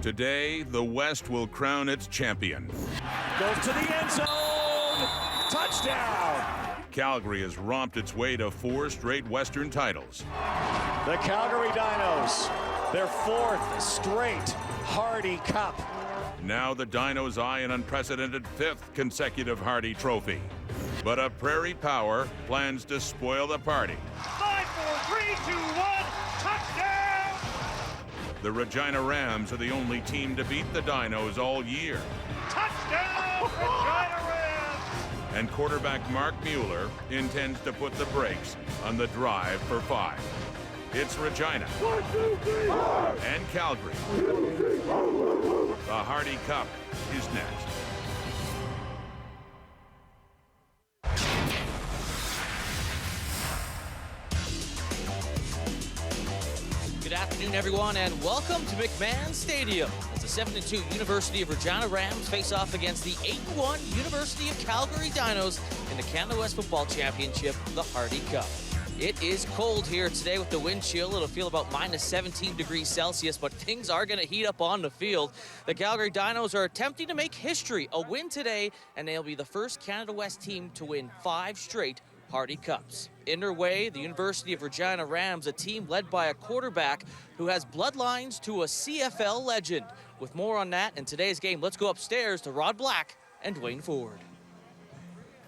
Today, the West will crown its champion. Goes to the end zone. Touchdown. Calgary has romped its way to 4 straight Western titles. The Calgary Dinos, their 4th straight Hardy Cup. Now the Dinos eye an unprecedented 5th consecutive Hardy Trophy. But a Prairie Power plans to spoil the party. 5, 4, 3, 2, 1, touchdown! The Regina Rams are the only team to beat the Dinos all year. Touchdown, Regina Rams! And quarterback Mark Mueller intends to put the brakes on the drive for 5. It's Regina 1, 2, 3, and Calgary. The Hardy Cup is next. Good afternoon, everyone, and welcome to McMahon Stadium as the 7-2 University of Regina Rams face off against the 8-1 University of Calgary Dinos in the Canada West Football Championship, the Hardy Cup. It is cold here today with the wind chill. It'll feel about minus 17 degrees Celsius, but things are going to heat up on the field. The Calgary Dinos are attempting to make history, a win today, and they'll be the first Canada West team to win 5 straight Hardy Cups. In their way, the University of Regina Rams, a team led by a quarterback who has bloodlines to a CFL legend. With more on that in today's game, let's go upstairs to Rod Black and Dwayne Ford.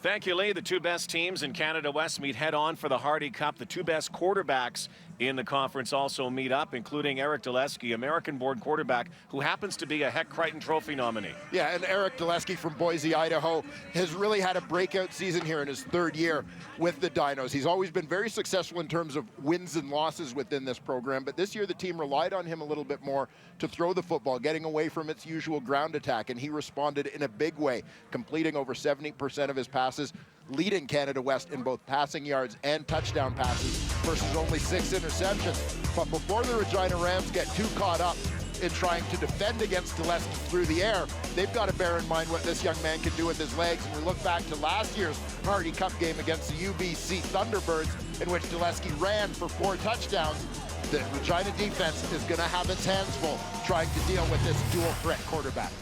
Thank you, Lee. The 2 best teams in Canada West meet head-on for the Hardy Cup. The 2 best quarterbacks in the conference also meet up, including Eric Dulesky, American-born quarterback, who happens to be a Heck Crichton Trophy nominee. Yeah, and Eric Dulesky from Boise, Idaho, has really had a breakout season here in his 3rd year with the Dinos. He's always been very successful in terms of wins and losses within this program, but this year the team relied on him a little bit more to throw the football, getting away from its usual ground attack, and he responded in a big way, completing over 70% of his passes, leading Canada West in both passing yards and touchdown passes versus only 6 interceptions. But before the Regina Rams get too caught up in trying to defend against Dulesky through the air, they've got to bear in mind what this young man can do with his legs. And we look back to last year's Hardy Cup game against the UBC Thunderbirds, in which Dulesky ran for 4 touchdowns. The Regina defense is going to have its hands full trying to deal with this dual threat quarterback.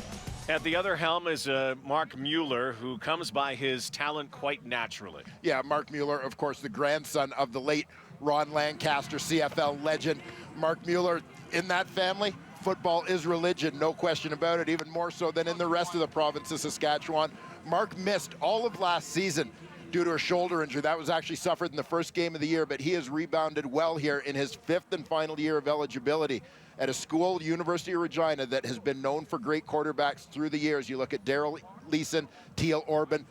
At the other helm is Mark Mueller, who comes by his talent quite naturally. Yeah, Mark Mueller, of course, the grandson of the late Ron Lancaster, CFL legend. Mark Mueller, in that family, football is religion, no question about it, even more so than in the rest of the province of Saskatchewan. Mark missed all of last season due to a shoulder injury. That was actually suffered in the first game of the year, but he has rebounded well here in his 5th and final year of eligibility at a school, University of Regina, that has been known for great quarterbacks through the years. You look at Darrell Leeson, Teal Orban.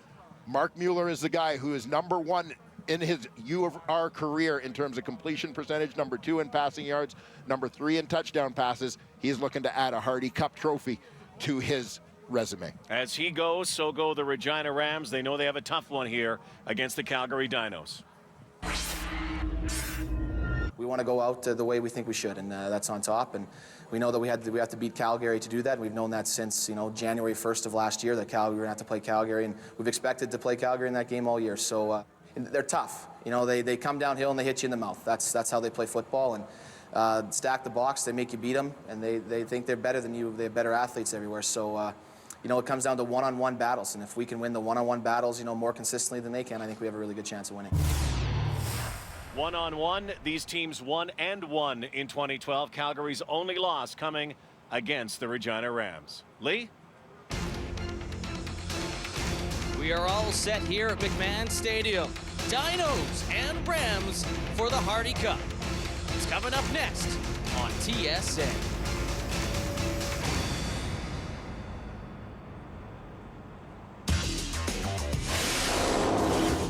Mark Mueller is the guy who is number 1 in his U of R career in terms of completion percentage, number 2 in passing yards, number 3 in touchdown passes. He's looking to add a Hardy Cup trophy to his resume. As he goes, so go the Regina Rams. They know they have a tough one here against the Calgary Dinos. We want to go out the way we think we should, and that's on top. And we know that we have to beat Calgary to do that. We've known that since January 1st of last year that Calgary, we're going to have to play Calgary, and we've expected to play Calgary in that game all year. So they're tough. They come downhill and they hit you in the mouth. That's how they play football. And stack the box, they make you beat them, and they think they're better than you. They have better athletes everywhere. So it comes down to one-on-one battles, and if we can win the one-on-one battles, more consistently than they can, I think we have a really good chance of winning. One-on-one, these teams 1-1 in 2012. Calgary's only loss coming against the Regina Rams. Lee? We are all set here at McMahon Stadium. Dinos and Rams for the Hardy Cup. It's coming up next on TSN.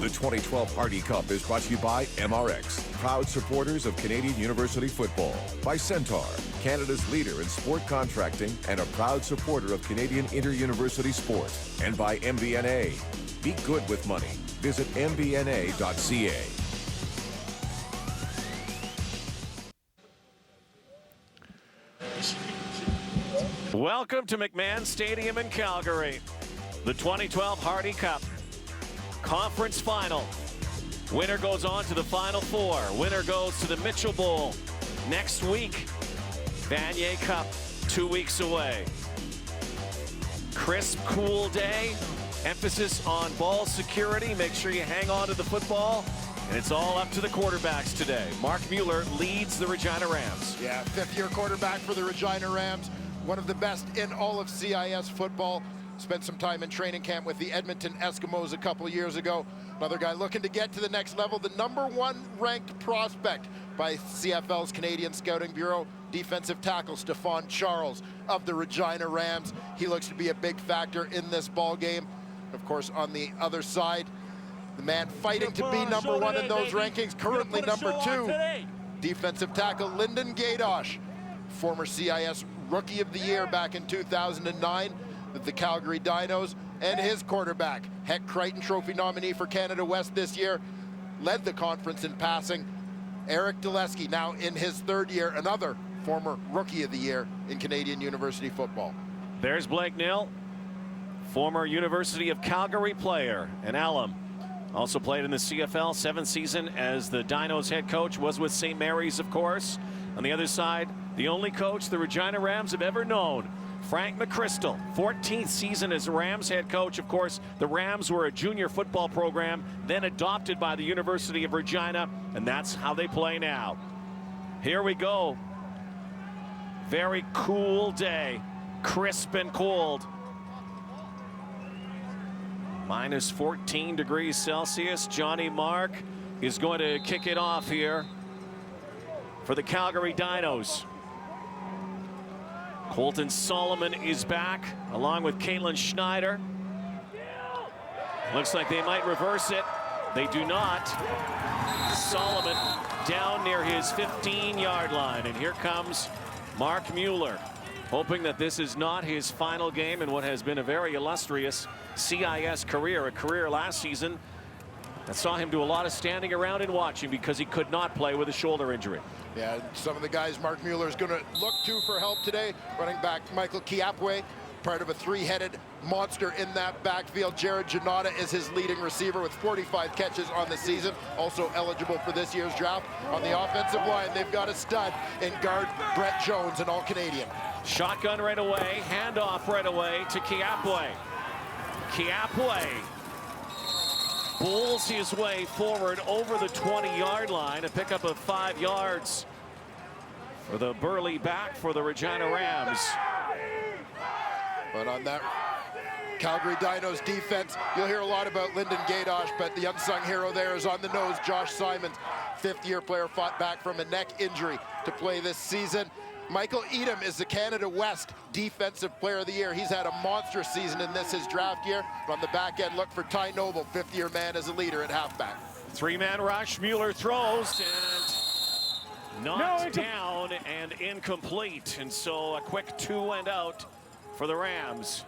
The 2012 Hardy Cup is brought to you by MRX, proud supporters of Canadian University football. By Centaur, Canada's leader in sport contracting and a proud supporter of Canadian inter-university sport. And by MBNA. Be good with money. Visit mbna.ca. Welcome to McMahon Stadium in Calgary. The 2012 Hardy Cup Conference Final. Winner goes on to the Final Four. Winner goes to the Mitchell Bowl next week. Vanier Cup 2 weeks away. Crisp, cool day. Emphasis on ball security. Make sure you hang on to the football. And it's all up to the quarterbacks today. Mark Mueller leads the Regina Rams. Yeah, fifth-year quarterback for the Regina Rams. One of the best in all of CIS football. Spent some time in training camp with the Edmonton Eskimos a couple years ago. Another guy looking to get to the next level. The #1 ranked prospect by CFL's Canadian Scouting Bureau. Defensive tackle Stephon Charles of the Regina Rams. He looks to be a big factor in this ball game. Of course, on the other side, the man fighting to be #1 in those rankings, currently #2. Defensive tackle Lyndon Gadosh, former CIS Rookie of the Year back in 2009 with the Calgary Dinos, and his quarterback, Heck Crichton Trophy nominee for Canada West this year, led the conference in passing. Eric Dulesky, now in his 3rd year, another former Rookie of the Year in Canadian University football. There's Blake Nill, former University of Calgary player and alum. Also played in the CFL, 7th season as the Dinos head coach, was with St. Mary's, of course. On the other side, the only coach the Regina Rams have ever known, Frank McChrystal, 14th season as Rams head coach. Of course, the Rams were a junior football program, then adopted by the University of Regina, and that's how they play now. Here we go. Very cool day, crisp and cold. Minus 14 degrees Celsius. Johnny Mark is going to kick it off here for the Calgary Dinos. Colton Solomon is back along with Caitlin Schneider. Looks like they might reverse it. They do not. Solomon down near his 15-yard line, and here comes Mark Mueller, hoping that this is not his final game in what has been a very illustrious CIS career, a career last season that saw him do a lot of standing around and watching because he could not play with a shoulder injury. Yeah, some of the guys Mark Mueller is going to look to for help today. Running back Michael Kiapwe, part of a 3-headed monster in that backfield. Jared Janata is his leading receiver with 45 catches on the season, also eligible for this year's draft. On the offensive line, they've got a stud in guard Brett Jones, an All-Canadian. Shotgun right away, handoff right away to Kiapwe. Kiapwe bulls his way forward over the 20-yard line, a pickup of 5 yards for the burly back for the Regina Rams. But on that Calgary Dinos defense, you'll hear a lot about Lyndon Gadosh, but the unsung hero there is on the nose. Josh Simons, 5th-year player, fought back from a neck injury to play this season. Michael Edom is the Canada West Defensive Player of the Year. He's had a monstrous season in this, his draft year. But on the back end, look for Ty Noble, 5th-year man as a leader at halfback. 3-man rush, Mueller throws and knocked down and incomplete. And so a quick 2 and out for the Rams.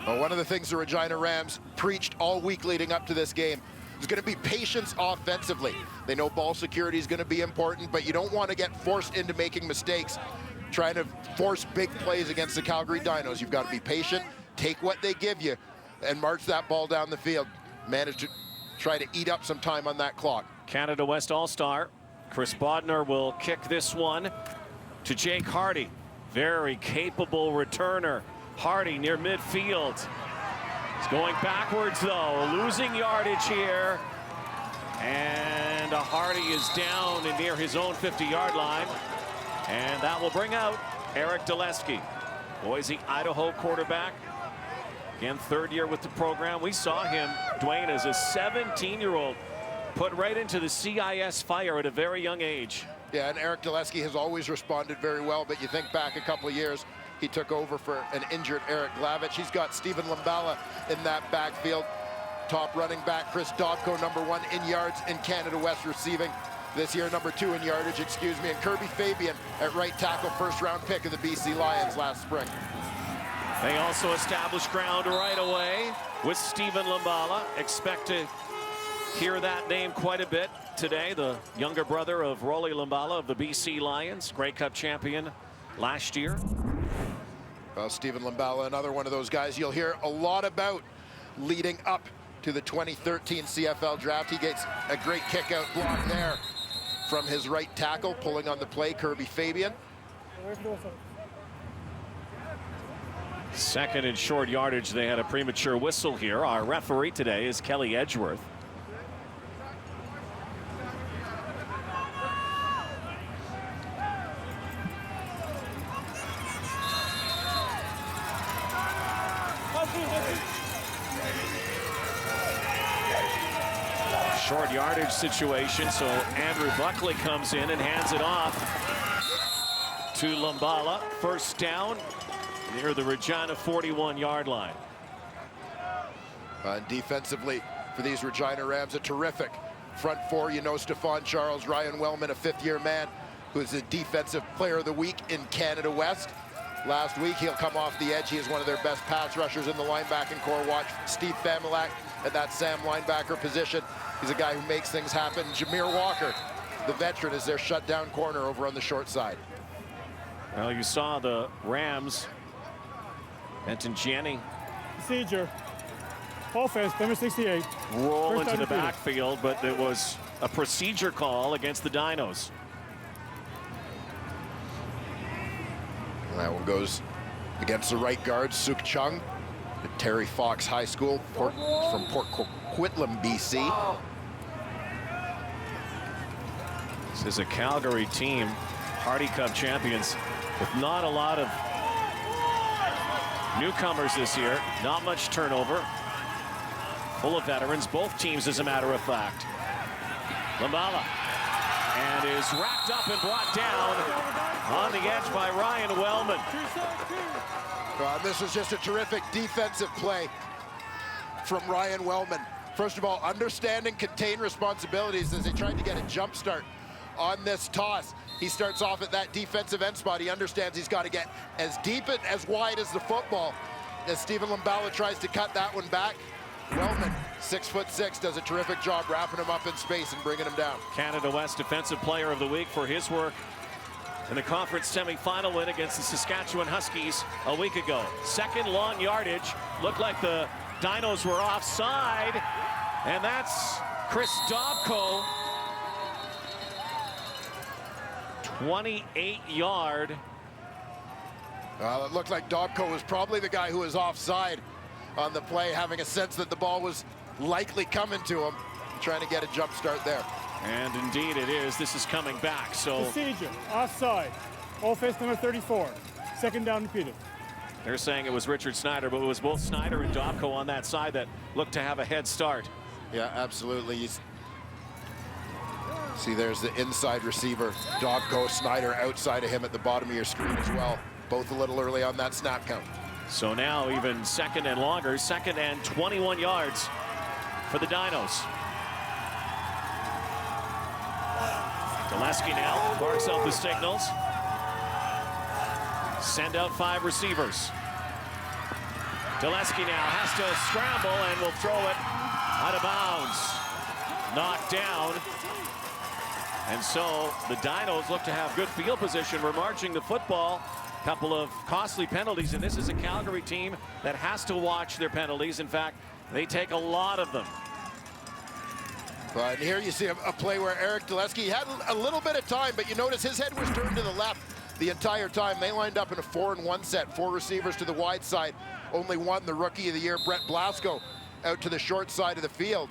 Well, one of the things the Regina Rams preached all week leading up to this game is going to be patience offensively. They know ball security is going to be important, but you don't want to get forced into making mistakes, trying to force big plays against the Calgary Dinos. You've got to be patient, take what they give you, and march that ball down the field. Manage to try to eat up some time on that clock. Canada West All-Star Chris Bodner will kick this one to Jake Hardy. Very capable returner. Hardy near midfield. He's going backwards though, losing yardage here. And Hardy is down and near his own 50-yard line. And that will bring out Eric Dulesky, Boise, Idaho quarterback. Again, 3rd year with the program. We saw him, Dwayne, as a 17-year-old, put right into the CIS fire at a very young age. Yeah, and Eric Dulesky has always responded very well, but you think back a couple of years, he took over for an injured Eric Glavich. He's got Stephen Limbala in that backfield. Top running back Chris Dobko, #1 in yards in Canada West receiving. This year, #2 in yardage, excuse me. And Kirby Fabian at right tackle, 1st-round pick of the BC Lions last spring. They also established ground right away with Stephen Limbala. Expect to hear that name quite a bit today. The younger brother of Rolly Limbala of the BC Lions, Grey Cup champion last year. Well, Stephen Limbala, another one of those guys you'll hear a lot about leading up to the 2013 CFL draft. He gets a great kick-out block there from his right tackle, pulling on the play, Kirby Fabian. Second and short yardage. They had a premature whistle here. Our referee today is Kelly Edgeworth. Short yardage situation, so Andrew Buckley comes in and hands it off to Lumbala. First down near the Regina 41-yard line. Defensively for these Regina Rams, a terrific front four. You know, Stephon Charles, Ryan Wellman, a fifth-year man who's the defensive player of the week in Canada West. Last week, he'll come off the edge. He is one of their best pass rushers in the linebacking core. Watch Steve Familak at that Sam linebacker position. He's a guy who makes things happen. Jameer Walker, the veteran, is their shutdown corner over on the short side. Well, you saw the Rams. Benton Gianni. Procedure. Offense, number 68. Roll into the backfield, but it was a procedure call against the Dinos. And that one goes against the right guard, Suk Chung, at Terry Fox High School, from Port Coquitlam, BC. This is a Calgary team, Hardy Cup champions, with not a lot of newcomers this year. Not much turnover. Full of veterans, both teams, as a matter of fact. Lumbala, and is wrapped up and brought down on the edge by Ryan Wellman. This was just a terrific defensive play from Ryan Wellman. First of all, understanding contained responsibilities as they tried to get a jump start on this toss. He starts off at that defensive end spot. He understands he's got to get as deep and as wide as the football. As Stephen Lumbala tries to cut that one back, Wellman, 6'6", does a terrific job wrapping him up in space and bringing him down. Canada West Defensive Player of the Week for his work in the conference semifinal win against the Saskatchewan Huskies a week ago. Second long yardage. Looked like the Dinos were offside, and that's Chris Dobko. 28-yard. It looked like Dobko was probably the guy who was offside on the play, having a sense that the ball was likely coming to him, trying to get a jump start there. And indeed it is. This is coming back. So procedure, offside. Offense number 34. Second down repeated. They're saying it was Richard Snyder, but it was both Snyder and Dobko on that side that looked to have a head start. Yeah, absolutely. See, there's the inside receiver, Dobko. Snyder outside of him at the bottom of your screen as well. Both a little early on that snap count. So now even second and longer, second and 21 yards for the Dinos. Dulesky now barks out the signals. Send out 5 receivers. Dulesky now has to scramble and will throw it out of bounds. Knocked down. And so the Dinos look to have good field position. We're marching the football. Couple of costly penalties, and this is a Calgary team that has to watch their penalties. In fact, they take a lot of them. And here you see a play where Eric Dulesky had a little bit of time, but you notice his head was turned to the left the entire time. They lined up in a 4-and-1 set, 4 receivers to the wide side. Only one, the rookie of the year, Brett Blasco, out to the short side of the field.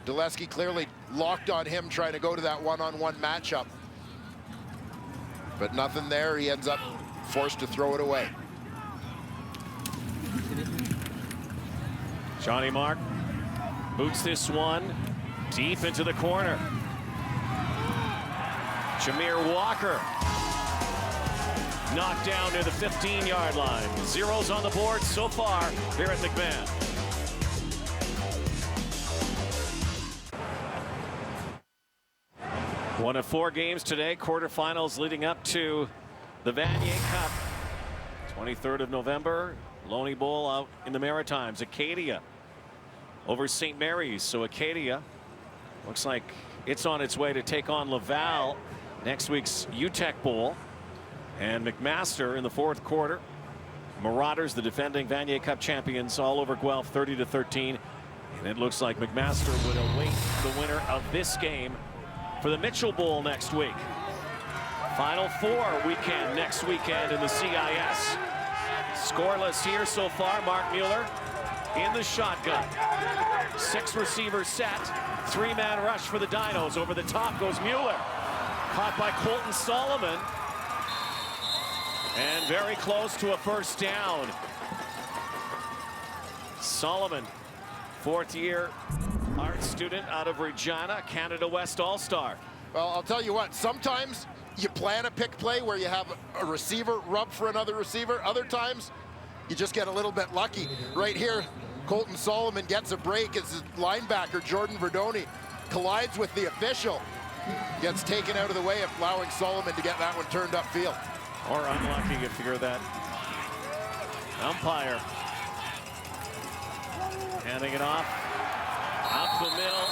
Dulesky clearly locked on him, trying to go to that one-on-one matchup. But nothing there. He ends up forced to throw it away. Johnny Mark boots this one deep into the corner. Jameer Walker knocked down near the 15-yard line. Zeros on the board so far here at McMahon. One of 4 games today, quarterfinals leading up to the Vanier Cup. 23rd of November, Loney Bowl out in the Maritimes. Acadia over St. Mary's. So Acadia looks like it's on its way to take on Laval next week's UTEC Bowl. And McMaster in the 4th quarter. Marauders, the defending Vanier Cup champions, all over Guelph 30-13. And it looks like McMaster would await the winner of this game for the Mitchell Bowl next week. Final Four weekend next weekend in the CIS. Scoreless here so far. Mark Mueller in the shotgun. 6 receiver set. 3-man rush for the Dinos. Over the top goes Mueller. Caught by Colton Solomon. And very close to a first down. Solomon, 4th-year art student out of Regina, Canada West All-Star. Well, I'll tell you what, sometimes you plan a pick play where you have a receiver rub for another receiver. Other times, you just get a little bit lucky. Right here, Colton Solomon gets a break as his linebacker, Jordan Verdoni, collides with the official. Gets taken out of the way, allowing Solomon to get that one turned upfield. Or unlucky if you're that umpire. Handing it off. Up the middle.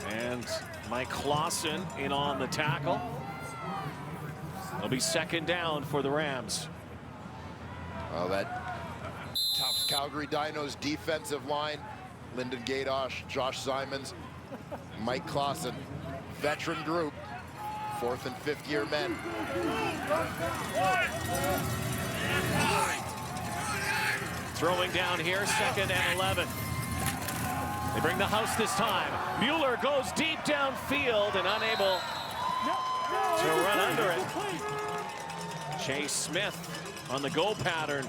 And Mike Clausen in on the tackle. It'll be 2nd down for the Rams. Well, that tough Calgary Dinos defensive line. Lyndon Gadosh, Josh Simons, Mike Clausen, veteran group, 4th and 5th-year men. Throwing down here, 2nd and 11. They bring the house this time. Mueller goes deep downfield and unable to run under it. Chase Smith on the go pattern.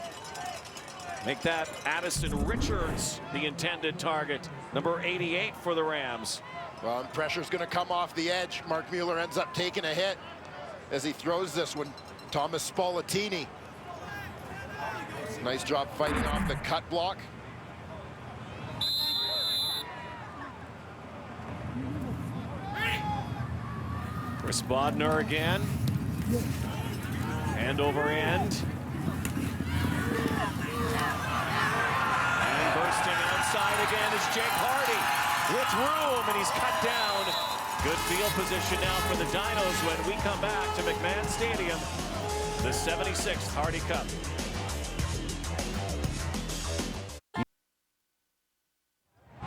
Make that Addison Richards the intended target. Number 88 for the Rams. Well, and pressure's going to come off the edge. Mark Mueller ends up taking a hit as he throws this one. Thomas Spallettini. Nice job fighting off the cut block. Chris Bodnar again. End over end. And bursting outside again is Jake Hardy with room, and he's cut down. Good field position now for the Dinos when we come back to McMahon Stadium, the 76th Hardy Cup.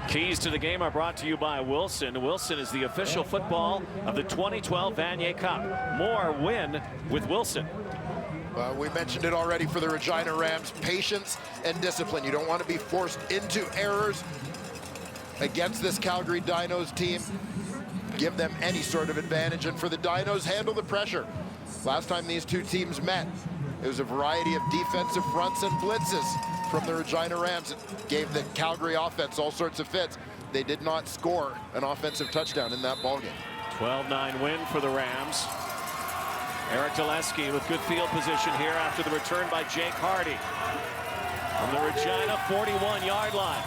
Keys to the game are brought to you by Wilson. Wilson is the official football of the 2012 Vanier Cup. More win with Wilson. Well, we mentioned it already for the Regina Rams. Patience and discipline. You don't want to be forced into errors against this Calgary Dinos team. Give them any sort of advantage. And for the Dinos, handle the pressure. Last time these two teams met, it was a variety of defensive fronts and blitzes from the Regina Rams. It gave the Calgary offense all sorts of fits. They did not score an offensive touchdown in that ballgame. 12-9 win for the Rams. Eric Dulesky with good field position here after the return by Jake Hardy from the Regina 41-yard line.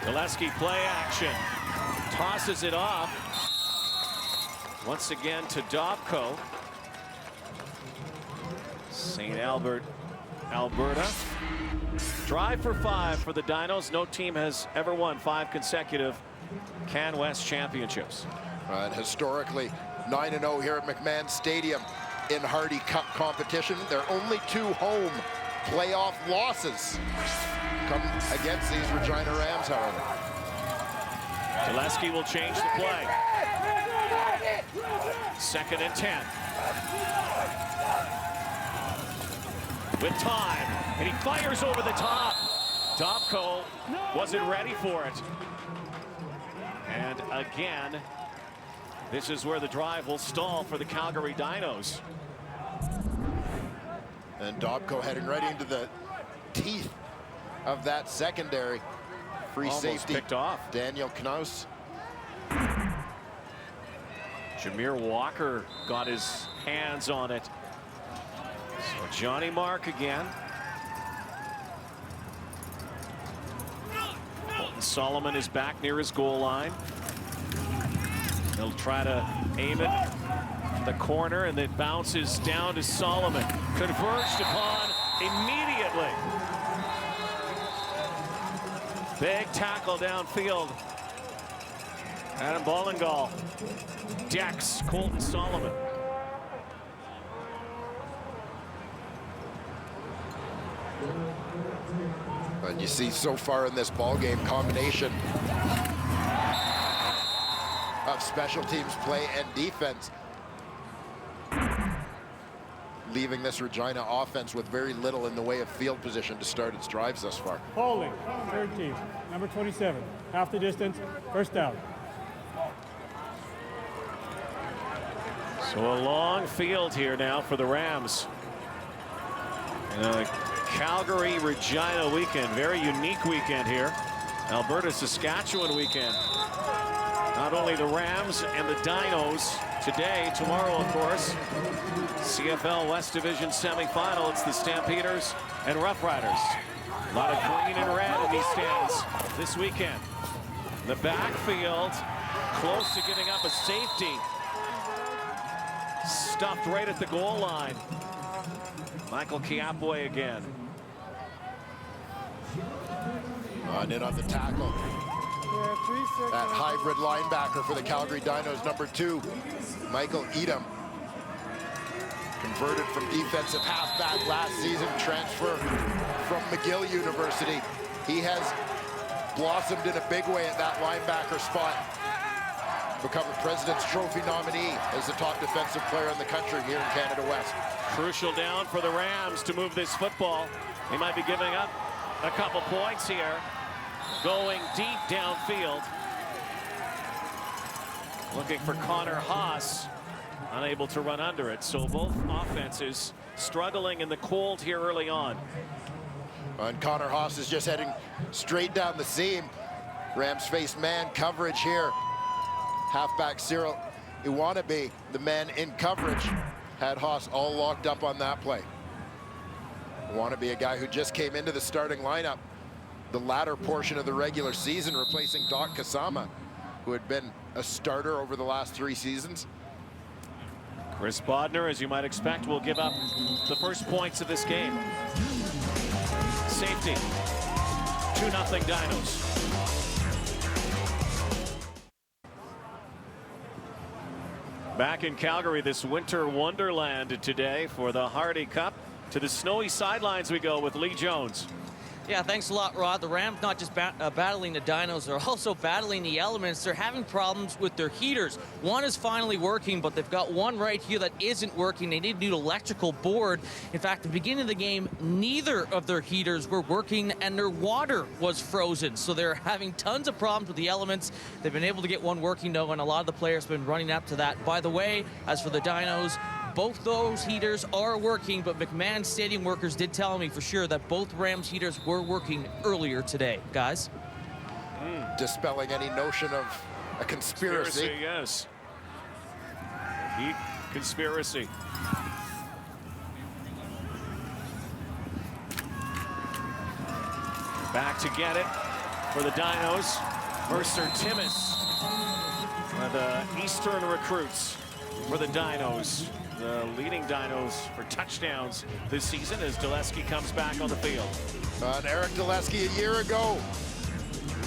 Dulesky play action. Tosses it off. Once again to Dobko. St. Albert, Alberta. Drive for 5 for the Dinos. No team has ever won 5 consecutive Can West championships. And historically, 9-0 here at McMahon Stadium in Hardy Cup competition. Their only 2 home playoff losses come against these Regina Rams, however. Dulesky will change the play. 2nd and 10. With time, and he fires over the top. Dobko wasn't ready for it. And again, this is where the drive will stall for the Calgary Dinos. And Dobko heading right into the teeth of that secondary. Free Almost safety picked off. Daniel Knaus. Jameer Walker got his hands on it. So Johnny Mark again. Colton Solomon is back near his goal line. He'll try to aim it in the corner, and it bounces down to Solomon. Converged upon immediately. Big tackle downfield. Adam Bollingal decks Colton Solomon. You see so far in this ball game, combination of special teams play and defense, leaving this Regina offense with very little in the way of field position to start its drives thus far. Holding, third team, number 27, half the distance, first down. So a long field here now for the Rams. Calgary Regina weekend, very unique weekend here. Alberta Saskatchewan weekend. Not only the Rams and the Dinos today, tomorrow of course, CFL West Division semifinal. It's the Stampeders and Rough Riders. A lot of green and red in these stands this weekend. The backfield close to giving up a safety. Stuffed right at the goal line. Michael Kiapway again. On in on the tackle. That hybrid linebacker for the Calgary Dinos, number 2, Michael Edom. Converted from defensive halfback last season, transfer from McGill University. He has blossomed in a big way at that linebacker spot. Become a President's Trophy nominee as the top defensive player in the country here in Canada West. Crucial down for the Rams to move this football. They might be giving up a couple points here. Going deep downfield. Looking for Connor Haas. Unable to run under it. So both offenses struggling in the cold here early on. And Connor Haas is just heading straight down the seam. Rams face man coverage here. Halfback Cyril Iwanabe, the man in coverage, had Haas all locked up on that play. Iwanabe, a guy who just came into the starting lineup the latter portion of the regular season, replacing Doc Kasama, who had been a starter over the last 3 seasons. Chris Bodner, as you might expect, will give up the first points of this game. Safety. 2-0 Dinos. Back in Calgary, this winter wonderland today for the Hardy Cup. To the snowy sidelines we go with Lee Jones. Yeah, thanks a lot, Rod. The Rams not just battling the Dinos, they're also battling the elements. They're having problems with their heaters. One is finally working, but they've got one right here that isn't working. They need a new electrical board. In fact, at the beginning of the game, neither of their heaters were working and their water was frozen. So they're having tons of problems with the elements. They've been able to get one working, though, and a lot of the players have been running up to that. By the way, as for the Dinos, both those heaters are working, but McMahon Stadium workers did tell me for sure that both Rams heaters were working earlier today. Guys? Dispelling any notion of a conspiracy. Yes. Heat conspiracy. Back to get it for the Dinos. Mercer Timmis, one of the Eastern recruits for the Dinos. The leading Dinos for touchdowns this season as Dulesky comes back on the field. And Eric Dulesky a year ago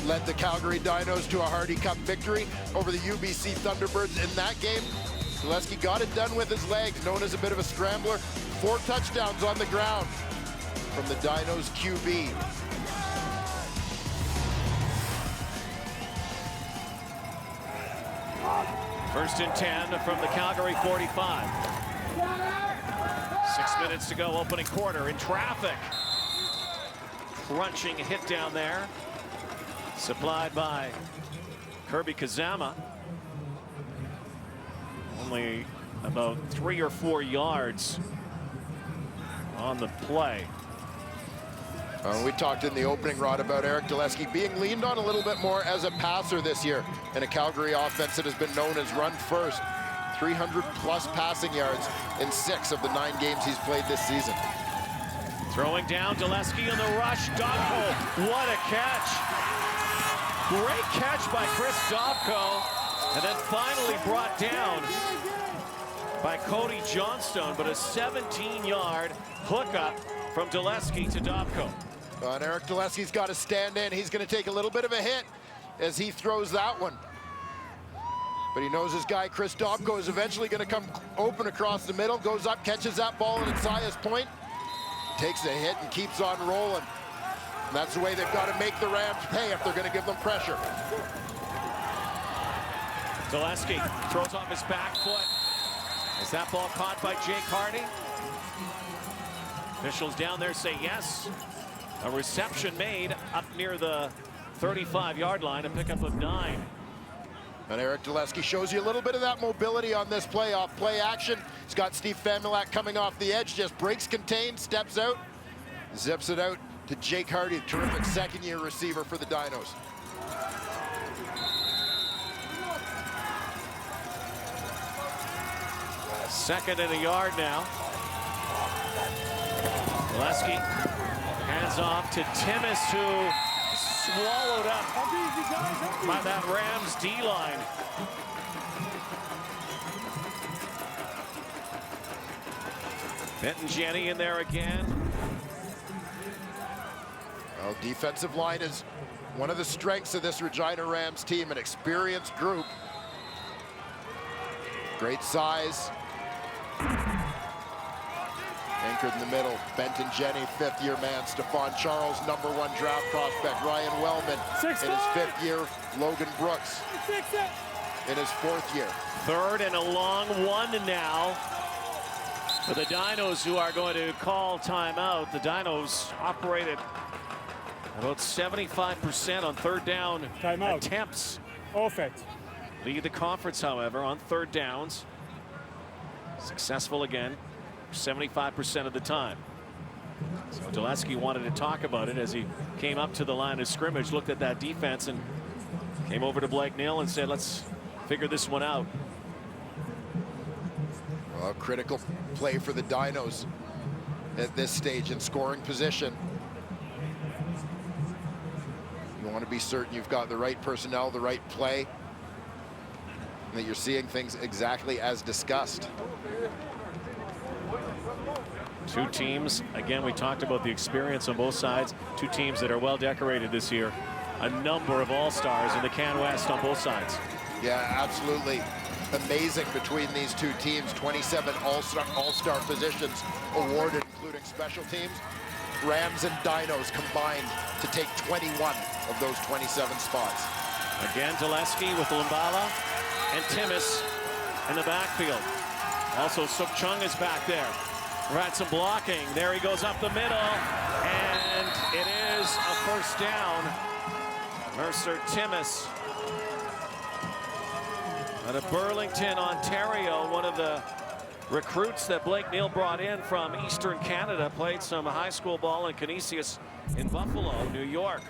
led the Calgary Dinos to a Hardy Cup victory over the UBC Thunderbirds. In that game, Dulesky got it done with his legs, known as a bit of a scrambler. 4 touchdowns on the ground from the Dinos QB. First and 10 from the Calgary 45. 6 minutes to go, opening quarter in traffic. Crunching hit down there. Supplied by Kirby Kazama. Only about 3 or 4 yards on the play. We talked in the opening, Rod, about Eric Dulesky being leaned on a little bit more as a passer this year in a Calgary offense that has been known as run first. 300-plus passing yards in 6 of the 9 games he's played this season. Throwing down, Dulesky in the rush. Dobko, what a catch. Great catch by Chris Dobko. And then finally brought down by Cody Johnstone, but a 17-yard hookup from Dulesky to Dobko. And Eric Dulesky's got to stand in. He's going to take a little bit of a hit as he throws that one. But he knows his guy, Chris Dobko, is eventually going to come open across the middle, goes up, catches that ball at its highest point, takes a hit and keeps on rolling. And that's the way they've got to make the Rams pay if they're going to give them pressure. Zaleski throws off his back foot. Is that ball caught by Jake Hardy? Officials down there say yes. A reception made up near the 35-yard line, a pickup of 9. And Eric Dulesky shows you a little bit of that mobility on this play, off play action. He's got Steve Famulak coming off the edge, just breaks contained, steps out, zips it out to Jake Hardy, a terrific second-year receiver for the Dinos. Second and a yard now. Dulesky hands off to Timmis, who swallowed up by that Rams D-line. Benton Jenny in there again. Well, defensive line is one of the strengths of this Regina Rams team, an experienced group. Great size. Anchored in the middle, Benton Jenny, fifth-year man. Stephon Charles, #1 draft prospect. Ryan Wellman in his 5th year. Logan Brooks in his 4th year. Third and a long one now for the Dinos, who are going to call timeout. The Dinos operated about 75% on third down attempts. Offense. Lead the conference, however, on third downs. Successful again 75% of the time. So Dulesky wanted to talk about it as he came up to the line of scrimmage, looked at that defense, and came over to Blake Neal and said, let's figure this one out. Well, a critical play for the Dinos at this stage in scoring position. You want to be certain you've got the right personnel, the right play, and that you're seeing things exactly as discussed. Two teams, again, we talked about the experience on both sides. Two teams that are well decorated this year. A number of all-stars in the Can West on both sides. Yeah, absolutely amazing between these two teams. 27 all-star positions awarded, including special teams. Rams and Dinos combined to take 21 of those 27 spots. Again, Dulesky with Lumbala and Timmis in the backfield. Also, Suk Chung is back there. We're at some blocking. There he goes up the middle, and it is a first down. Mercer Timmis out of Burlington, Ontario, one of the recruits that Blake Neal brought in from Eastern Canada, played some high school ball in Canisius in Buffalo, New York.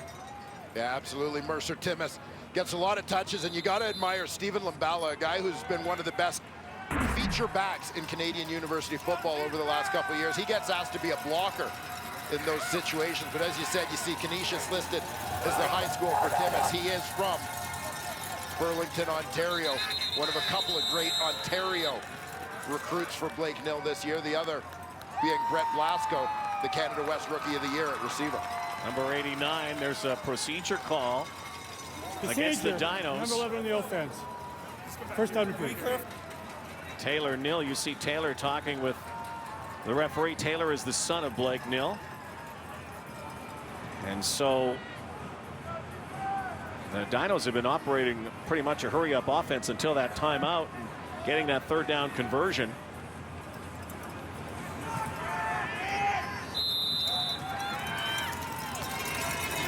Yeah, absolutely. Mercer Timmis gets a lot of touches, and you got to admire Stephen Lumbala, a guy who's been one of the best feature backs in Canadian University football over the last couple of years. He gets asked to be a blocker in those situations, but as you said, you see Canisius listed as the high school for Timmis. He is from Burlington, Ontario, one of a couple of great Ontario recruits for Blake Neal this year, the other being Brett Blasco, the Canada West Rookie of the Year at receiver. Number 89, there's a procedure call against the Dinos. Number 11 on the offense. First down repeat. Taylor Neal, you see Taylor talking with the referee. Taylor is the son of Blake Neal. And so the Dinos have been operating pretty much a hurry-up offense until that timeout and getting that third down conversion.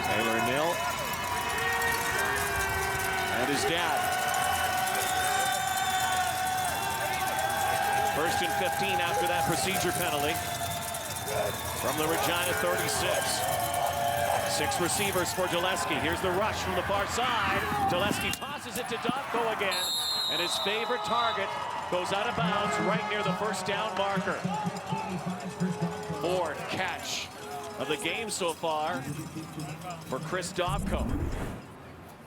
Taylor Neal and his dad. First and 15 after that procedure penalty from the Regina 36. 6 receivers for Dulesky. Here's the rush from the far side. Dulesky tosses it to Dotko again, and his favorite target goes out of bounds right near the first down marker. 4th catch of the game so far for Chris Dotko.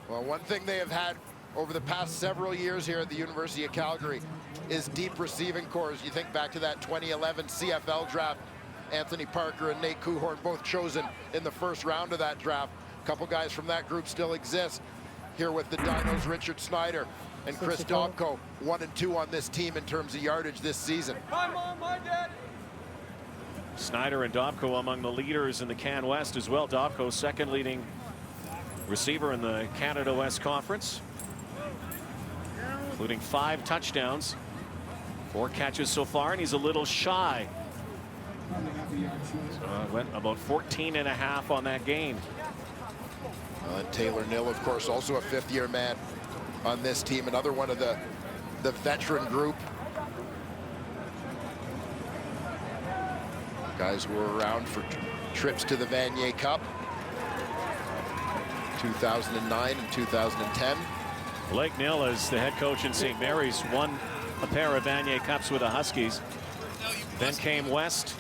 Well, one thing they have had over the past several years here at the University of Calgary is deep receiving cores. You think back to that 2011 CFL draft. Anthony Parker and Nate Kuhorn both chosen in the first round of that draft. A couple guys from that group still exist here with the Dinos. Richard Snyder and Chris Dobko, 1 and 2 on this team in terms of yardage this season. My mom, my dad. Snyder and Dobko among the leaders in the Can West as well. Dobko, second leading receiver in the Canada West Conference, including 5 touchdowns, 4 catches so far, and he's a little shy. So went about 14.5 on that game. And Taylor Nill, of course, also a 5th-year man on this team, another one of the veteran group. Guys who were around for trips to the Vanier Cup, 2009 and 2010. Blake Nill, as the head coach in St. Mary's, won a pair of Vanier Cups with the Huskies. Then came west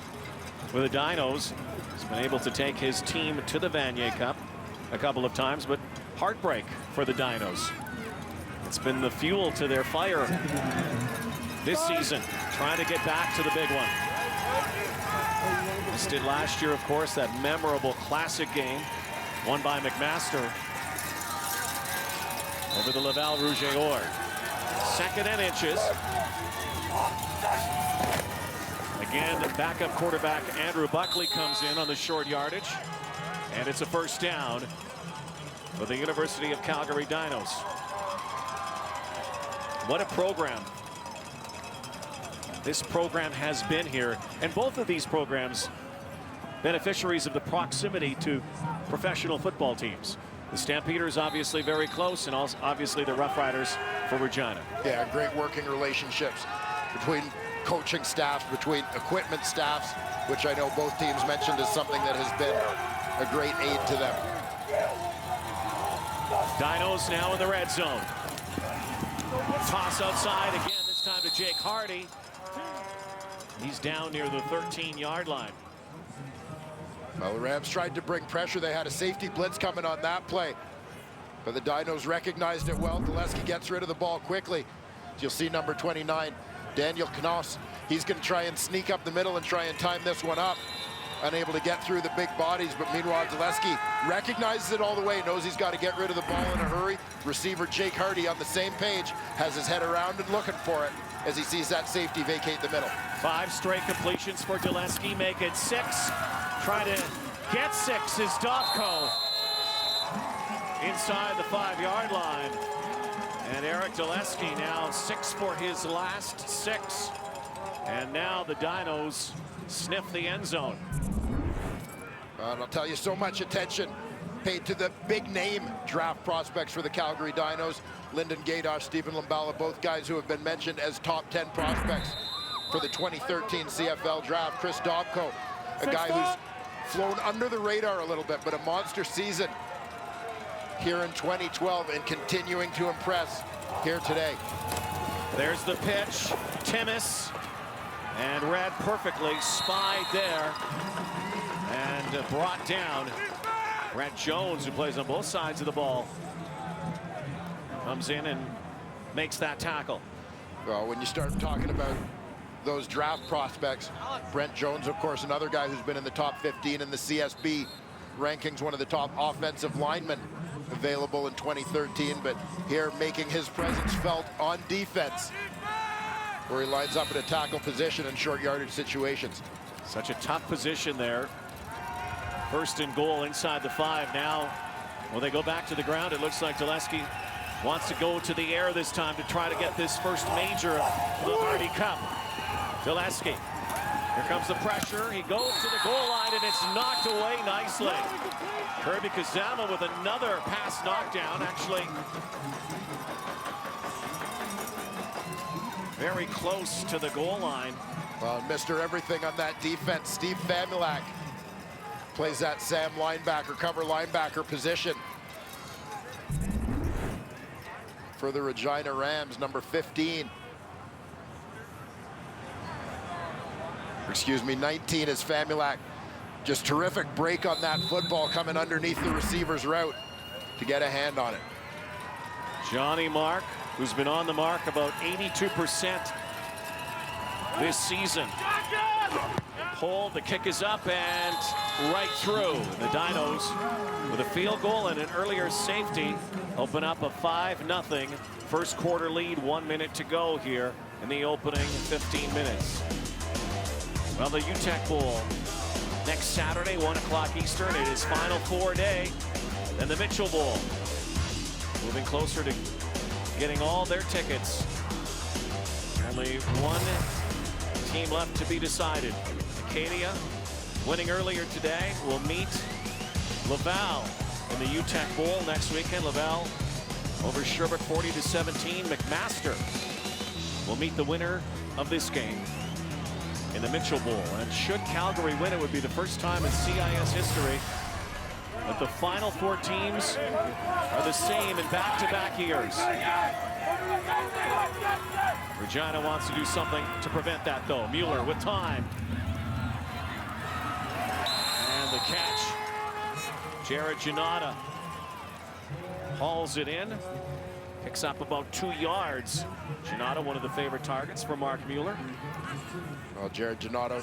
with the Dinos. He's been able to take his team to the Vanier Cup a couple of times, but heartbreak for the Dinos. It's been the fuel to their fire this season, trying to get back to the big one. This did last year, of course, that memorable classic game won by McMaster over the Laval Rouge et Or. 2nd and inches. Again, backup quarterback Andrew Buckley comes in on the short yardage, and it's a first down for the University of Calgary Dinos. What a program this program has been here, and both of these programs beneficiaries of the proximity to professional football teams. The Stampeders obviously very close, and also obviously the Rough Riders for Regina. Yeah, great working relationships between coaching staffs, between equipment staffs, which I know both teams mentioned as something that has been a great aid to them. Dinos now in the red zone. Toss outside again, this time to Jake Hardy. He's down near the 13-yard line. Well, the Rams tried to bring pressure. They had a safety blitz coming on that play, but the Dinos recognized it well. Gillespie gets rid of the ball quickly. You'll see number 29, Daniel Knoss. He's going to try and sneak up the middle and try and time this one up. Unable to get through the big bodies, but meanwhile, Gillespie recognizes it all the way, knows he's got to get rid of the ball in a hurry. Receiver Jake Hardy on the same page, has his head around and looking for it as he sees that safety vacate the middle. 5 straight completions for Gillespie, make it 6. Try to get 6 is Dobko inside the 5-yard line. And Eric Gillespie now 6 for his last 6. And now the Dinos sniff the end zone. And I'll tell you, so much attention paid to the big name draft prospects for the Calgary Dinos. Lyndon Gaydosh, Stephen Lambala, both guys who have been mentioned as top 10 prospects for the 2013 CFL draft. Chris Dobko, a guy who's flown under the radar a little bit, but a monster season here in 2012 and continuing to impress here today. There's the pitch, Timmis, and read perfectly, spied there, and brought down. Brent Jones, who plays on both sides of the ball, comes in and makes that tackle. Well, when you start talking about those draft prospects, Brent Jones, of course, another guy who's been in the top 15 in the CSB rankings, one of the top offensive linemen available in 2013, but here making his presence felt on defense, where he lines up in a tackle position in short yardage situations. Such a tough position there. First and goal inside the 5 now. When they go back to the ground, it looks like Gillespie wants to go to the air this time to try to get this first major of the Hardy Cup. Gillespie, here comes the pressure. He goes to the goal line and it's knocked away nicely. Kirby Kazama with another pass knockdown, actually very close to the goal line. Well, Mr. Everything on that defense, Steve Famulak, plays that Sam linebacker, cover linebacker position for the Regina Rams, number 15. Excuse me, 19 is Famulak. Just terrific break on that football, coming underneath the receiver's route to get a hand on it. Johnny Mark, who's been on the mark about 82% this season. Pulled, the kick is up and right through. The Dinos, with a field goal and an earlier safety, open up a 5-0 first quarter lead. 1 minute to go here in the opening 15 minutes. Well, the UTEC Bowl next Saturday, 1 o'clock Eastern. It is Final Four day. And the Mitchell Bowl. Moving closer to getting all their tickets. Only one team left to be decided. Acadia, winning earlier today, will meet Laval in the UTEC Bowl next weekend. Laval over Sherbrooke 40-17. McMaster will meet the winner of this game in the Mitchell Bowl. And should Calgary win, it would be the first time in CIS history that the Final Four teams are the same in back-to-back years. Regina wants to do something to prevent that, though. Mueller with time. And the catch. Jared Janata hauls it in. Picks up about 2 yards. Janata, one of the favorite targets for Mark Mueller. Well, Jared Janata,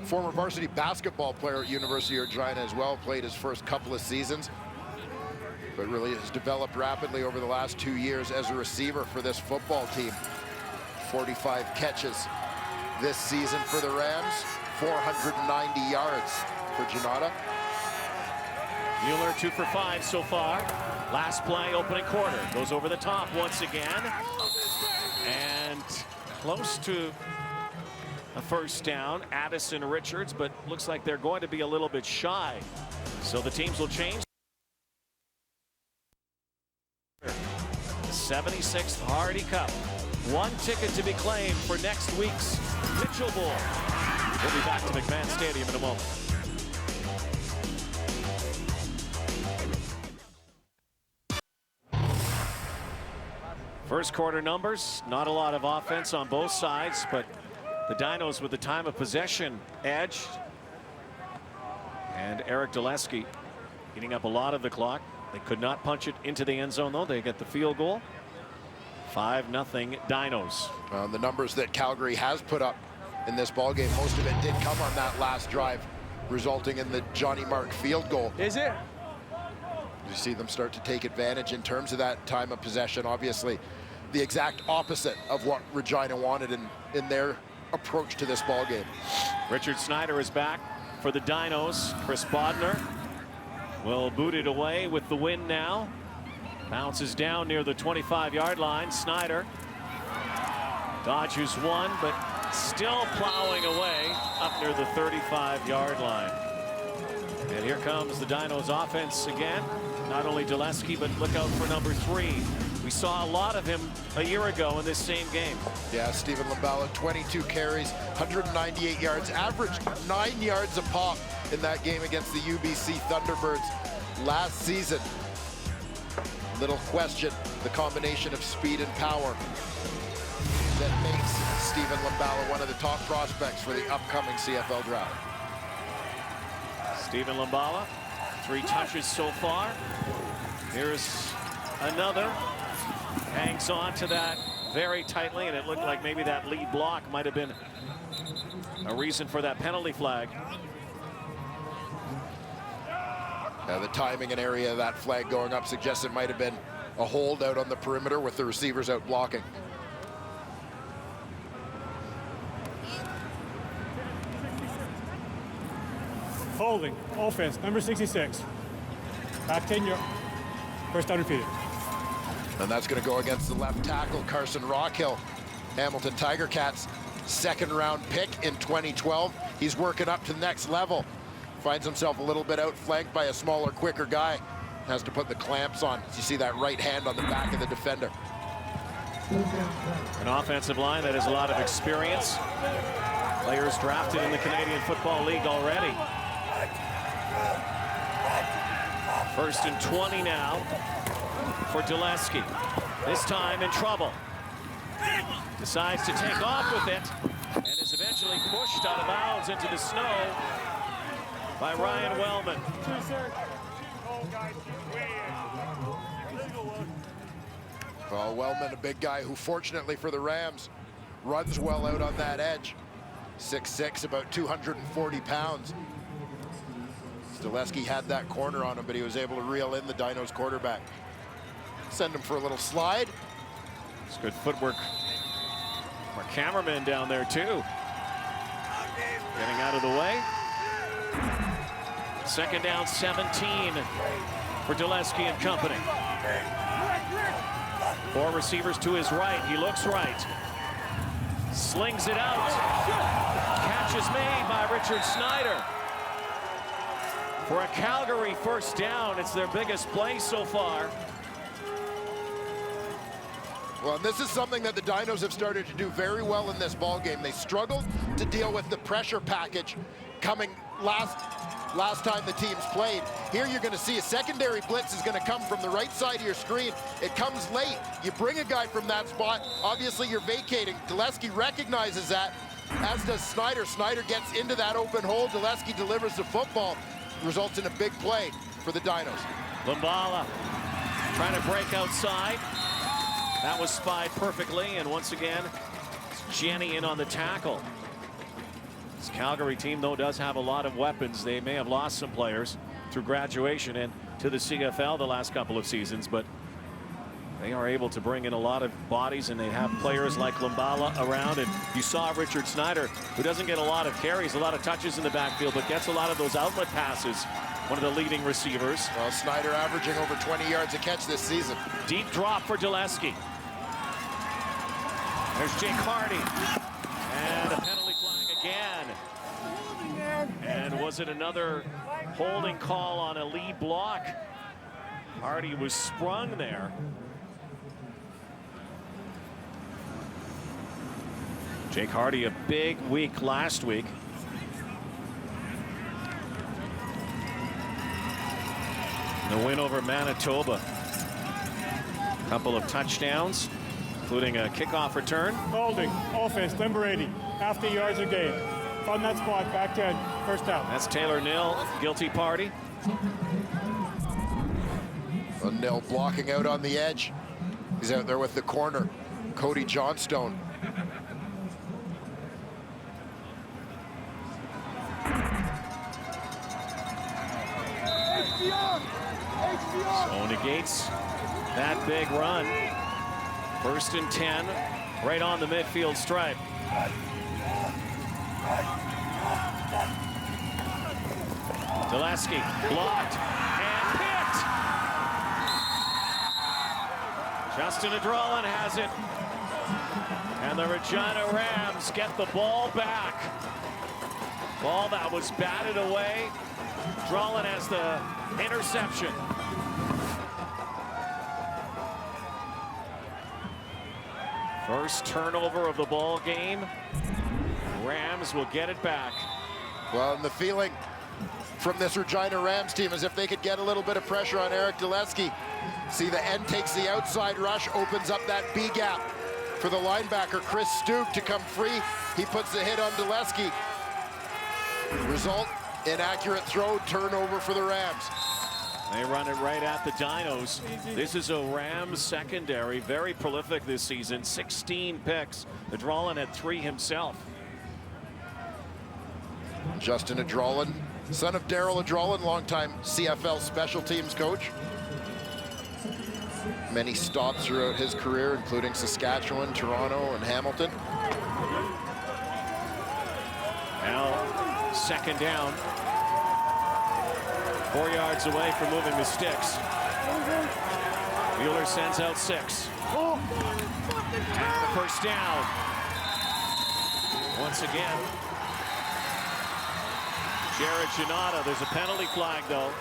former varsity basketball player at University of Regina as well, played his first couple of seasons, but really has developed rapidly over the last 2 years as a receiver for this football team. 45 catches this season for the Rams, 490 yards for Janata. Mueller 2 for 5 so far. Last play, opening quarter. Goes over the top once again. And close to a first down. Addison Richards, but looks like they're going to be a little bit shy. So the teams will change. The 76th Hardy Cup. 1 ticket to be claimed for next week's Mitchell Bowl. We'll be back to McMahon Stadium in a moment. First quarter numbers, not a lot of offense on both sides, but the Dinos with the time of possession edge. And Eric Dulesky eating up a lot of the clock. They could not punch it into the end zone, though. They get the field goal. 5-0 Dinos. The numbers that Calgary has put up in this ballgame, most of it did come on that last drive, resulting in the Johnny Mark field goal. Is it? You see them start to take advantage in terms of that time of possession. Obviously, the exact opposite of what Regina wanted in their approach to this ball game. Richard Snyder is back for the Dinos. Chris Bodner will boot it away with the win now. Bounces down near the 25-yard line. Snyder dodges one, but still plowing away up near the 35-yard line. And here comes the Dinos offense again. Not only Dulesky, but look out for number 3. We saw a lot of him a year ago in this same game. Yeah, Stephen Lambala, 22 carries, 198 yards, averaged 9 yards a pop in that game against the UBC Thunderbirds last season. Little question, the combination of speed and power that makes Stephen Lambala one of the top prospects for the upcoming CFL draft. Stephen Lambala, 3 touches so far. Here's another. Hangs on to that very tightly, and it looked like maybe that lead block might have been a reason for that penalty flag. The timing and area of that flag going up suggests it might have been a hold out on the perimeter with the receivers out blocking. Holding, offense, number 66. Back 10 yards. First down repeated. And that's going to go against the left tackle, Carson Rockhill. Hamilton Tiger Cats, 2nd-round pick in 2012. He's working up to the next level. Finds himself a little bit outflanked by a smaller, quicker guy. Has to put the clamps on. You see that right hand on the back of the defender. An offensive line that has a lot of experience. Players drafted in the Canadian Football League already. 1st and 20 now for Dulesky. This time in trouble. Decides to take off with it and is eventually pushed out of bounds into the snow by Ryan Wellman. Well, Wellman, a big guy who, fortunately for the Rams, runs well out on that edge. 6'6", about 240 pounds. Dulesky had that corner on him, but he was able to reel in the Dinos quarterback. Send him for a little slide. It's good footwork. Our cameraman down there too. Getting out of the way. Second down, 17 for Dulesky and company. 4 receivers to his right. He looks right. Slings it out. Catch is made by Richard Snyder. For a Calgary first down, it's their biggest play so far. Well, this is something that the Dinos have started to do very well in this ball game. They struggled to deal with the pressure package coming last time the teams played. Here you're going to see a secondary blitz is going to come from the right side of your screen. It comes late. You bring a guy from that spot. Obviously, you're vacating. Dulesky recognizes that, as does Snyder. Snyder gets into that open hole. Dulesky delivers the football. Results in a big play for the Dinos. Lumbala trying to break outside. That was spied perfectly, and once again, Jenny in on the tackle. This Calgary team, though, does have a lot of weapons. They may have lost some players through graduation and to the CFL the last couple of seasons, but they are able to bring in a lot of bodies, and they have players like Lumbala around. And you saw Richard Snyder, who doesn't get a lot of carries, a lot of touches in the backfield, but gets a lot of those outlet passes. One of the leading receivers. Well, Snyder averaging over 20 yards a catch this season. Deep drop for Dulesky. There's Jake Hardy. And a penalty flag again. And was it another holding call on a lead block? Hardy was sprung there. Jake Hardy, a big week last week. The win over Manitoba. Couple of touchdowns, including a kickoff return. Holding, offense, number 80. After yards a game. From that spot, back 10, first down. That's Taylor Nill, guilty party. Nill blocking out on the edge. He's out there with the corner, Cody Johnstone. So negates that big run. 1st and 10, right on the midfield stripe. Dulesky blocked and picked. Justin Adrolin has it. And the Regina Rams get the ball back. Ball that was batted away. Adrolin has the interception. First turnover of the ball game. Rams will get it back. Well, and the feeling from this Regina Rams team is if they could get a little bit of pressure on Eric Dulesky. See, the end takes the outside rush, opens up that B gap for the linebacker, Chris Stug, to come free. He puts the hit on Dulesky. Result, inaccurate throw, turnover for the Rams. They run it right at the Dinos. This is a Rams secondary, very prolific this season. 16 picks. Adrolin had 3 himself. Justin Adrolin, son of Daryl Adrolin, longtime CFL special teams coach. Many stops throughout his career, including Saskatchewan, Toronto, and Hamilton. Now, second down. 4 yards away from moving the sticks. Mueller sends out 6. And the first down. Once again, Jared Janata. There's a penalty flag, though.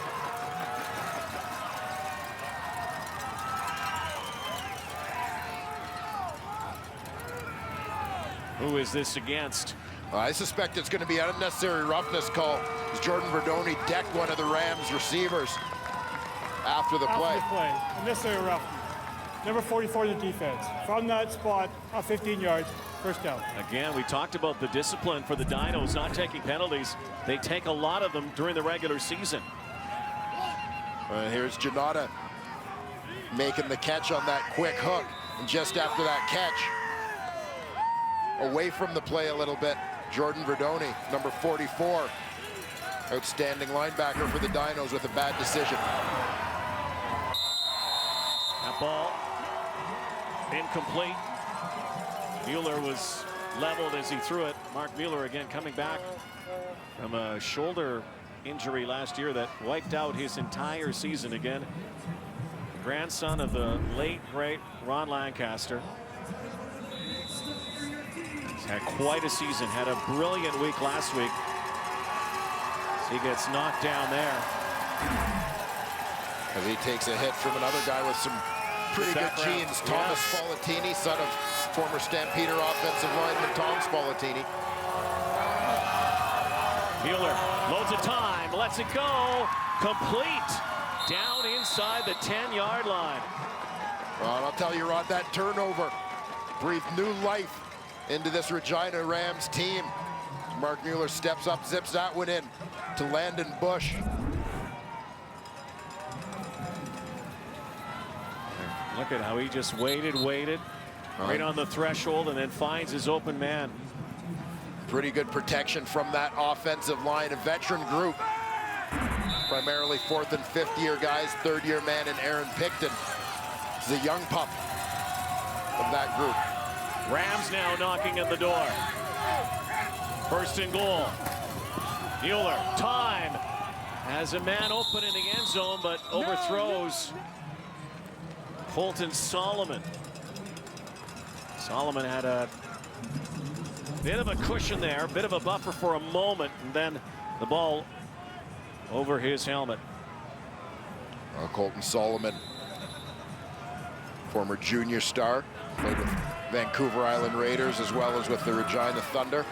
Who is this against? I suspect it's going to be an unnecessary roughness call, as Jordan Verdoni decked one of the Rams receivers after the play. Unnecessary roughness. Number 44 in the defense. From that spot, 15 yards, first down. Again, we talked about the discipline for the Dinos not taking penalties. They take a lot of them during the regular season. Here's Janata making the catch on that quick hook. And just after that catch, away from the play a little bit, Jordan Verdoni, number 44. Outstanding linebacker for the Dinos with a bad decision. That ball incomplete. Mueller was leveled as he threw it. Mark Mueller again coming back from a shoulder injury last year that wiped out his entire season again. Grandson of the late, great Ron Lancaster. He's had quite a season, had a brilliant week last week. He gets knocked down there. As he takes a hit from another guy with some pretty good genes. Thomas Spallettini, son of former Stampeder offensive lineman Tom Spallettini. Mueller loads of time, lets it go, complete, down inside the 10-yard line. Well, I'll tell you, Rod, that turnover breathed new life into this Regina Rams team. Mark Mueller steps up, zips that one in to Landon Bush. Look at how he just waited, right on the threshold, and then finds his open man. Pretty good protection from that offensive line. A veteran group, primarily 4th and 5th year guys. 3rd year man in Aaron Picton is a young pup of that group. Rams now knocking at the door. 1st and goal. Mueller, time, has a man open in the end zone, but overthrows Colton Solomon. Solomon had a bit of a cushion there, bit of a buffer for a moment, and then the ball over his helmet. Colton Solomon, former junior star, played with Vancouver Island Raiders as well as with the Regina Thunder.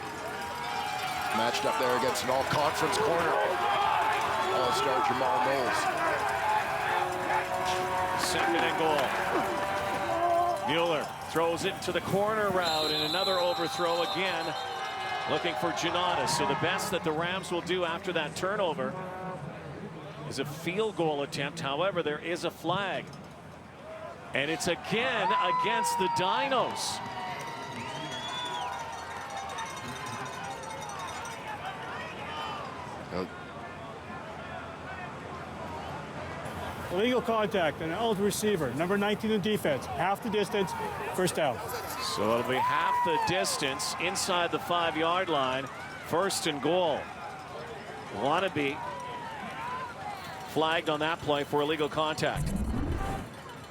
Matched up there against an all-conference corner, All-Star Jamal Knowles. 2nd and goal. Mueller throws it to the corner route, and another overthrow again, looking for Giannatis. So the best that the Rams will do after that turnover is a field goal attempt. However, there is a flag, and it's again against the Dinos. Illegal contact and an eligible receiver, number 19 in defense, half the distance, 1st down. So it'll be half the distance inside the 5-yard line, 1st and goal. Wannabe flagged on that play for illegal contact.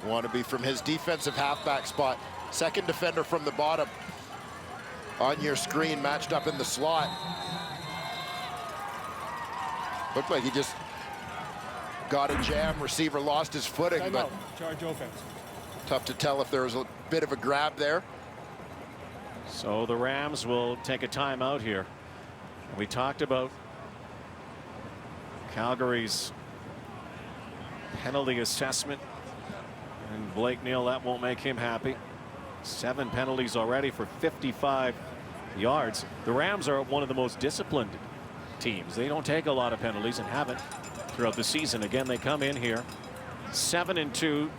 Wannabe from his defensive halfback spot. 2nd defender from the bottom. On your screen, matched up in the slot. Looked like he just got a jam. Receiver lost his footing, but charge offense. Tough to tell if there was a bit of a grab there. So the Rams will take a timeout here. We talked about Calgary's penalty assessment, and Blake Neal, that won't make him happy. 7 penalties already for 55 yards. The Rams are one of the most disciplined teams. They don't take a lot of penalties and haven't throughout the season. Again, they come in here 7-2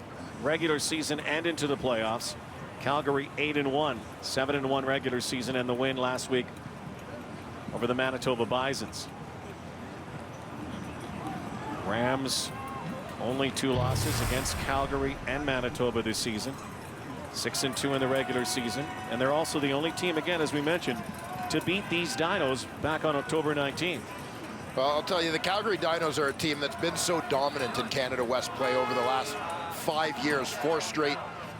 regular season and into the playoffs. Calgary 8-1, 7-1 regular season, and the win last week over the Manitoba Bisons. Rams only 2 losses against Calgary and Manitoba this season. 6-2 in the regular season, and they're also the only team, again, as we mentioned, to beat these Dinos back on October 19th. Well, I'll tell you, the Calgary Dinos are a team that's been so dominant in Canada West play over the last 5 years, 4 straight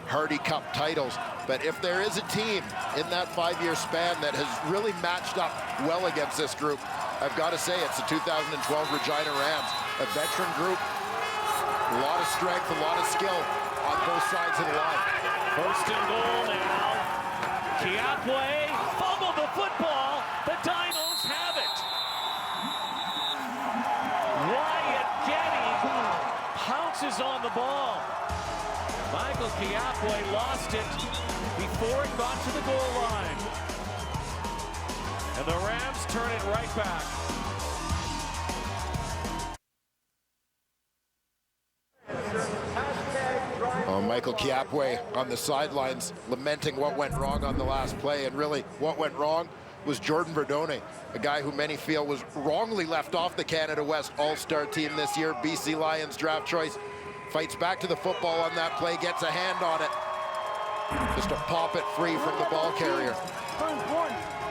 Hardy Cup titles. But if there is a team in that 5-year span that has really matched up well against this group, I've got to say it's the 2012 Regina Rams, a veteran group, a lot of strength, a lot of skill on both sides of the line. 1st and goal now. Kiapway fumbled the football. The Dinos have it. Wyatt Getty pounces on the ball. Michael Kiapway lost it before it got to the goal line. And the Rams turn it right back. Michael Kiapway on the sidelines lamenting what went wrong on the last play, and really what went wrong was Jordan Verdone, a guy who many feel was wrongly left off the Canada West All-Star team this year. BC Lions draft choice, fights back to the football on that play, gets a hand on it, just to pop it free from the ball carrier.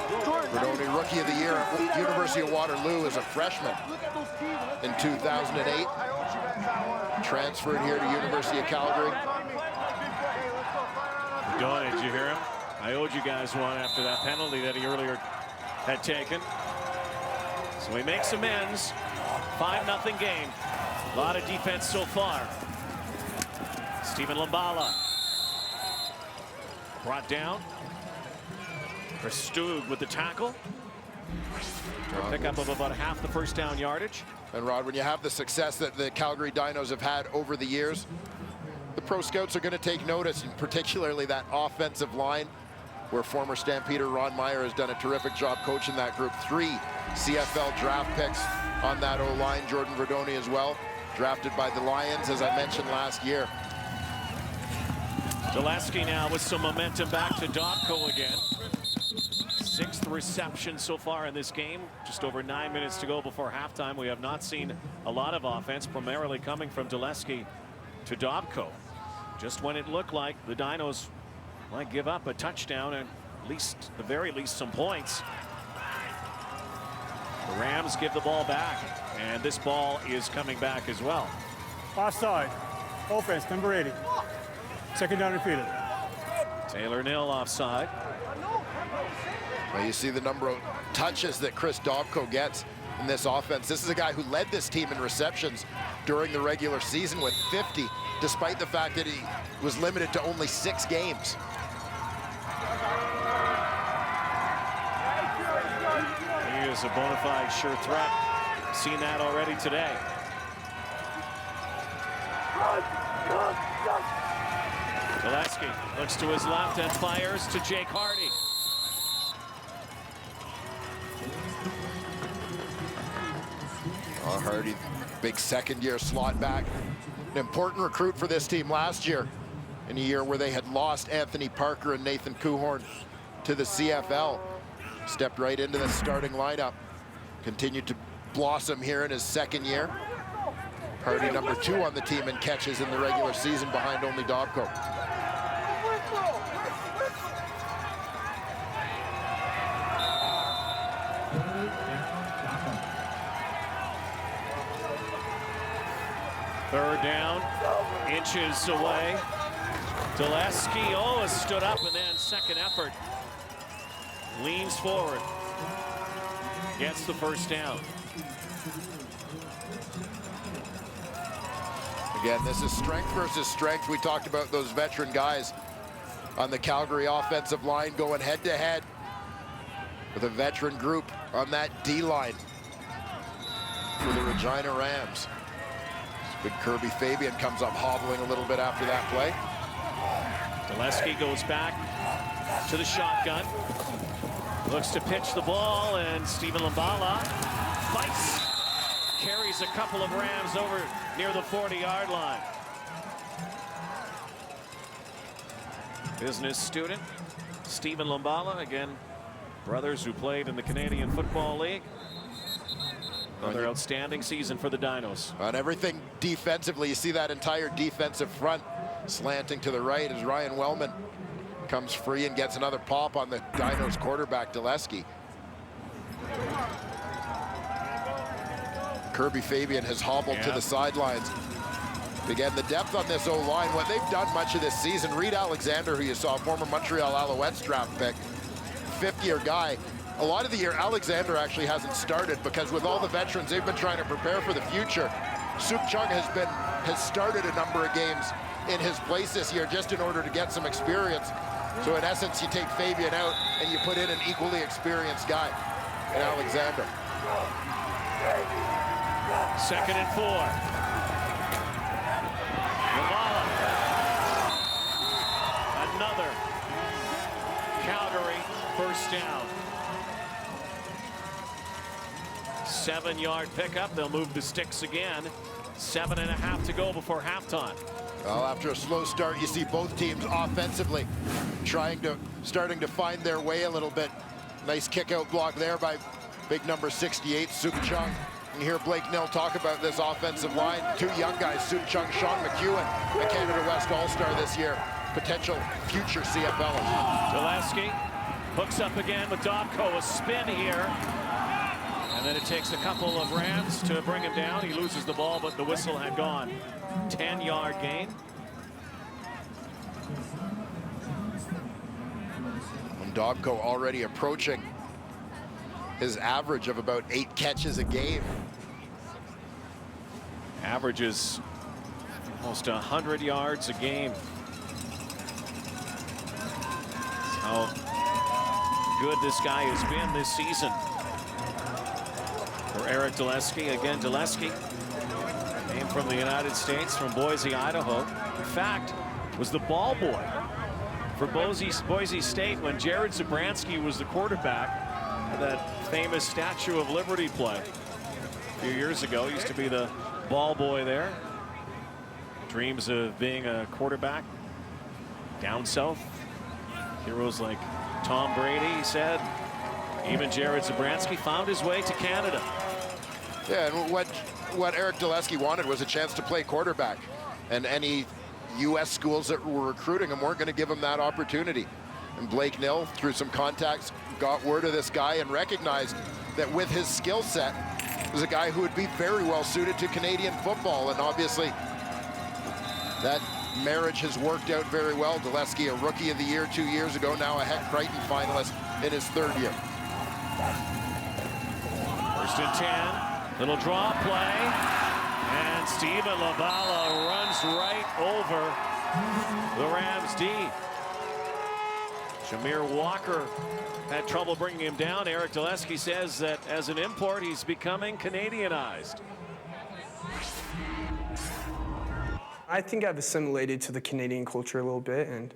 Verdoni, Rookie of the Year at University of Waterloo as a freshman in 2008. Transferred here to University of Calgary. Verdoni, did you hear him? I owed you guys one after that penalty that he earlier had taken. So he makes amends. 5-0 game. A lot of defense so far. Stephen Lumbala. Brought down. For Stug with the tackle. A pickup of about half the first down yardage. And Rod, when you have the success that the Calgary Dinos have had over the years, the pro scouts are going to take notice, and particularly that offensive line, where former Stampeder Ron Meyer has done a terrific job coaching that group. 3 CFL draft picks on that O-line. Jordan Verdoni as well, drafted by the Lions, as I mentioned last year. Dulesky now with some momentum back to Dobko again. 6th reception so far in this game. Just over 9 minutes to go before halftime. We have not seen a lot of offense, primarily coming from Dulesky to Dobko. Just when it looked like the Dinos might give up a touchdown and at the very least some points. The Rams give the ball back, and this ball is coming back as well. Offside. Offense, number 80. Second down repeated. Taylor Nil offside. Well, you see the number of touches that Chris Dobko gets in this offense. This is a guy who led this team in receptions during the regular season with 50, despite the fact that he was limited to only 6 games. He is a bona fide sure threat. Seen that already today. Dulesky looks to his left and fires to Jake Hardy. Hardy, big second-year slot back. An important recruit for this team last year, in a year where they had lost Anthony Parker and Nathan Kuhorn to the CFL. Stepped right into the starting lineup. Continued to blossom here in his second year. Hardy number 2 on the team in catches in the regular season, behind only Dobko. Third down, inches away. Dulesky, has stood up, and then second effort. Leans forward. Gets the first down. Again, this is strength versus strength. We talked about those veteran guys on the Calgary offensive line going head-to-head with a veteran group on that D-line for the Regina Rams. Big Kirby Fabian comes up hobbling a little bit after that play. Dulesky goes back to the shotgun. Looks to pitch the ball, and Stephen Lumbala fights. Carries a couple of Rams over near the 40-yard line. Business student Stephen Lumbala, again, brothers who played in the Canadian Football League. Another outstanding season for the Dinos. On everything defensively, you see that entire defensive front slanting to the right as Ryan Wellman comes free and gets another pop on the Dinos quarterback, Dulesky. Kirby Fabian has hobbled to the sidelines. Again, the depth on this O-line, what they've done much of this season, Reed Alexander, who you saw, former Montreal Alouettes draft pick, 5th-year guy. A lot of the year, Alexander actually hasn't started because with all the veterans, they've been trying to prepare for the future. Suk Chung has started a number of games in his place this year just in order to get some experience. So in essence, you take Fabian out and you put in an equally experienced guy in Alexander. 2nd and 4. Lumbala. Another Calgary first down. 7-yard pickup. They'll move the sticks again. 7.5 to go before halftime. Well, after a slow start, you see both teams offensively starting to find their way a little bit. Nice kick-out block there by big number 68, Suk Chung. And you hear Blake Nill talk about this offensive line. 2 young guys, Suk Chung, Sean McEwen, a Canada West All-Star this year. Potential future CFL. Dulesky Hooks up again with Dobko, a spin here. And then it takes a couple of Rams to bring him down. He loses the ball, but the whistle had gone. 10-yard gain. Dobko already approaching his average of about 8 catches a game. Averages almost 100 yards a game. That's how good this guy has been this season. For Eric Dulesky. Again, Dulesky came from the United States, from Boise, Idaho. In fact, was the ball boy for Boise State when Jared Zabransky was the quarterback of that famous Statue of Liberty play a few years ago. He used to be the ball boy there. Dreams of being a quarterback down south. Heroes like Tom Brady, he said. Even Jared Zabransky found his way to Canada. Yeah, and what Eric Dulesky wanted was a chance to play quarterback. And any U.S. schools that were recruiting him weren't going to give him that opportunity. And Blake Nill, through some contacts, got word of this guy and recognized that with his skill set, was a guy who would be very well suited to Canadian football. And obviously, that marriage has worked out very well. Dulesky, a Rookie of the Year 2 years ago, now a Heck Crichton finalist in his 3rd year. 1st and 10, little draw play. And Stephen Labala runs right over the Rams D. Jameer Walker had trouble bringing him down. Eric Dulesky says that as an import, he's becoming Canadianized. I think I've assimilated to the Canadian culture a little bit, and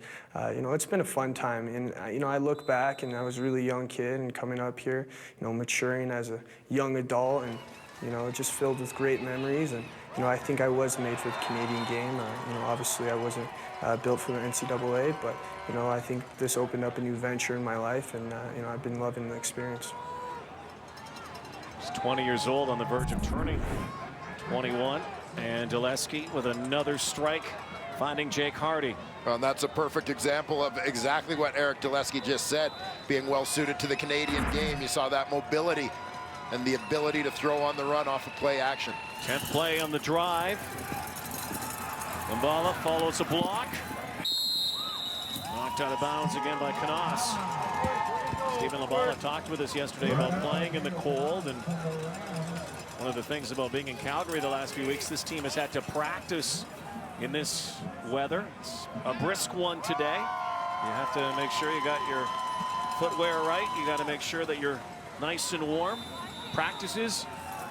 you know, it's been a fun time. And you know, I look back, and I was a really young kid, and coming up here, you know, maturing as a young adult, and you know, just filled with great memories. And you know, I think I was made for the Canadian game. You know, obviously I wasn't built for the NCAA, but you know, I think this opened up a new venture in my life, and you know, I've been loving the experience. He's 20 years old, on the verge of turning 21. And Dulesky with another strike, finding Jake Hardy. Well, and that's a perfect example of exactly what Eric Dulesky just said, being well suited to the Canadian game. You saw that mobility and the ability to throw on the run off of play action. 10th play on the drive. Mbala follows a block. Knocked out of bounds again by Canas. Stephen Mbala talked with us yesterday about playing in the cold, and one of the things about being in Calgary the last few weeks, this team has had to practice in this weather. It's a brisk one today. You have to make sure you got your footwear right. You got to make sure that you're nice and warm. Practices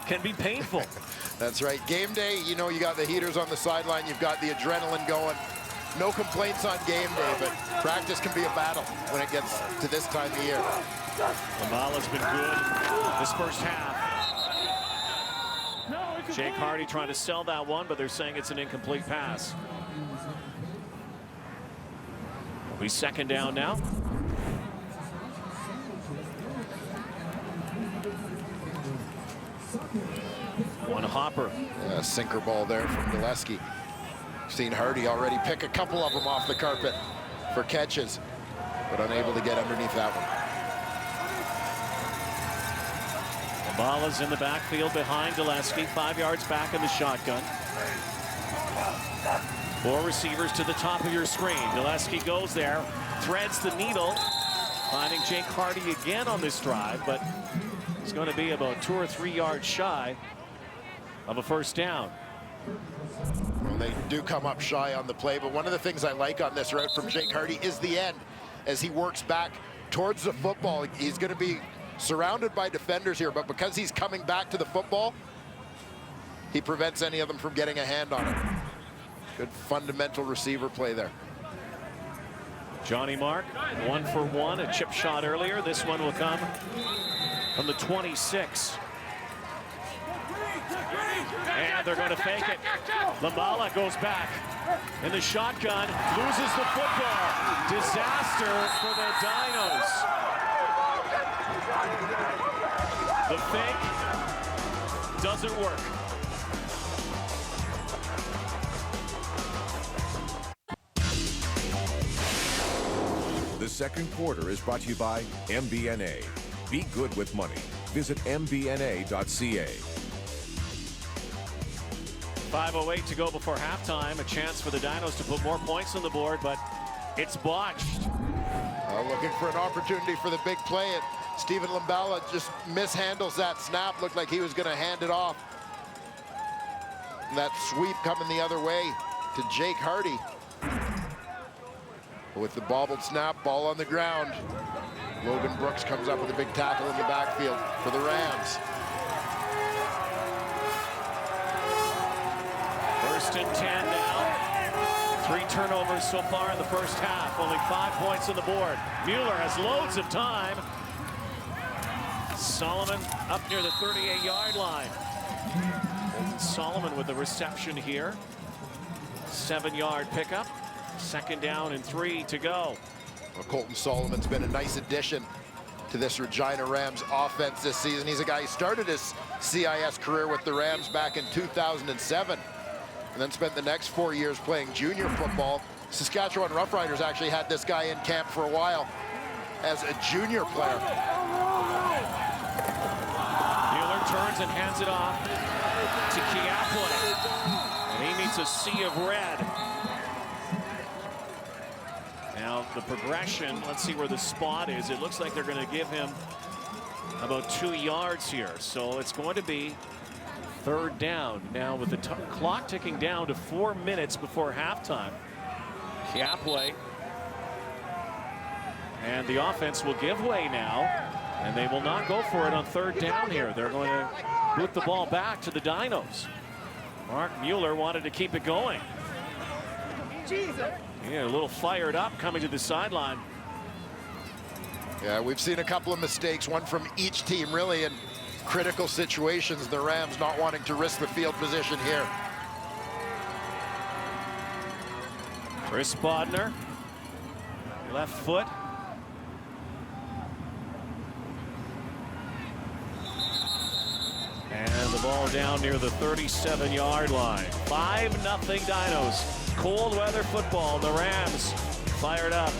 can be painful. That's right. Game day, you know, you got the heaters on the sideline. You've got the adrenaline going. No complaints on game day, but practice can be a battle when it gets to this time of year. Mbala's been good this first half. Jake Hardy trying to sell that one, but they're saying it's an incomplete pass. It'll be 2nd down now. One hopper. Yeah, sinker ball there from Dulesky. Seen Hardy already pick a couple of them off the carpet for catches, but unable to get underneath that one. Mbala's in the backfield behind Dulesky, 5 yards back in the shotgun. 4 receivers to the top of your screen. Dulesky goes there, threads the needle, finding Jake Hardy again on this drive, but he's going to be about 2 or 3 yards shy of a 1st down. Well, they do come up shy on the play, but one of the things I like on this route from Jake Hardy is the end. As he works back towards the football, he's going to be surrounded by defenders here, but because he's coming back to the football, he prevents any of them from getting a hand on it. Good fundamental receiver play there. Johnny Mark, 1 for 1, a chip shot earlier. This one will come from the 26. And they're going to fake it. Mbala goes back in the shotgun, loses the football. Disaster for the Dinos. The fake doesn't work. This second quarter is brought to you by MBNA. Be good with money. Visit mbna.ca. 5:08 to go before halftime. A chance for the Dinos to put more points on the board, but it's botched. Looking for an opportunity for the big play. Stephen Lambala just mishandles that snap. Looked like he was going to hand it off. And that sweep coming the other way to Jake Hardy. With the bobbled snap, ball on the ground. Logan Brooks comes up with a big tackle in the backfield for the Rams. First and 10 now. 3 turnovers so far in the first half. Only 5 points on the board. Mueller has loads of time. Solomon up near the 38-yard line. Solomon with the reception here. 7-yard pickup. Second down and 3 to go. Well, Colton Solomon's been a nice addition to this Regina Rams offense this season. He's a guy who started his CIS career with the Rams back in 2007 and then spent the next 4 years playing junior football. Saskatchewan Roughriders actually had this guy in camp for a while as a junior player. Mueller turns and hands it off to Kiapway. And he meets a sea of red. Now the progression, let's see where the spot is. It looks like they're going to give him about 2 yards here. So it's going to be third down. Now with the clock ticking down to 4 minutes before halftime. Kiapway. And the offense will give way now. And they will not go for it on third down here. They're going to boot the ball back to the Dinos. Mark Mueller wanted to keep it going. Yeah, a little fired up coming to the sideline. Yeah, we've seen a couple of mistakes, one from each team really in critical situations. The Rams not wanting to risk the field position here. Chris Bodner, left foot. And the ball down near the 37-yard line. 5-0 Dinos. Cold weather football. The Rams fired up.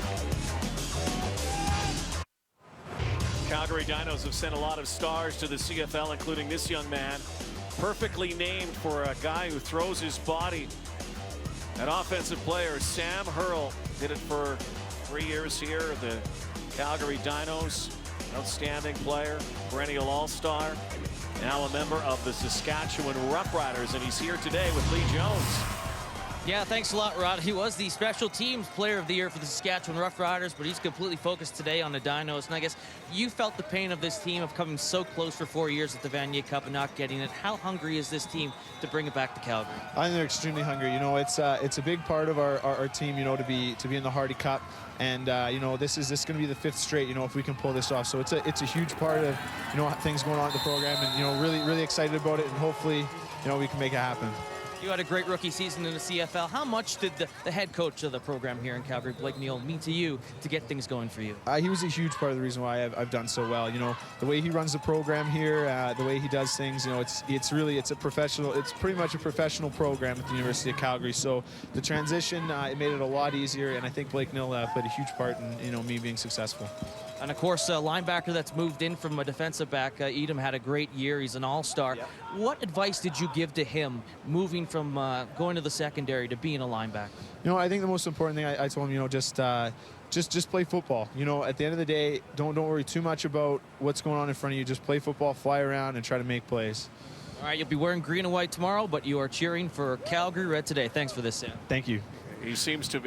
Calgary Dinos have sent a lot of stars to the CFL, including this young man. Perfectly named for a guy who throws his body. An offensive player, Sam Hurl, did it for 3 years here. The Calgary Dinos, outstanding player, perennial all-star. Now a member of the Saskatchewan Roughriders, and he's here today with Lee Jones. Yeah, thanks a lot, Rod. He was the special teams player of the year for the Saskatchewan Roughriders, but he's completely focused today on the Dinos. And I guess you felt the pain of this team of coming so close for 4 years at the Vanier Cup and not getting it. How hungry is this team to bring it back to Calgary? I think they're extremely hungry. You know, it's a big part of our team, you know, to be in the Hardy Cup. And you know, this is going to be the 5th straight, you know, if we can pull this off. So it's a huge part of, you know, things going on in the program, and, you know, really excited about it, and hopefully, you know, we can make it happen. You had a great rookie season in the CFL. How much did the head coach of the program here in Calgary, Blake Neal, mean to you to get things going for you? He was a huge part of the reason why I've done so well. You know, the way he runs the program here, the way he does things, you know, it's a professional, it's pretty much a professional program at the University of Calgary. So the transition, it made it a lot easier, and I think Blake Neal played a huge part in, you know, me being successful. And of course, linebacker that's moved in from a defensive back, Edom had a great year. He's an all-star. Yep. What advice did you give to him moving from going to the secondary to being a linebacker? You know, I think the most important thing I told him, you know, just play football. You know, at the end of the day, don't worry too much about what's going on in front of you. Just play football, fly around, and try to make plays. All right, you'll be wearing green and white tomorrow, but you are cheering for Calgary Red today. Thanks for this, Sam. Thank you. He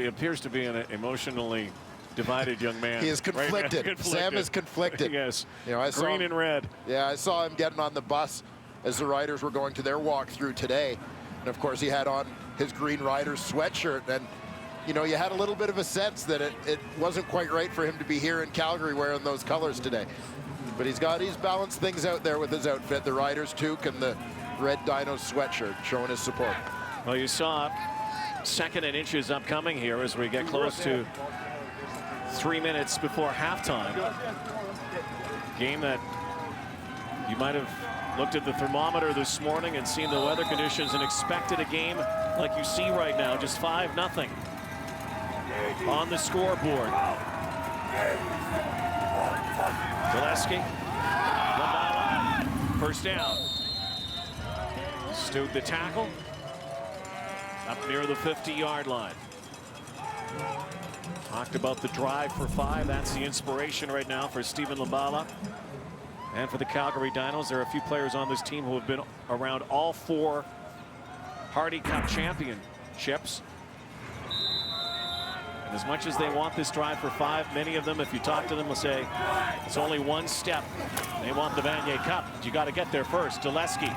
appears to be an emotionally divided young man. He is conflicted. Right? Sam is conflicted. Yes. You know, I saw green him, and red. Yeah, I saw him getting on the bus as the Riders were going to their walkthrough today. And of course, he had on his Green Riders sweatshirt. And, you know, you had a little bit of a sense that it wasn't quite right for him to be here in Calgary wearing those colors today. But he's balanced things out there with his outfit, the Riders toque and the red Dinos sweatshirt, showing his support. Well, you saw 2nd and inches upcoming here as we get close to 3 minutes before halftime. Game that you might have looked at the thermometer this morning and seen the weather conditions and expected a game like you see right now, just 5-0 on the scoreboard. Gillespie, Lambala, first down. Stewed the tackle. Up near the 50-yard line. Talked about the drive for 5. That's the inspiration right now for Stephen Lambala. And for the Calgary Dinos, there are a few players on this team who have been around all 4 Hardy Cup championships. And as much as they want this drive for 5, many of them, if you talk to them, will say it's only one step. They want the Vanier Cup. You got to get there first. Gillespie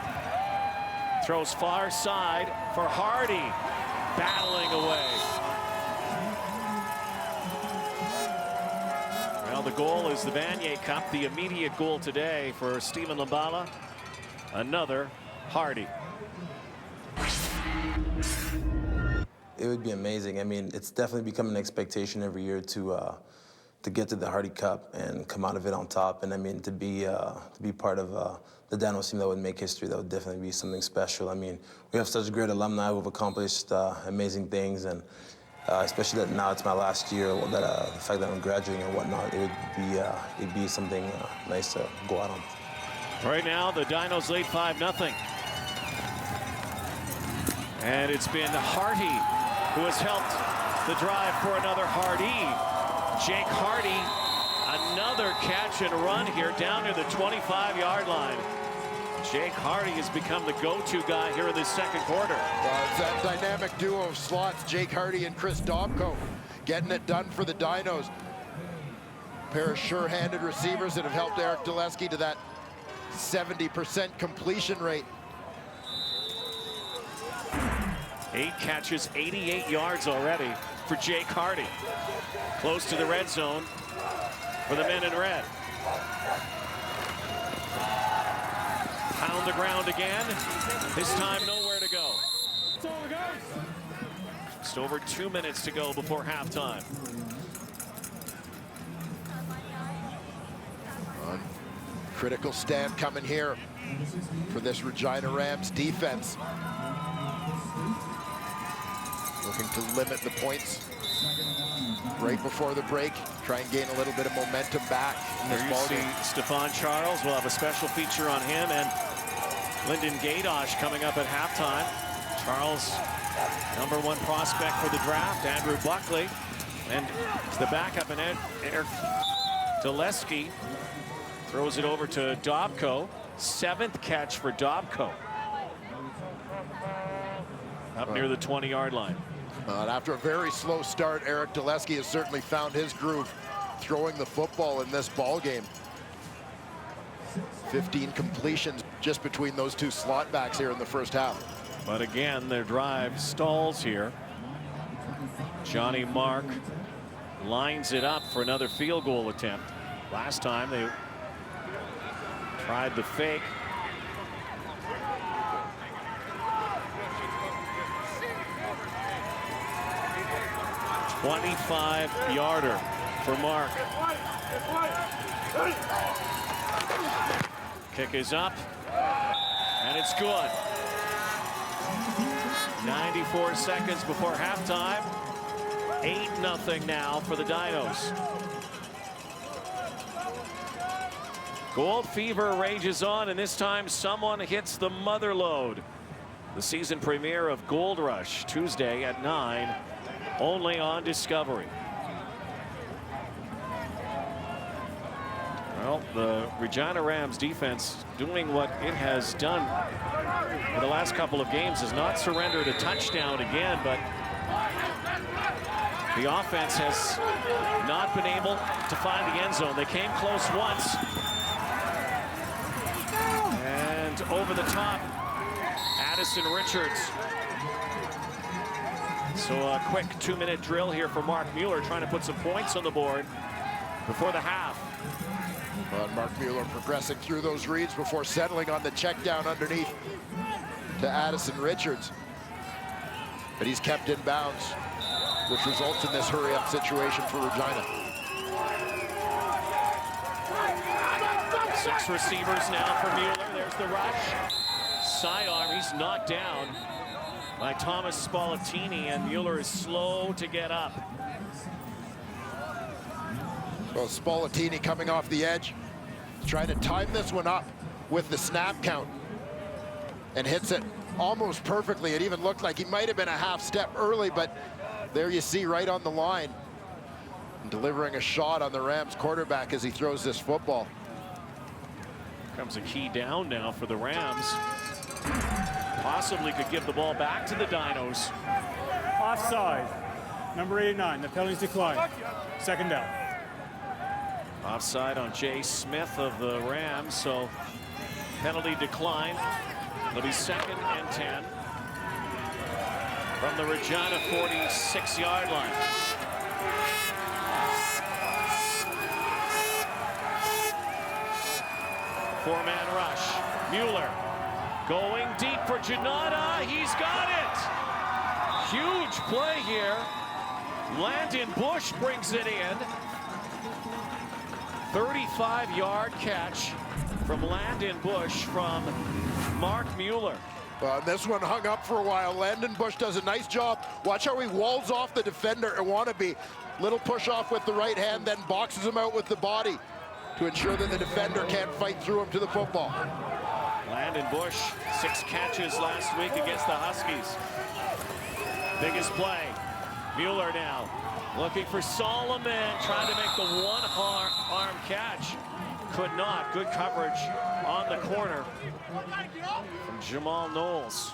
throws far side for Hardy, battling away. Well, the goal is the Vanier Cup, the immediate goal today for Stephen Lambala. Another Hardy. It would be amazing. I mean, it's definitely become an expectation every year to get to the Hardy Cup and come out of it on top. And I mean, to be part of the Dinos team that would make history, that would definitely be something special. I mean, we have such great alumni who've accomplished amazing things, and especially that now it's my last year, that the fact that I'm graduating and whatnot, it'd be something nice to go out on. Right now, the Dinos lead 5-0. And it's been Hardy who has helped the drive for another Hardy. Jake Hardy, another catch and run here down near the 25-yard line. Jake Hardy has become the go-to guy here in this second quarter. It's that dynamic duo of slots, Jake Hardy and Chris Dobko, getting it done for the Dinos. A pair of sure-handed receivers that have helped Eric Gillespie to that 70% completion rate. 8 catches, 88 yards already for Jake Hardy. Close to the red zone for the men in red. Pound the ground again. This time nowhere to go. Just over 2 minutes to go before halftime. Critical stand coming here for this Regina Rams defense. Looking to limit the points right before the break. Try and gain a little bit of momentum back in this ball game. Stephon Charles will have a special feature on him, and Lyndon Gaydosh coming up at halftime. Charles, #1 prospect for the draft. Andrew Buckley, and the backup, and Eric Gillespie throws it over to Dobko. 7th catch for Dobko. Up near the 20-yard line. After a very slow start, Eric Gillespie has certainly found his groove throwing the football in this ball game. 15 completions just between those 2 slot backs here in the first half. But again, their drive stalls here. Johnny Mark lines it up for another field goal attempt. Last time they tried the fake. $25-yarder for Mark. Kick is up, and it's good. 94 seconds before halftime. 8-0 now for the Dinos. Gold fever rages on, and this time someone hits the mother lode. The season premiere of Gold Rush, Tuesday at 9. Only on Discovery. Well, the Regina Rams defense doing what it has done in the last couple of games, has not surrendered a touchdown again, but the offense has not been able to find the end zone. They came close once. And over the top, Addison Richards. So a quick 2-minute drill here for Mark Mueller, trying to put some points on the board before the half. Mark Mueller progressing through those reads before settling on the check down underneath to Addison Richards. But he's kept in bounds, which results in this hurry-up situation for Regina. 6 receivers now for Mueller. There's the rush. Sidearm, he's knocked down by Thomas Spallettini, and Mueller is slow to get up. Well, Spallettini coming off the edge, trying to time this one up with the snap count, and hits it almost perfectly. It even looked like he might have been a half step early, but there you see right on the line, and delivering a shot on the Rams quarterback as he throws this football. Comes a key down now for the Rams. Possibly could give the ball back to the Dinos. Offside. Number 89. The penalty's declined. Second down. Offside on Jay Smith of the Rams, so penalty declined. It'll be 2nd and 10 from the Regina 46-yard line. Four-man rush. Mueller going deep for Janata. He's got it. Huge play here. Landon Bush brings it in. 35-yard catch from Landon Bush from Mark Mueller. This one hung up for a while. Landon Bush does a nice job. Watch how he walls off the defender and Wannabe. Little push off with the right hand, then boxes him out with the body to ensure that the defender can't fight through him to the football. Landon Bush, 6 catches last week against the Huskies. Biggest play. Mueller now looking for Solomon, trying to make the one-arm catch. Could not. Good coverage on the corner from Jamal Knowles.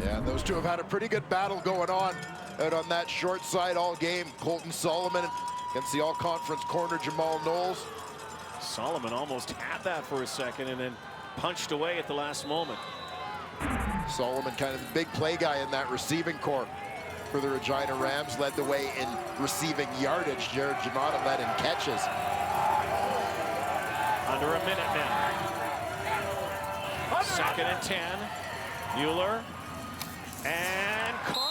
Yeah, those two have had a pretty good battle going on out on that short side all game. Colton Solomon against the all-conference corner Jamal Knowles. Solomon almost had that for a second and then punched away at the last moment. Solomon, kind of the big play guy in that receiving corps for the Regina Rams, led the way in receiving yardage. Jared Janata led in catches. Under a minute now. 2nd and 10. Mueller. And caught.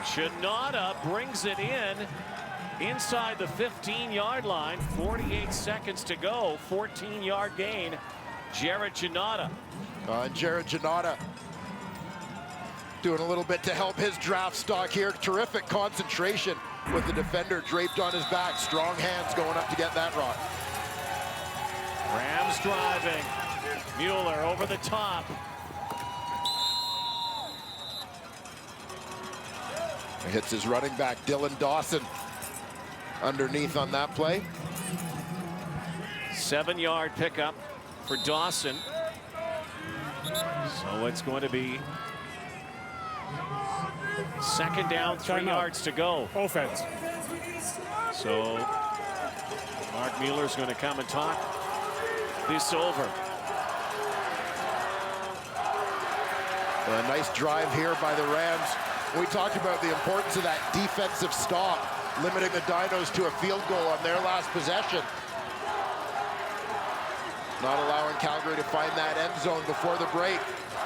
Janata brings it in inside the 15-yard line. 48 seconds to go. 14-yard gain. Jared Janata. Jared Janata doing a little bit to help his draft stock here. Terrific concentration with the defender draped on his back. Strong hands going up to get that rock. Rams driving. Mueller over the top. He hits his running back, Dylan Dawson, underneath on that play. 7-yard pickup for Dawson. So it's going to be 2nd down, 3 yards to go. Offense. So Mark Mueller's going to come and talk this over. A nice drive here by the Rams. We talked about the importance of that defensive stop, limiting the Dinos to a field goal on their last possession. Not allowing Calgary to find that end zone before the break.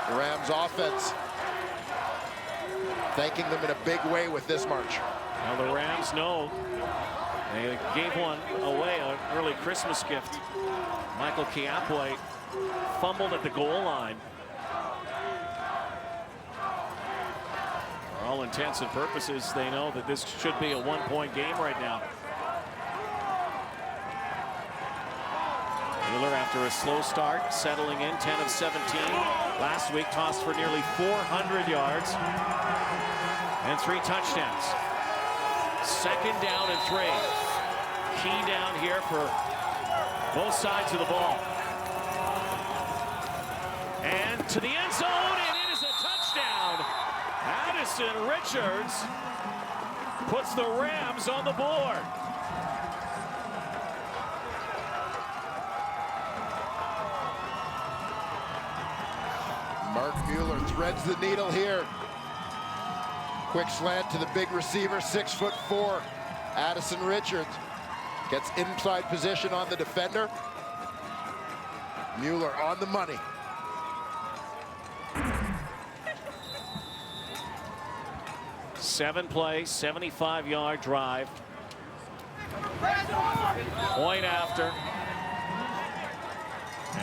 The Rams offense thanking them in a big way with this march. Now the Rams know they gave one away, an early Christmas gift. Michael Kiapway fumbled at the goal line. For all intents and purposes, they know that this should be a 1-point game right now. Mueller, after a slow start, settling in, 10 of 17. Last week, tossed for nearly 400 yards and 3 touchdowns. 2nd down and 3. Key down here for both sides of the ball. And to the end zone, and it is a touchdown. Addison Richards puts the Rams on the board. Mark Mueller threads the needle here. Quick slant to the big receiver, 6'4", Addison Richards. Gets inside position on the defender. Mueller on the money. Seven-play, 75-yard drive. Point after.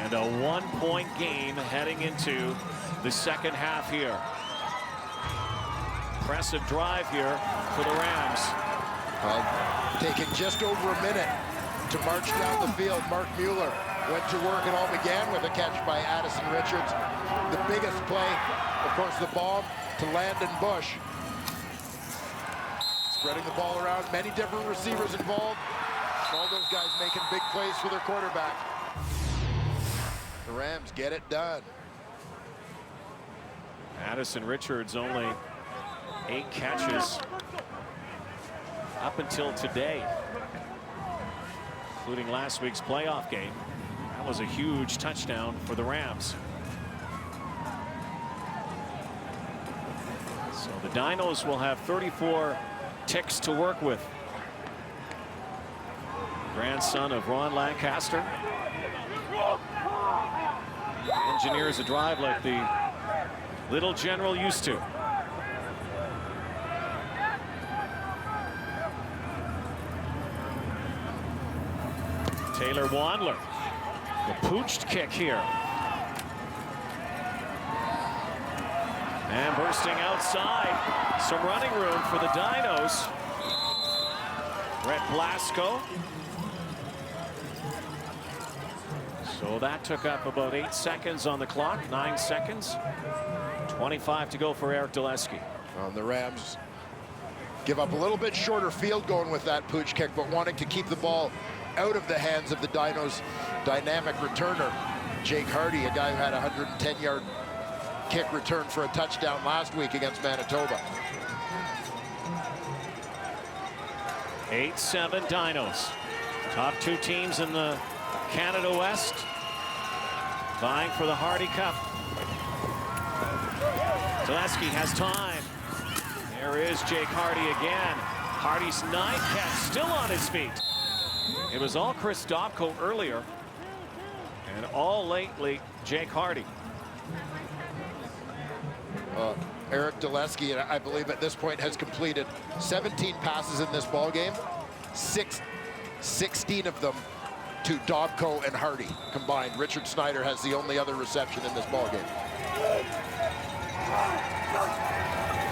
And a 1-point game heading into the second half here. Impressive drive here for the Rams. Taking just over a minute to march down the field. Mark Mueller went to work. It all began with a catch by Addison Richards. The biggest play, of course, the bomb to Landon Bush. Spreading the ball around, many different receivers involved. All those guys making big plays for their quarterback. The Rams get it done. Addison Richards only 8 catches up until today, including last week's playoff game. That was a huge touchdown for the Rams. So the Dinos will have 34 ticks to work with. Grandson of Ron Lancaster engineers a drive like the little general used to. Taylor Wandler, the pooched kick here. And bursting outside, some running room for the Dinos. Brett Blasco. So that took up about 8 seconds on the clock, 9 seconds. 25 to go for Eric Dulesky. The Rams give up a little bit shorter field going with that pooch kick, but wanting to keep the ball out of the hands of the Dinos' dynamic returner, Jake Hardy, a guy who had a 110-yard kick return for a touchdown last week against Manitoba. 8-7 Dinos. Top 2 teams in the Canada West vying for the Hardy Cup. Dulesky has time. There is Jake Hardy again. Hardy's 9 catch, still on his feet. It was all Chris Dobko earlier, and all lately Jake Hardy. Eric Dulesky, I believe at this point, has completed 17 passes in this ball game. 16 of them to Dobko and Hardy combined. Richard Snyder has the only other reception in this ball game.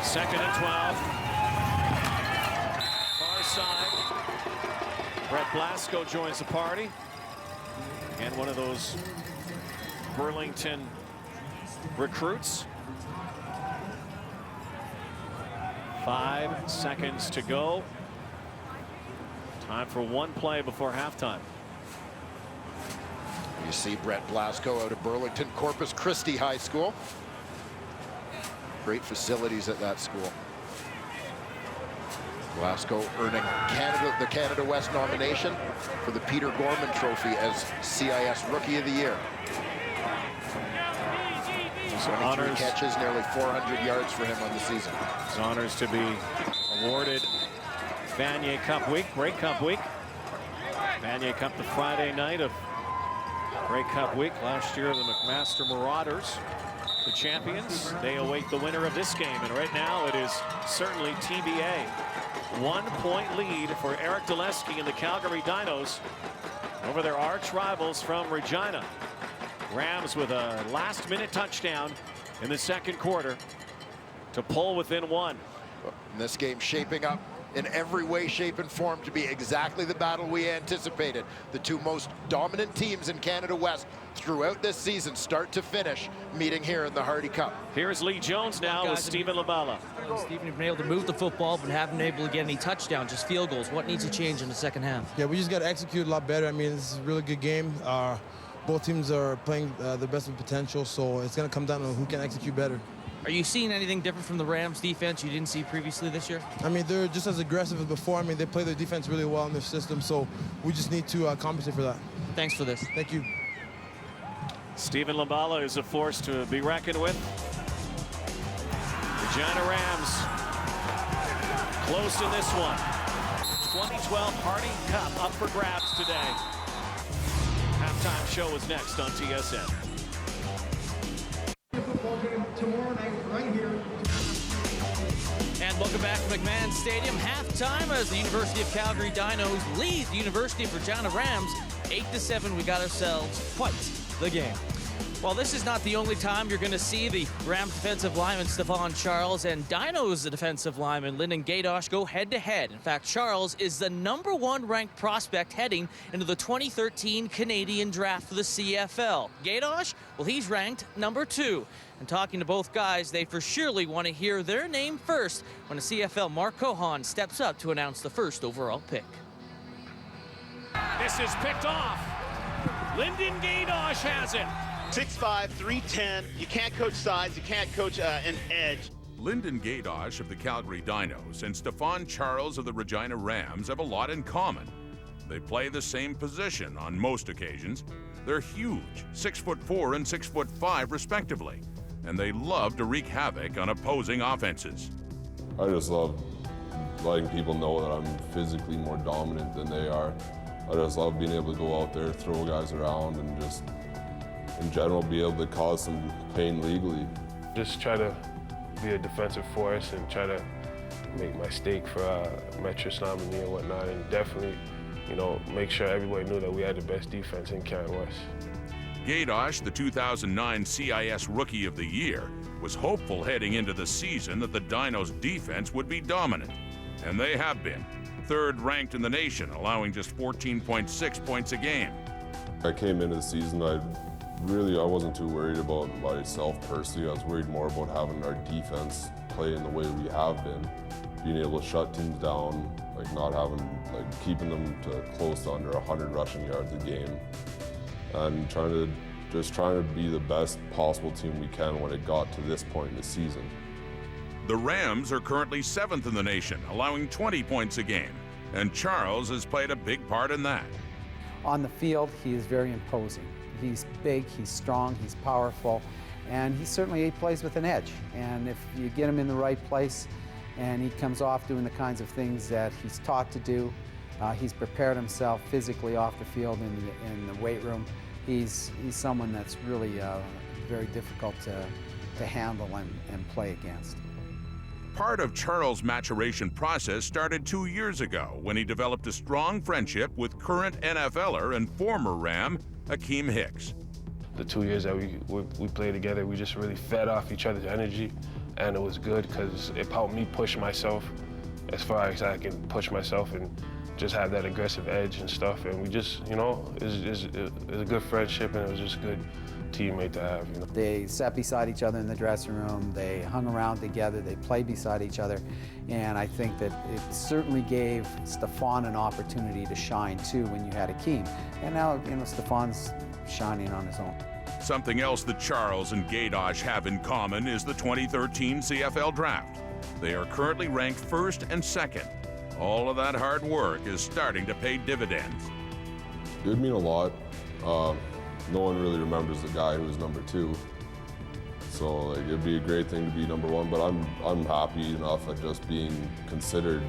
2nd and 12. Far side. Brett Blasco joins the party. And one of those Burlington recruits. 5 seconds to go. Time for one play before halftime. You see Brett Blasco out of Burlington Corpus Christi High School. Great facilities at that school. Blasco earning the Canada West nomination for the Peter Gorman Trophy as CIS Rookie of the Year. 23 catches, nearly 400 yards for him on the season. It's honors to be awarded Vanier Cup week, Grey Cup week. Vanier Cup the Friday night of Grey Cup week. Last year, the McMaster Marauders, the champions. They await the winner of this game, and right now it is certainly TBA. 1-point lead for Eric Dulesky and the Calgary Dinos over their arch rivals from Regina. Rams with a last-minute touchdown in the second quarter to pull within 1. And this game shaping up in every way, shape, and form to be exactly the battle we anticipated. The 2 most dominant teams in Canada West throughout this season, start to finish, meeting here in the Hardy Cup. Here's Lee Jones now with Stephen Labella. Stephen, you've been able to move the football, but haven't been able to get any touchdowns, just field goals. What needs to change in the second half? Yeah, we just got to execute a lot better. I mean, this is a really good game. Both teams are playing the best of potential, so it's going to come down to who can execute better. Are you seeing anything different from the Rams defense you didn't see previously this year? I mean, they're just as aggressive as before. I mean, they play their defense really well in their system, so we just need to compensate for that. Thanks for this. Thank you. Stephen Labella is a force to be reckoned with. Regina Rams close in this one. 2012 Hardy Cup up for grabs today. Halftime show is next on TSN. Tomorrow night, right here. And welcome back to McMahon Stadium. Halftime as the University of Calgary Dinos lead the University of Regina Rams 8-7. We got ourselves quite the game. Well, this is not the only time you're going to see the Rams defensive lineman Stephon Charles and Dinos defensive lineman Lyndon Gaydosh go head-to-head. In fact, Charles is the #1 ranked prospect heading into the 2013 Canadian draft for the CFL. Gaydosh, well, he's ranked #2. And talking to both guys, they for surely want to hear their name first when the CFL Mark Cohan steps up to announce the first overall pick. This is picked off. Lyndon Gaydosh has it. 6'5", 310. You can't coach size. You can't coach an edge. Lyndon Gaydosh of the Calgary Dinos and Stephon Charles of the Regina Rams have a lot in common. They play the same position on most occasions. They're huge, 6'4" and 6'5" respectively, and they love to wreak havoc on opposing offenses. I just love letting people know that I'm physically more dominant than they are. I just love being able to go out there, throw guys around, and just in general be able to cause some pain legally. Just try to be a defensive force and try to make my stake for Metris nominee and whatnot, and definitely, you know, make sure everybody knew that we had the best defense in Canada West. Gaydosh, the 2009 CIS Rookie of the Year, was hopeful heading into the season that the Dinos' defense would be dominant, and they have been. 3rd ranked in the nation, allowing just 14.6 points a game. I came into the season, I wasn't too worried about myself personally. I was worried more about having our defense play in the way we have been, being able to shut teams down, like not having, like keeping them to close to under 100 rushing yards a game, and trying to be the best possible team we can when it got to this point in the season. The Rams are currently 7th in the nation, allowing 20 points a game, and Charles has played a big part in that. On the field, he is very imposing. He's big, he's strong, he's powerful, and he plays with an edge. And if you get him in the right place and he comes off doing the kinds of things that he's taught to do, he's prepared himself physically off the field in the weight room, he's someone that's really very difficult to handle and play against. Part of Charles' maturation process started 2 years ago when he developed a strong friendship with current NFLer and former Ram, Akeem Hicks. The 2 years that we played together, we just really fed off each other's energy, and it was good because it helped me push myself as far as I can push myself and just have that aggressive edge and stuff. And we just, you know, it was a good friendship, and it was just a good teammate to have, you know. They sat beside each other in the dressing room, they hung around together, they played beside each other, and I think that it certainly gave Stephon an opportunity to shine too when you had Akeem. And now, you know, Stephon's shining on his own. Something else that Charles and Gaydosh have in common is the 2013 CFL Draft. They are currently ranked 1st and 2nd. All of that hard work is starting to pay dividends. It would mean a lot. No one really remembers the guy who was #2. So like, it'd be a great thing to be #1, but I'm happy enough at just being considered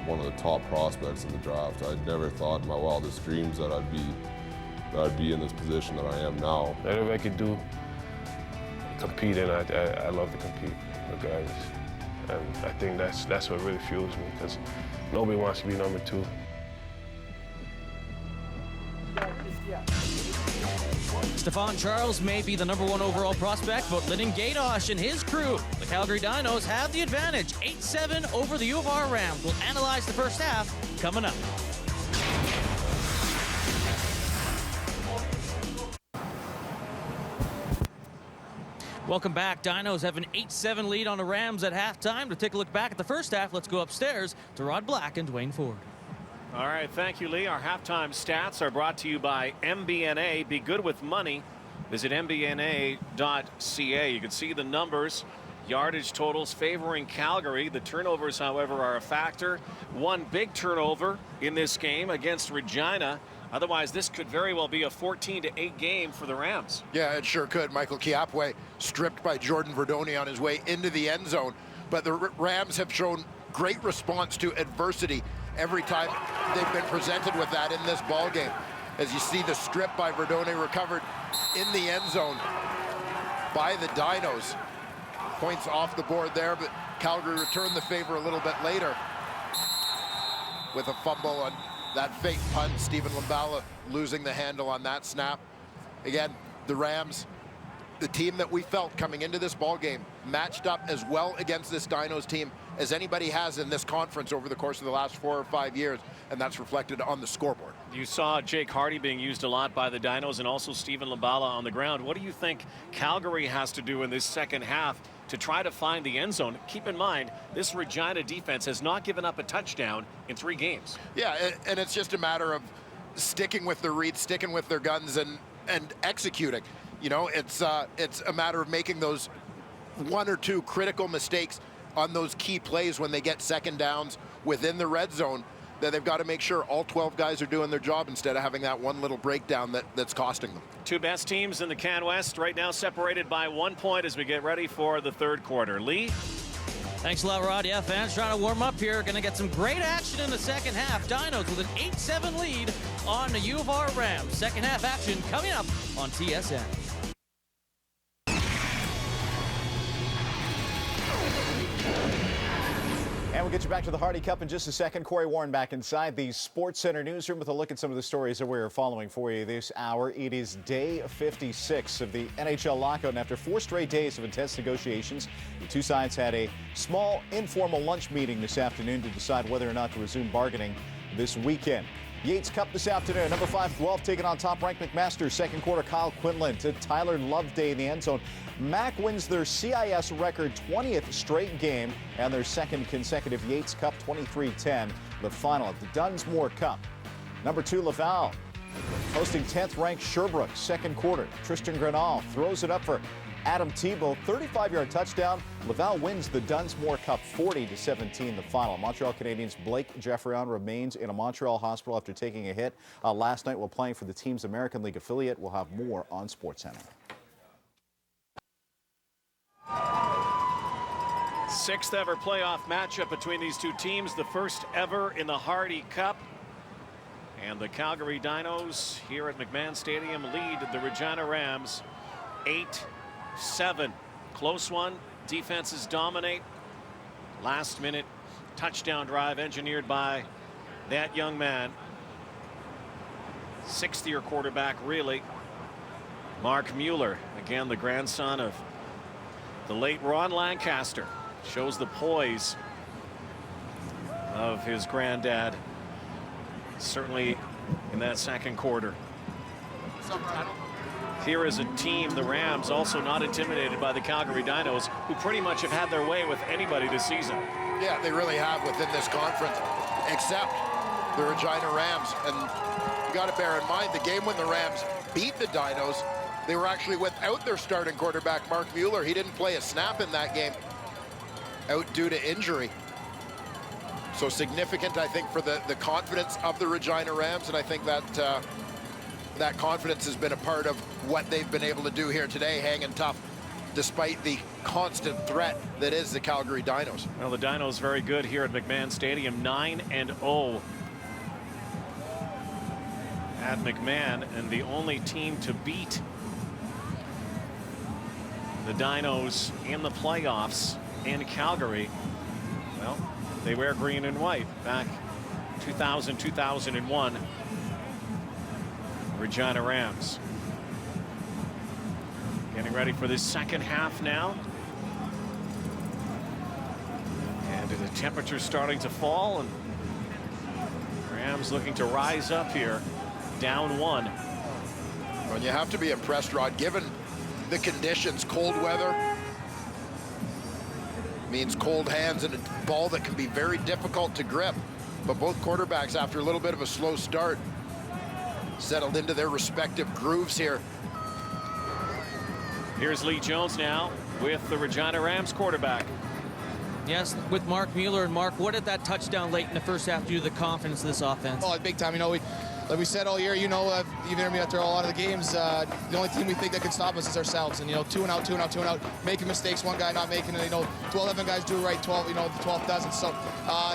one of the top prospects in the draft. I'd never thought in my wildest dreams that I'd be in this position that I am now. Whatever I could do, compete, and I love to compete with guys. And I think that's what really fuels me, because nobody wants to be #2. Stephon Charles may be the #1 overall prospect, but Lyndon Gaydosh and his crew, the Calgary Dinos, have the advantage. 8-7 over the U of R Rams. We'll analyze the first half coming up. Welcome back. Dinos have an 8-7 lead on the Rams at halftime. To take a look back at the first half, let's go upstairs to Rod Black and Dwayne Ford. All right, thank you, Lee. Our halftime stats are brought to you by MBNA. Be good with money. Visit mbna.ca. You can see the numbers, yardage totals favoring Calgary. The turnovers, however, are a factor. One big turnover in this game against Regina. Otherwise, this could very well be a 14-8 game for the Rams. Yeah, it sure could. Michael Kiapway stripped by Jordan Verdoni on his way into the end zone. But the Rams have shown great response to adversity every time they've been presented with that in this ball game. As you see the strip by Verdoni recovered in the end zone by the Dinos. Points off the board there, but Calgary returned the favor a little bit later with a fumble on that fake punt. Stephen Lambala losing the handle on that snap. Again, the Rams the team that we felt coming into this ball game matched up as well against this Dinos team as anybody has in this conference over the course of the last 4 or 5 years, and that's reflected on the scoreboard. You saw Jake Hardy being used a lot by the Dinos and also Stephen Labala on the ground. What do you think Calgary has to do in this second half to try to find the end zone? Keep in mind, this Regina defense has not given up a touchdown in 3 games. Yeah, and it's just a matter of sticking with their reads, sticking with their guns, and executing. You know, it's a matter of making those 1 or 2 critical mistakes on those key plays when they get second downs within the red zone, that they've got to make sure all 12 guys are doing their job instead of having that one little breakdown that's costing them. 2 best teams in the Can West right now separated by 1 point as we get ready for the third quarter. Lee? Thanks a lot, Rod. Yeah, fans trying to warm up here. Going to get some great action in the second half. Dinos with an 8-7 lead on the U of R Rams. Second half action coming up on TSN. And we'll get you back to the Hardy Cup in just a second. Corey Warren back inside the Sports Center newsroom with a look at some of the stories that we're following for you this hour. It is day 56 of the NHL lockout, and after 4 straight days of intense negotiations, the two sides had a small informal lunch meeting this afternoon to decide whether or not to resume bargaining this weekend. Yates Cup this afternoon. Number 5 Guelph taking on top-ranked McMaster. Second quarter, Kyle Quinlan to Tyler Loveday in the end zone. Mac wins their CIS record 20th straight game and their second consecutive Yates Cup, 23-10, the final at the Dunsmore Cup. Number 2 Laval hosting 10th-ranked Sherbrooke. Second quarter, Tristan Grenal throws it up for Adam Tebow, 35-yard touchdown. Laval wins the Dunsmore Cup 40-17, the final. Montreal Canadiens' Blake Jeffrion remains in a Montreal hospital after taking a hit last night while playing for the team's American League affiliate. We'll have more on SportsCenter. 6th ever playoff matchup between these two teams, the first ever in the Hardy Cup. And the Calgary Dinos here at McMahon Stadium lead the Regina Rams 8-7. Close one. Defenses dominate. Last minute touchdown drive engineered by that young man. 6th-year quarterback, really. Mark Mueller, again the grandson of the late Ron Lancaster. Shows the poise of his granddad, certainly in that second quarter. Here is a team, the Rams, also not intimidated by the Calgary Dinos, who pretty much have had their way with anybody this season. Yeah, they really have within this conference, except the Regina Rams. And you got to bear in mind, the game when the Rams beat the Dinos, they were actually without their starting quarterback, Mark Mueller. He didn't play a snap in that game, out due to injury. So significant, I think, for the confidence of the Regina Rams, and I think that that confidence has been a part of what they've been able to do here today, hanging tough, despite the constant threat that is the Calgary Dinos. Well, the Dinos very good here at McMahon Stadium, 9-0 at McMahon, and the only team to beat the Dinos in the playoffs in Calgary, well, they wear green and white back 2000-2001. Regina Rams getting ready for this second half now, and the temperature's starting to fall, and Rams looking to rise up here, down 1. Well, you have to be impressed, Rod, given the conditions. Cold weather means cold hands and a ball that can be very difficult to grip. But both quarterbacks, after a little bit of a slow start, settled into their respective grooves here. Here's Lee Jones now with the Regina Rams quarterback. Yes, with Mark Mueller. And Mark, what did that touchdown late in the first half do to the confidence of this offense? Oh, big time. You know, like we said all year, you know, even after a lot of the games, the only team we think that can stop us is ourselves. And, you know, 2 and out, making mistakes, one guy not making it, you know, 11 guys do it right, 12, you know, the 12th doesn't. So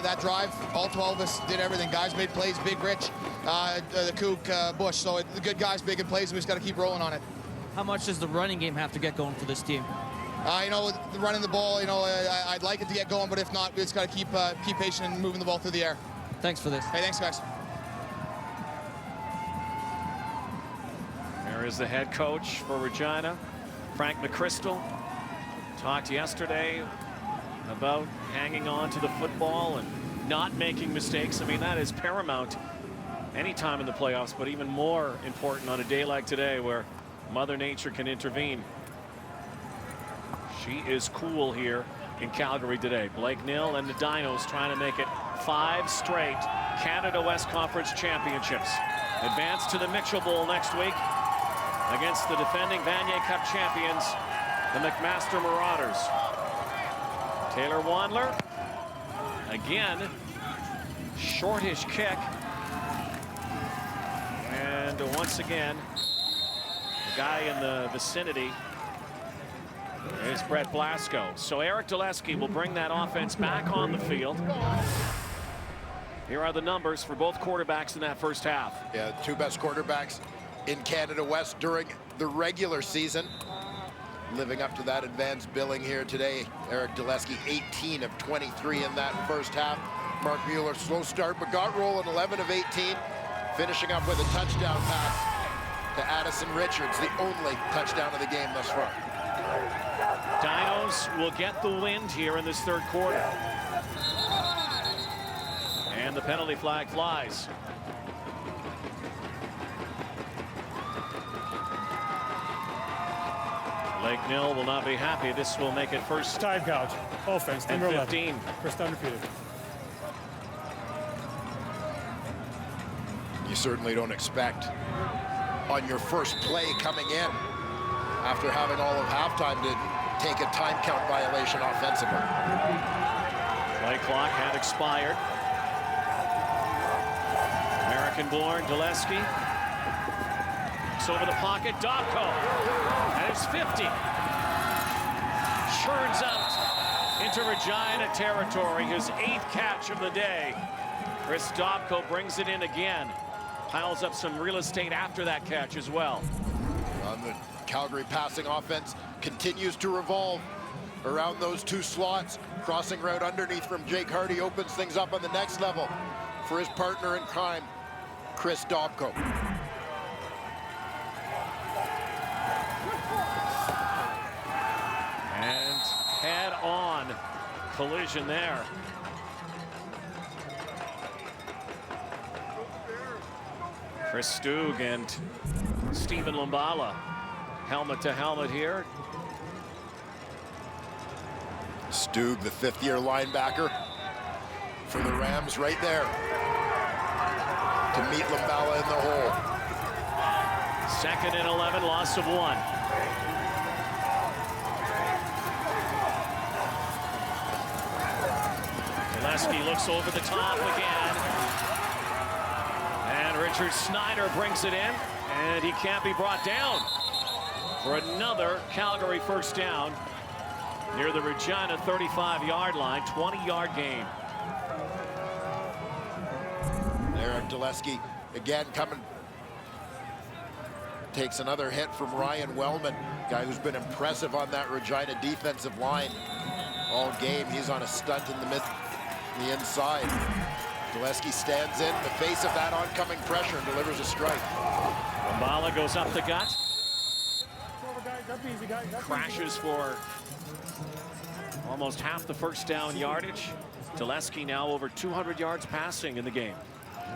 that drive, all 12 of us did everything. Guys made plays, Big Rich, the Kook, Bush. So the good guys making plays, and we just got to keep rolling on it. How much does the running game have to get going for this team? You know, running the ball, you know, I'd like it to get going, but if not, we just got to keep patient and moving the ball through the air. Thanks for this. Hey, thanks, guys. There is the head coach for Regina, Frank McChrystal talked yesterday about hanging on to the football and not making mistakes. I mean, that is paramount anytime in the playoffs, but even more important on a day like today where Mother Nature can intervene. She is cool here in Calgary today. Blake Nill and the Dinos trying to make it 5 straight Canada West Conference championships. Advance to the Mitchell Bowl next week against the defending Vanier Cup champions, the McMaster Marauders. Taylor Wandler, again, shortish kick. And once again, the guy in the vicinity is Brett Blasco. So Eric Dulesky will bring that offense back on the field. Here are the numbers for both quarterbacks in that first half. Yeah, the 2 best quarterbacks in Canada West during the regular season. Living up to that advanced billing here today. Eric Dulesky, 18 of 23 in that first half. Mark Mueller, slow start, but got rolling, 11 of 18. Finishing up with a touchdown pass to Addison Richards, the only touchdown of the game thus far. Dinos will get the wind here in this third quarter. And the penalty flag flies. Blake Nill will not be happy. This will make it first time count. Offense, and number 15. 11. First undefeated. You certainly don't expect on your first play coming in after having all of halftime to take a time count violation offensively. Play clock had expired. American-born Dulesky. It's over the pocket. Dobko. And it's 50. Churns out into Regina territory. His 8th catch of the day. Chris Dobko brings it in again. Piles up some real estate after that catch as well. The Calgary passing offense continues to revolve around those 2 slots. Crossing route underneath from Jake Hardy opens things up on the next level for his partner in crime, Chris Dobko. And head-on collision there. Chris Stug and Stephen Lumbala, helmet to helmet here. Stug, the 5th-year linebacker for the Rams, right there to meet Lumbala in the hole. 2nd and 11, loss of 1. Dulesky looks over the top again. And Richard Snyder brings it in, and he can't be brought down for another Calgary first down near the Regina 35-yard line, 20-yard gain. Eric Dulesky again coming. Takes another hit from Ryan Wellman, guy who's been impressive on that Regina defensive line all game. He's on a stunt in the inside. Dulesky stands in the face of that oncoming pressure and delivers a strike. Lumbala goes up the gut. Crashes for almost half the first down yardage. Dulesky now over 200 yards passing in the game.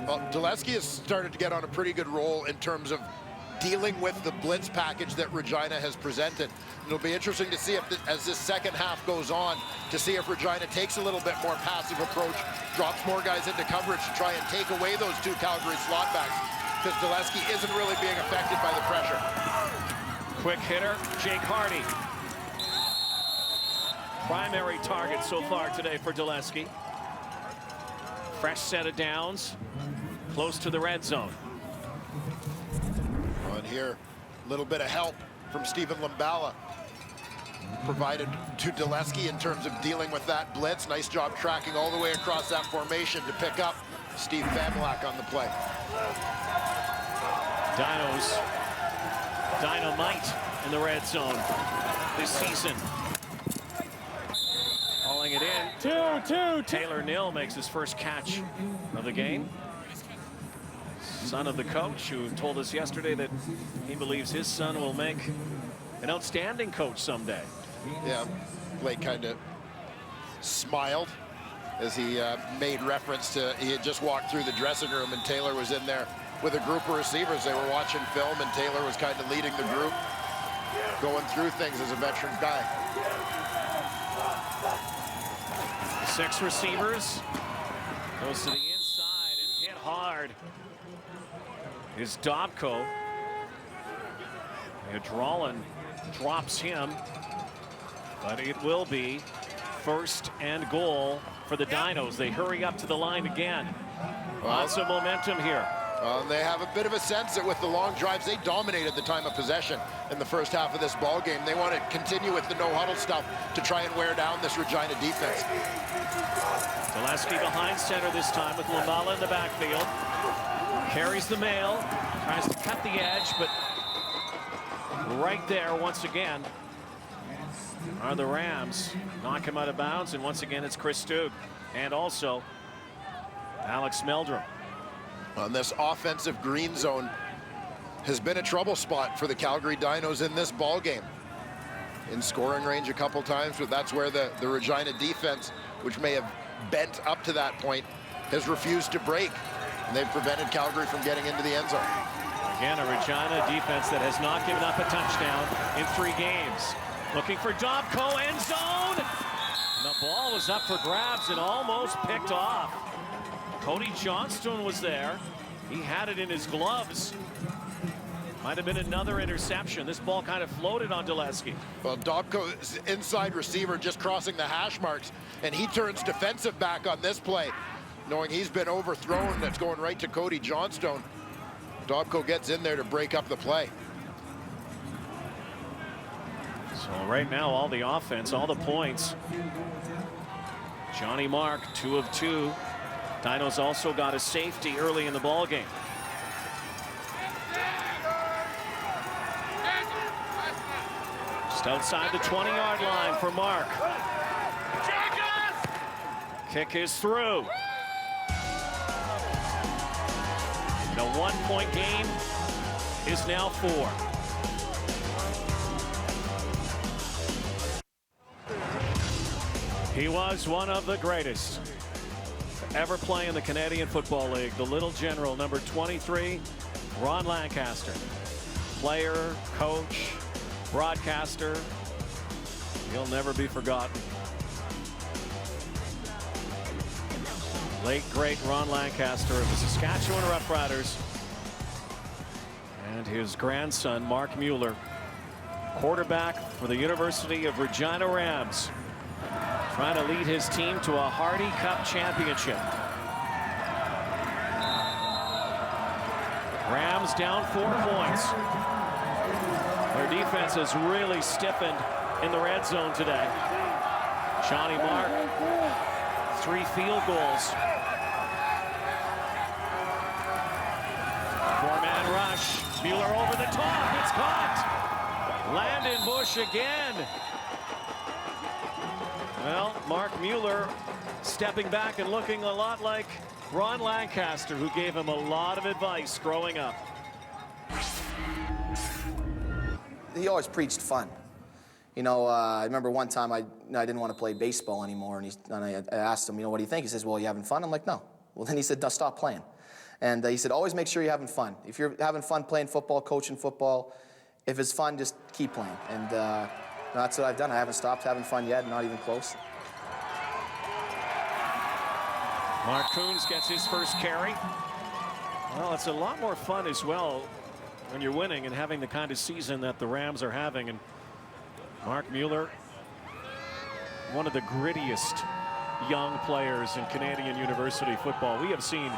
Well, Dulesky has started to get on a pretty good roll in terms of dealing with the blitz package that Regina has presented. It'll be interesting to see if, as this second half goes on, to see if Regina takes a little bit more passive approach, drops more guys into coverage to try and take away those 2 Calgary slot backs, because Dulesky isn't really being affected by the pressure. Quick hitter, Jake Hardy. Primary target so far today for Dulesky. Fresh set of downs, close to the red zone. On here, a little bit of help from Stephen Lumbala provided to Dulesky in terms of dealing with that blitz. Nice job tracking all the way across that formation to pick up Steve Famulak on the play. Dinos, dynamite in the red zone this season. Hauling it in. Taylor Nill makes his first catch of the game. Son of the coach, who told us yesterday that he believes his son will make an outstanding coach someday. Yeah, Blake kind of smiled as he made reference to he had just walked through the dressing room and Taylor was in there with a group of receivers. They were watching film and Taylor was kind of leading the group, going through things as a veteran guy. 6 receivers. Goes to the inside and hit hard. Is Dobko. Drawlin drops him, but it will be 1st and goal for the Dinos. They hurry up to the line again. Lots of momentum here. They have a bit of a sense that with the long drives, they dominated the time of possession in the first half of this ball game. They want to continue with the no-huddle stuff to try and wear down this Regina defense. Zaleski behind center this time with Lamala in the backfield. Carries the mail, tries to cut the edge, but right there once again are the Rams. Knock him out of bounds, and once again it's Chris Stug and also Alex Meldrum. On this offensive green zone has been a trouble spot for the Calgary Dinos in this ball game. In scoring range a couple times, but that's where the Regina defense, which may have bent up to that point, has refused to break. And they've prevented Calgary from getting into the end zone. Again, a Regina defense that has not given up a touchdown in 3 games. Looking for Dobko, end zone. And the ball was up for grabs and almost picked off. Cody Johnstone was there. He had it in his gloves. Might have been another interception. This ball kind of floated on Dulesky. Well, Dobko's inside receiver just crossing the hash marks, and he turns defensive back on this play, knowing he's been overthrown. That's going right to Cody Johnstone. Dobko gets in there to break up the play. So right now, all the offense, all the points. Johnny Mark, 2 of 2. Dinos also got a safety early in the ball game. Just outside the 20-yard line for Mark. Kick is through. And a 1-point game is now 4. He was one of the greatest to ever play in the Canadian Football League. The little general, number 23, Ron Lancaster. Player, coach, broadcaster. He'll never be forgotten. Late, great Ron Lancaster of the Saskatchewan Roughriders. And his grandson, Mark Mueller, quarterback for the University of Regina Rams, trying to lead his team to a Hardy Cup championship. Rams down 4 points. Their defense has really stiffened in the red zone today. Johnny Mark, 3 field goals. 4-man rush. Mueller over the top. It's caught. Landon Bush again. Well, Mark Mueller stepping back and looking a lot like Ron Lancaster, who gave him a lot of advice growing up. He always preached fun. You know, I remember one time I didn't want to play baseball anymore, and I asked him, you know, what do you think? He says, well, you having fun? I'm like, no. Well, then he said, no, stop playing. And he said, always make sure you're having fun. If you're having fun playing football, coaching football, if it's fun, just keep playing. And that's what I've done. I haven't stopped having fun yet, not even close. Mark Coons gets his first carry. Well, it's a lot more fun as well when you're winning and having the kind of season that the Rams are having. And Mark Mueller, one of the grittiest young players in Canadian university football we have seen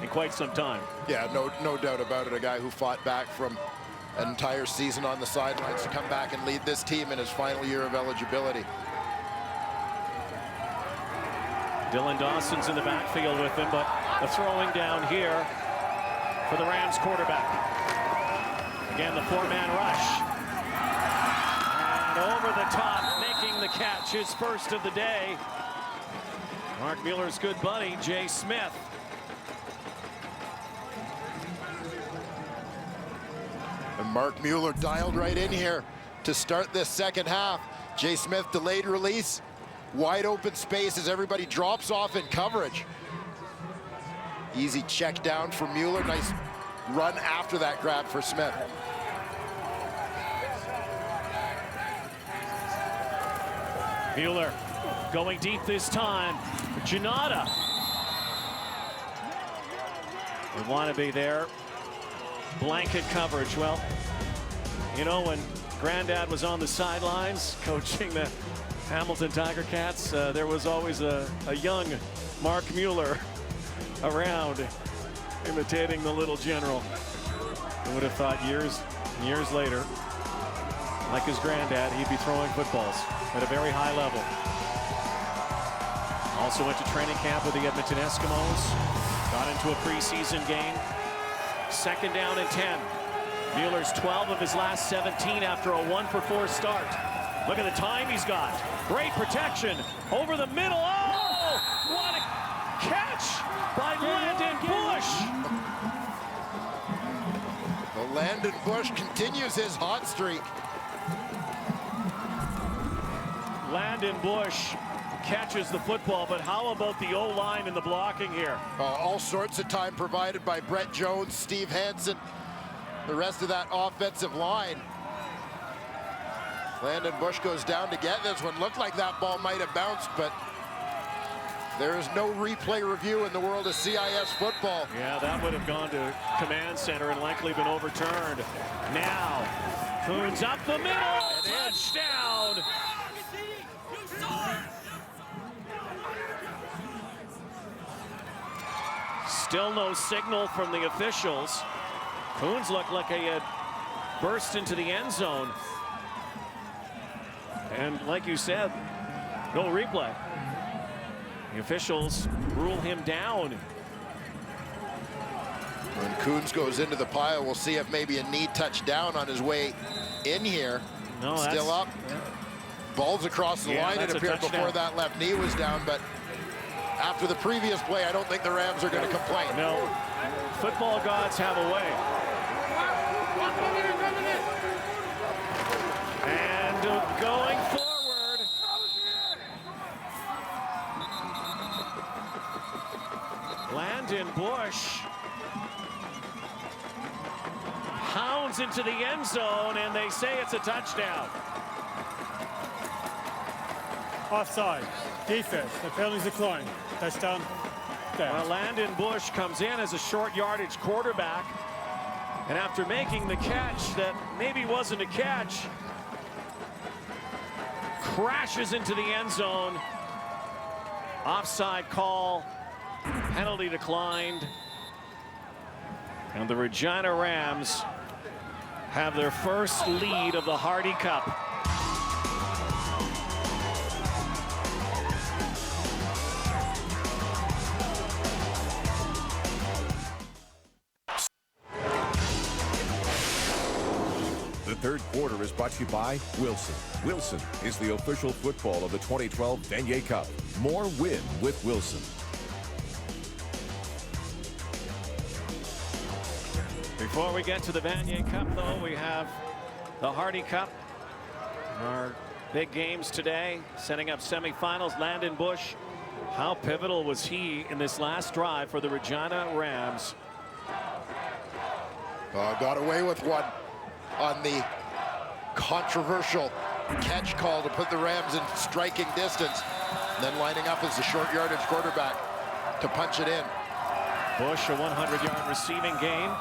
in quite some time. Yeah, no doubt about it. A guy who fought back from an entire season on the sidelines to come back and lead this team in his final year of eligibility. Dylan Dawson's in the backfield with him, but a throwing down here for the Rams quarterback. Again, the 4-man rush. And over the top, making the catch, his first of the day. Mark Mueller's good buddy, Jay Smith. And Mark Mueller dialed right in here to start this second half. Jay Smith delayed release. Wide open space as everybody drops off in coverage. Easy check down for Mueller. Nice run after that grab for Smith. Mueller going deep this time. Janata. They want to be there. Blanket coverage. Well, you know, when Granddad was on the sidelines coaching the Hamilton Tiger Cats, there was always a young Mark Mueller around imitating the little general. I would have thought years later, like his granddad, he'd be throwing footballs at a very high level. Also went to training camp with the Edmonton Eskimos. Got into a preseason game. Second down and 10. Mueller's 12 of his last 17 after a 1-for-4 start. Look at the time he's got. Great protection over the middle. Oh, what a catch by Landon Bush. Well, Landon Bush continues his hot streak. Landon Bush catches the football, but how about the O-line and the blocking here? All sorts of time provided by Brett Jones, Steve Hansen, the rest of that offensive line. Landon Bush goes down to get this one. Looked like that ball might have bounced, but there is no replay review in the world of CIS football. Yeah, that would have gone to command center and likely been overturned. Now, Coons up the middle, touchdown! Still no signal from the officials. Coons looked like he had burst into the end zone. And like you said, no replay. The officials rule him down. When Coons goes into the pile, we'll see if maybe a knee touched down on his way in here. No, still up. Balls across the line, it appeared, before that left knee was down, but after the previous play, I don't think the Rams are going to complain. No, football gods have a way. And going forward. Landon Bush hounds into the end zone, and they say it's a touchdown. Offside. Defense. The penalty's declined. Touchdown. Well, Landon Bush comes in as a short yardage quarterback, and after making the catch that maybe wasn't a catch, crashes into the end zone. Offside call. Penalty declined. And the Regina Rams have their first lead of the Hardy Cup. The third quarter is brought to you by Wilson. Wilson is the official football of the 2012 Vanier Cup. More win with Wilson. Before we get to the Vanier Cup, though, we have the Hardy Cup. Our big games today, setting up semifinals. Landon Bush, how pivotal was he in this last drive for the Regina Rams? Got away with one on the controversial catch call to put the Rams in striking distance, and then lining up as the short yardage quarterback to punch it in. Bush, a 100-yard receiving game.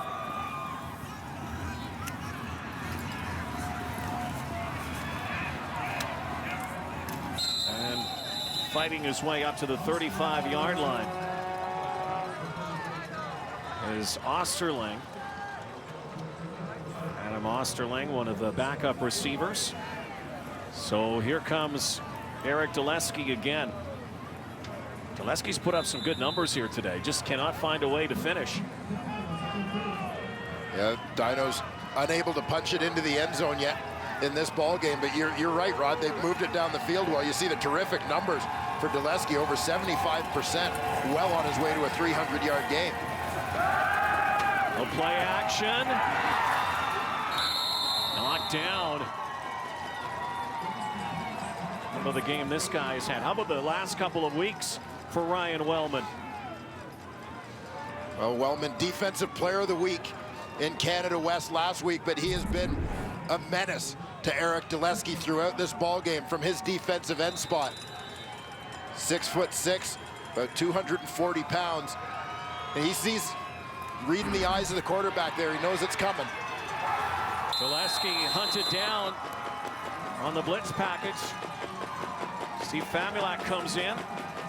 And fighting his way up to the 35-yard line is Osterling. Adam Osterling, one of the backup receivers. So here comes Eric Dulesky again. Dulesky's put up some good numbers here today, just cannot find a way to finish. Yeah, Dinos unable to punch it into the end zone yet in this ball game, but you're right, Rod. They've moved it down the field well. You see the terrific numbers for Dulesky, over 75%, well on his way to a 300-yard game. No play action. Knocked down. of the game this guy's had. How about the last couple of weeks for Ryan Wellman? Well, Wellman, Defensive Player of the Week in Canada West last week, but he has been a menace to Eric Dulesky throughout this ball game from his defensive end spot. 6'6", about 240 pounds. And he sees, reading the eyes of the quarterback there, he knows it's coming. Dulesky hunted down on the blitz package. Steve Famulak comes in.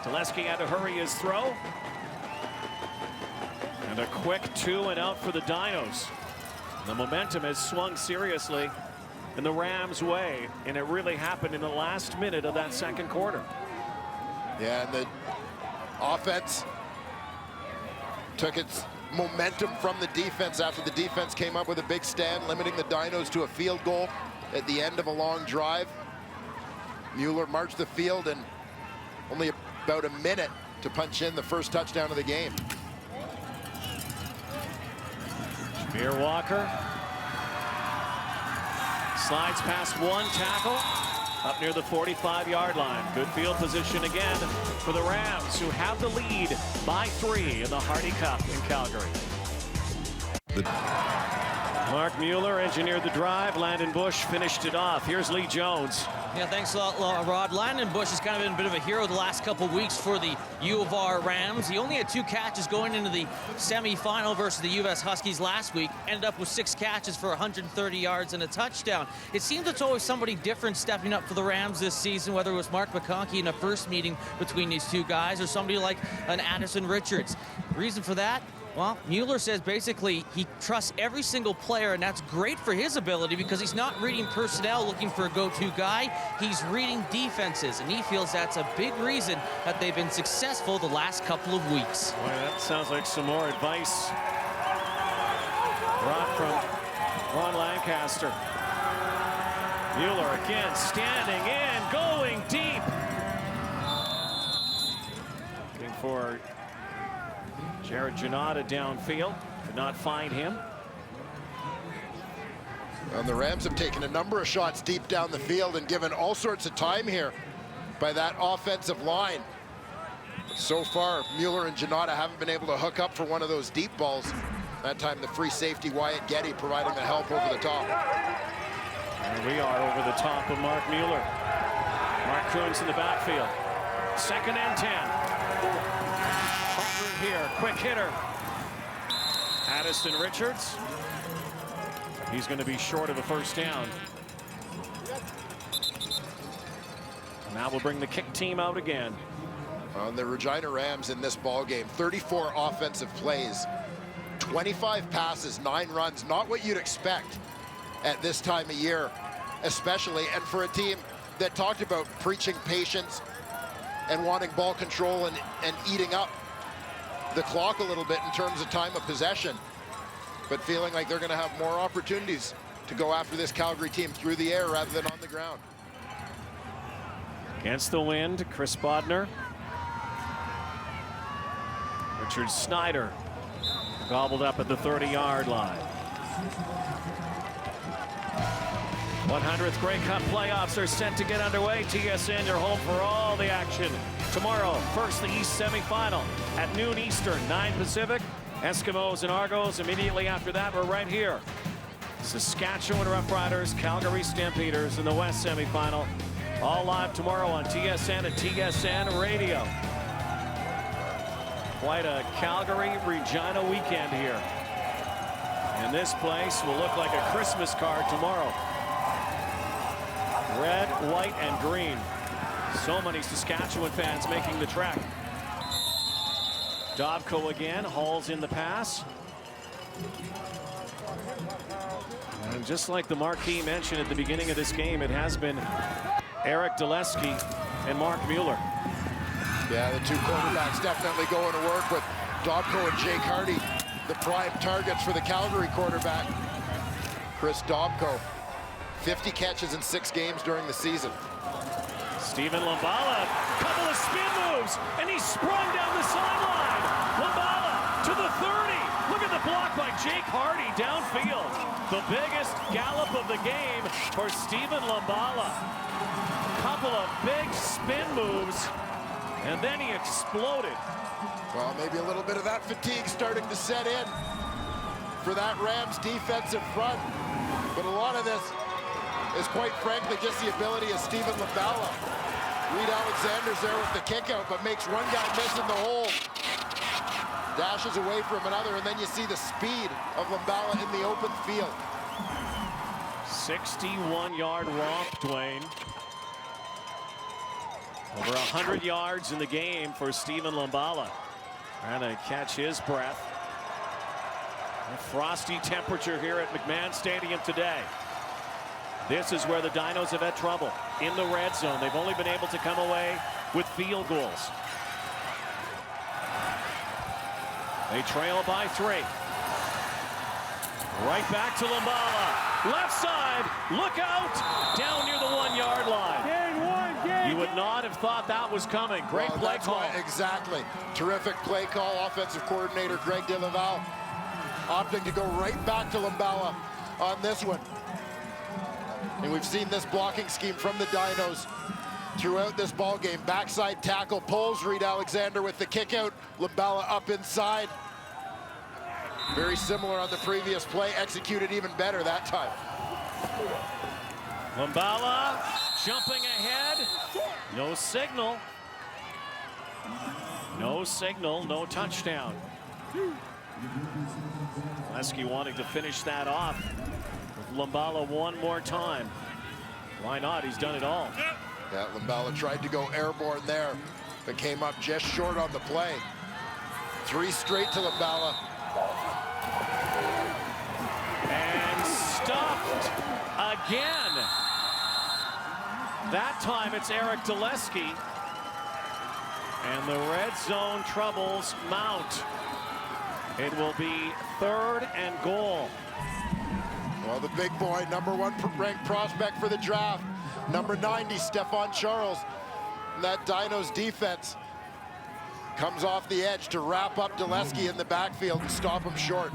Dulesky had to hurry his throw. And a quick 2 and out for the Dinos. The momentum has swung seriously in the Rams' way, and it really happened in the last minute of that second quarter. Yeah, and the offense took its momentum from the defense after the defense came up with a big stand, limiting the Dinos to a field goal at the end of a long drive. Mueller marched the field in only about a minute to punch in the first touchdown of the game. Jameer Walker slides past one tackle up near the 45-yard line. Good field position again for the Rams, who have the lead by 3 in the Hardy Cup in Calgary. Mark Mueller engineered the drive. Landon Bush finished it off. Here's Lee Jones. Yeah, thanks a lot, Rod. Landon Bush has kind of been a bit of a hero the last couple of weeks for the U of R Rams. He only had 2 catches going into the semifinal versus the U.S. Huskies last week. Ended up with 6 catches for 130 yards and a touchdown. It seems it's always somebody different stepping up for the Rams this season, whether it was Mark McConkey in a first meeting between these two guys or somebody like an Addison Richards. The reason for that? Well, Mueller says basically he trusts every single player, and that's great for his ability because he's not reading personnel looking for a go-to guy. He's reading defenses, and he feels that's a big reason that they've been successful the last couple of weeks. Boy, that sounds like some more advice brought from Ron Lancaster. Mueller again standing in, going deep. Looking for Jared Janata downfield, could not find him. And the Rams have taken a number of shots deep down the field and given all sorts of time here by that offensive line. So far, Mueller and Janata haven't been able to hook up for one of those deep balls. That time, the free safety Wyatt Getty providing the help over the top. And we are over the top of Mark Mueller. Mark Kuntz in the backfield. 2nd and 10. Here, quick hitter. Addison Richards. He's going to be short of a first down. Now we'll bring the kick team out again. On the Regina Rams in this ball game, 34 offensive plays, 25 passes, 9 runs. Not what you'd expect at this time of year, especially, and for a team that talked about preaching patience and wanting ball control and eating up the clock a little bit in terms of time of possession, but feeling like they're going to have more opportunities to go after this Calgary team through the air rather than on the ground. Against the wind, Chris Bodner. Richard Snyder gobbled up at the 30-yard line. 100th Grey Cup playoffs are set to get underway. TSN, your home for all the action. Tomorrow, first the East semifinal at noon Eastern, 9 Pacific. Eskimos and Argos. Immediately after that, we're right here. Saskatchewan Roughriders, Calgary Stampeders in the West semifinal. All live tomorrow on TSN and TSN Radio. Quite a Calgary-Regina weekend here. And this place will look like a Christmas card tomorrow. Red, white, and green. So many Saskatchewan fans making the trek. Dobko again, hauls in the pass. And just like the marquee mentioned at the beginning of this game, it has been Eric Dulesky and Mark Mueller. Yeah, the 2 quarterbacks definitely going to work with Dobko and Jake Hardy, the prime targets for the Calgary quarterback, Chris Dobko. 50 catches in 6 games during the season. Stephen Lambala, couple of spin moves, and he sprung down the sideline. Lambala to the 30. Look at the block by Jake Hardy downfield. The biggest gallop of the game for Stephen Lambala. couple of big spin moves, and then he exploded. Well, maybe a little bit of that fatigue starting to set in for that Rams defensive front. But a lot of this is quite frankly just the ability of Steven Lambala. Reed Alexander's there with the kick out, but makes one guy miss in the hole. Dashes away from another, and then you see the speed of Lambala in the open field. 61-yard romp, Dwayne. Over 100 yards in the game for Steven Lambala. Trying to catch his breath. A frosty temperature here at McMahon Stadium today. This is where the Dinos have had trouble in the red zone. They've only been able to come away with field goals. They trail by 3. Right back to Lambala. Left side, look out! Down near the 1-yard line. You would not have thought that was coming. Great play call. Exactly. Terrific play call. Offensive coordinator Greg DeLaval opting to go right back to Lambala on this one. And we've seen this blocking scheme from the Dinos throughout this ball game. Backside tackle, pulls Reed Alexander with the kick out. Lambala up inside. Very similar on the previous play, executed even better that time. Lambala jumping ahead. No signal. No signal, no touchdown. Lesky wanting to finish that off with Lambala one more time. Why not? He's done it all. Yeah, Lambala tried to go airborne there, but came up just short on the play. 3 straight to Lambala. And stuffed again. That time it's Eric Dulesky. And the red zone troubles mount. It will be 3rd and goal. Well, the big boy, #1 ranked prospect for the draft, number 90, Stephon Charles. And that Dinos defense comes off the edge to wrap up Dulesky in the backfield and stop him short.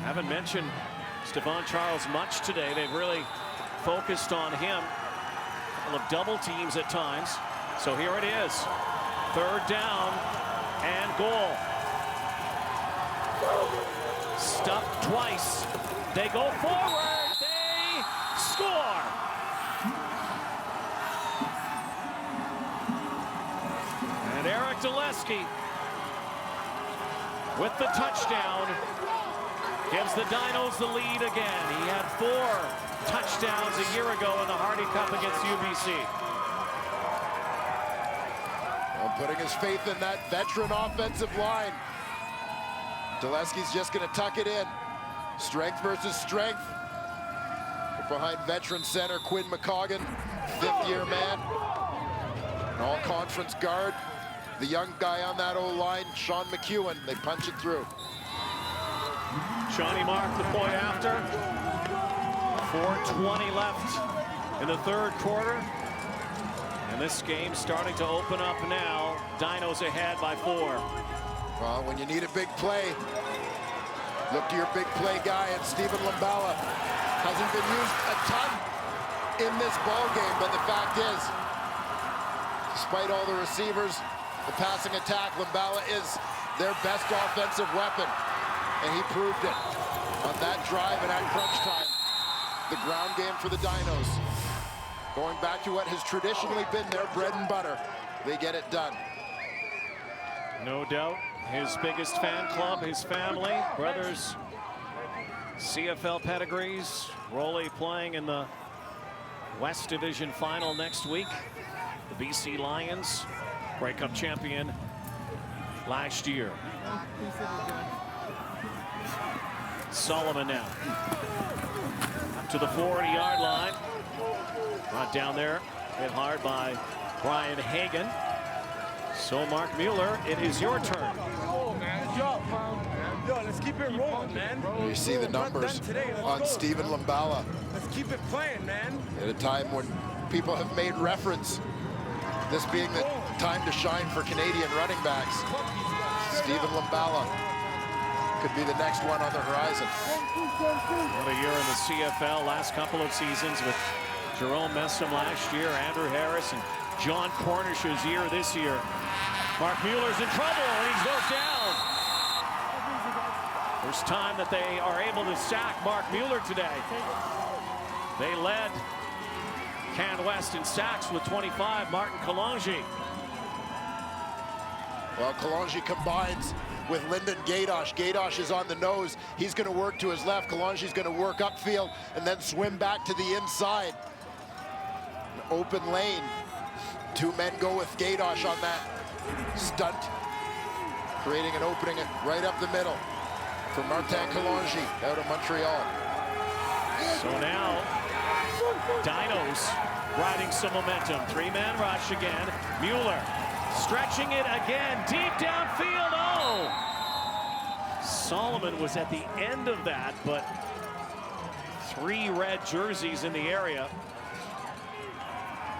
Haven't mentioned Stephon Charles much today. They've really focused on him. A couple of double teams at times. So here it is. 3rd down and goal. Stuffed twice. They go forward. They score. And Eric Dulesky with the touchdown gives the Dinos the lead again. He had 4 touchdowns a year ago in the Hardy Cup against UBC. Well, putting his faith in that veteran offensive line. Dulesky's just going to tuck it in. Strength versus strength. Behind veteran center Quinn McCoggan, 5th-year man. An all-conference guard. The young guy on that O-line, Sean McEwen. They punch it through. Shawnee Mark the point after. 4:20 left in the 3rd quarter. And this game starting to open up now. Dinos ahead by 4. Well, when you need a big play, look to your big play guy, and Steven Lambala hasn't been used a ton in this ball game, but the fact is, despite all the receivers, the passing attack, Lambala is their best offensive weapon, and he proved it on that drive and at crunch time. The ground game for the Dinos, going back to what has traditionally been their bread and butter. They get it done. No doubt. His biggest fan club, his family, brothers, CFL pedigrees. Roley playing in the West Division final next week. The BC Lions, Grey Cup champion last year. Solomon now. Up to the 40-yard line. Brought down there, hit hard by Brian Hagan. So, Mark Mueller, it is your turn. Oh, man. Good job, Yo, let's keep it rolling, man. You see the numbers on Steven Lambala. Let's keep it playing, man. At a time when people have made reference, this being the time to shine for Canadian running backs. Steven Lambala could be the next one on the horizon. What a year in the CFL, last couple of seasons with Jerome Messam last year, Andrew Harris, and John Cornish's year this year. Mark Mueller's in trouble, and he goes down. First time that they are able to sack Mark Mueller today. They led Can West in sacks with 25, Martin Kalonji. Well, Kalonji combines with Lyndon Gaydosh. Gaydosh is on the nose. He's going to work to his left. Kalonji's going to work upfield and then swim back to the inside. An open lane. Two men go with Gaydosh on that stunt, creating an opening right up the middle for Martin Kalonji out of Montreal. So now, Dinos riding some momentum. Three-man rush again. Mueller stretching it again, deep downfield. Oh! Solomon was at the end of that, but three red jerseys in the area.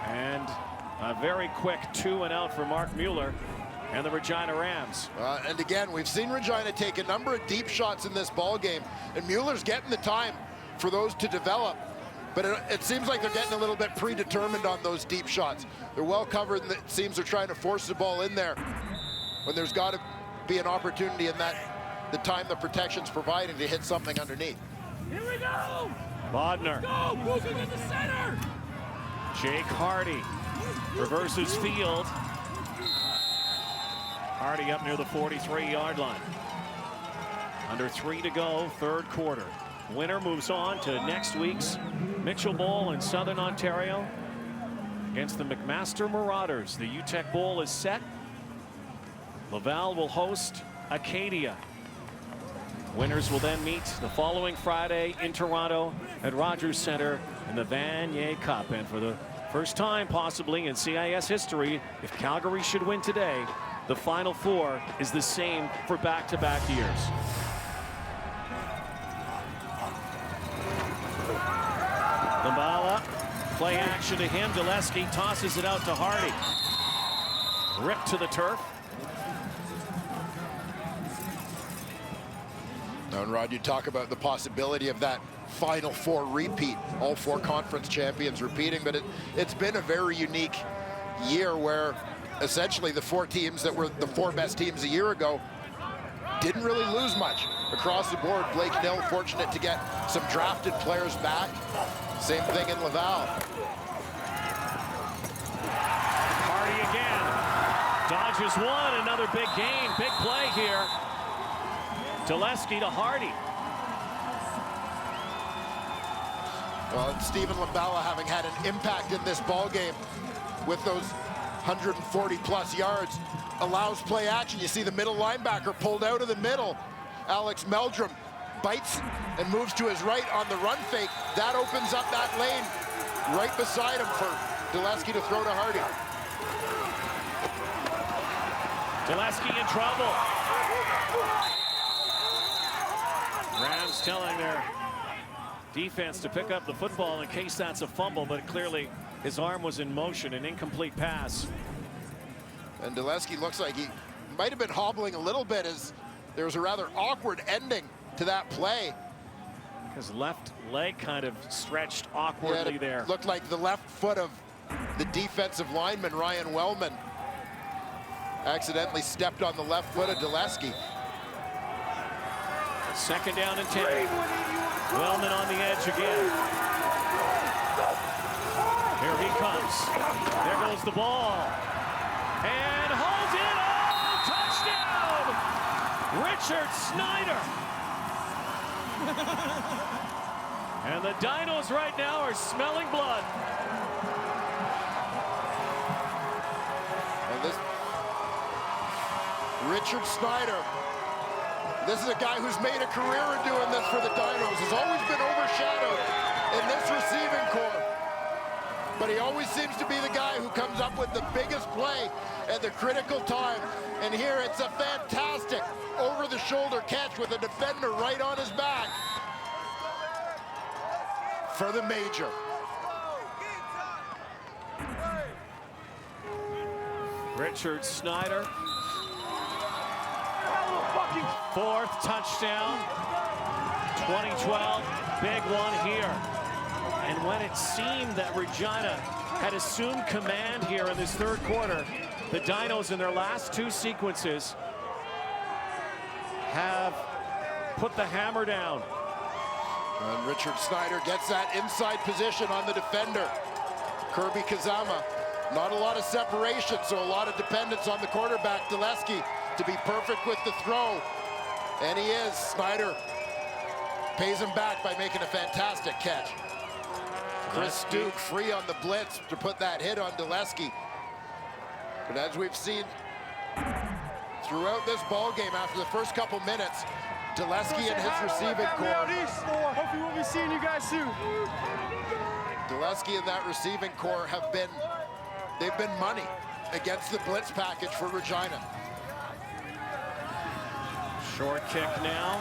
And a very quick 2-and-out for Mark Mueller and the Regina Rams. And again, we've seen Regina take a number of deep shots in this ball game, and Mueller's getting the time for those to develop. But it seems like they're getting a little bit predetermined on those deep shots. They're well covered, and it seems they're trying to force the ball in there when there's got to be an opportunity in that the time the protection's providing to hit something underneath. Here we go! Bodner. Go! Moving in the center! Jake Hardy reverses field. Hardy up near the 43-yard line. Under 3 to go, third quarter. Winner moves on to next week's Mitchell Bowl in Southern Ontario against the McMaster Marauders. The UTEC Bowl is set. Laval will host Acadia. Winners will then meet the following Friday in Toronto at Rogers Centre in the Vanier Cup. And for the first time possibly in CIS history, if Calgary should win today, the Final Four is the same for back-to-back years. Lambala, play action to him. Dulesky tosses it out to Hardy. Ripped to the turf. Now, and Rod, you talk about the possibility of that Final Four repeat, all four conference champions repeating, but it's been a very unique year where essentially the four teams that were the four best teams a year ago didn't really lose much across the board. Blake Nill fortunate to get some drafted players back. Same thing in Laval. Hardy again. Dodges one, another big gain, big play here. Dulesky to Hardy. Well, and Stephen Lambala having had an impact in this ball game with those 140-plus yards, allows play action. You see the middle linebacker pulled out of the middle. Alex Meldrum bites and moves to his right on the run fake. That opens up that lane right beside him for Dulesky to throw to Hardy. Dulesky in trouble. Rams telling their defense to pick up the football in case that's a fumble, but clearly his arm was in motion, an incomplete pass. And Dulesky looks like he might have been hobbling a little bit as there was a rather awkward ending to that play. His left leg kind of stretched awkwardly there. Looked like the left foot of the defensive lineman, Ryan Wellman, accidentally stepped on the left foot of Dulesky. Second down and 10. Wellman on the edge again. Here he comes. There goes the ball. And holds it. Oh, touchdown! Richard Snyder. And the Dinos right now are smelling blood. And this Richard Snyder, this is a guy who's made a career in doing this for the Dinos. Has always been overshadowed in this receiving corps. But he always seems to be the guy who comes up with the biggest play at the critical time. And here it's a fantastic over-the-shoulder catch with a defender right on his back for the major. Richard Snyder. Fourth touchdown. 2012, big one here. And when it seemed that Regina had assumed command here in this third quarter, the Dinos in their last two sequences have put the hammer down. And Richard Snyder gets that inside position on the defender. Kirby Kazama, not a lot of separation, so a lot of dependence on the quarterback, Dulesky, to be perfect with the throw. And he is. Snyder pays him back by making a fantastic catch. Chris Duke free on the blitz to put that hit on Dulesky. But as we've seen throughout this ball game, after the first couple minutes, Dulesky and his receiving core. Hopefully we'll be seeing you guys soon. Dulesky and that receiving core they've been money against the blitz package for Regina. Short kick now.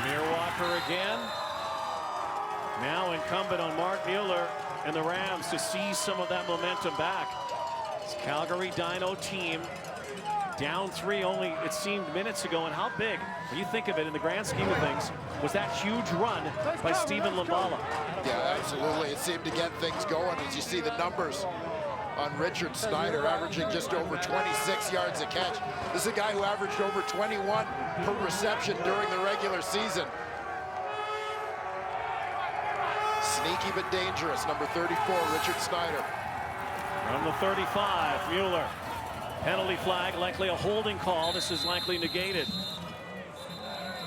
Jameer Walker again. Now incumbent on Mark Mueller and the Rams to seize some of that momentum back. This Calgary Dino team down 3 only, it seemed, minutes ago. And how big, when you think of it in the grand scheme of things, was that huge run by Stephen Lambala? Yeah, absolutely. It seemed to get things going as you see the numbers on Richard Snyder, averaging just over 26 yards a catch. This is a guy who averaged over 21 per reception during the regular season. Sneaky but dangerous, number 34, Richard Snyder. From the 35, Mueller. Penalty flag, likely a holding call. This is likely negated.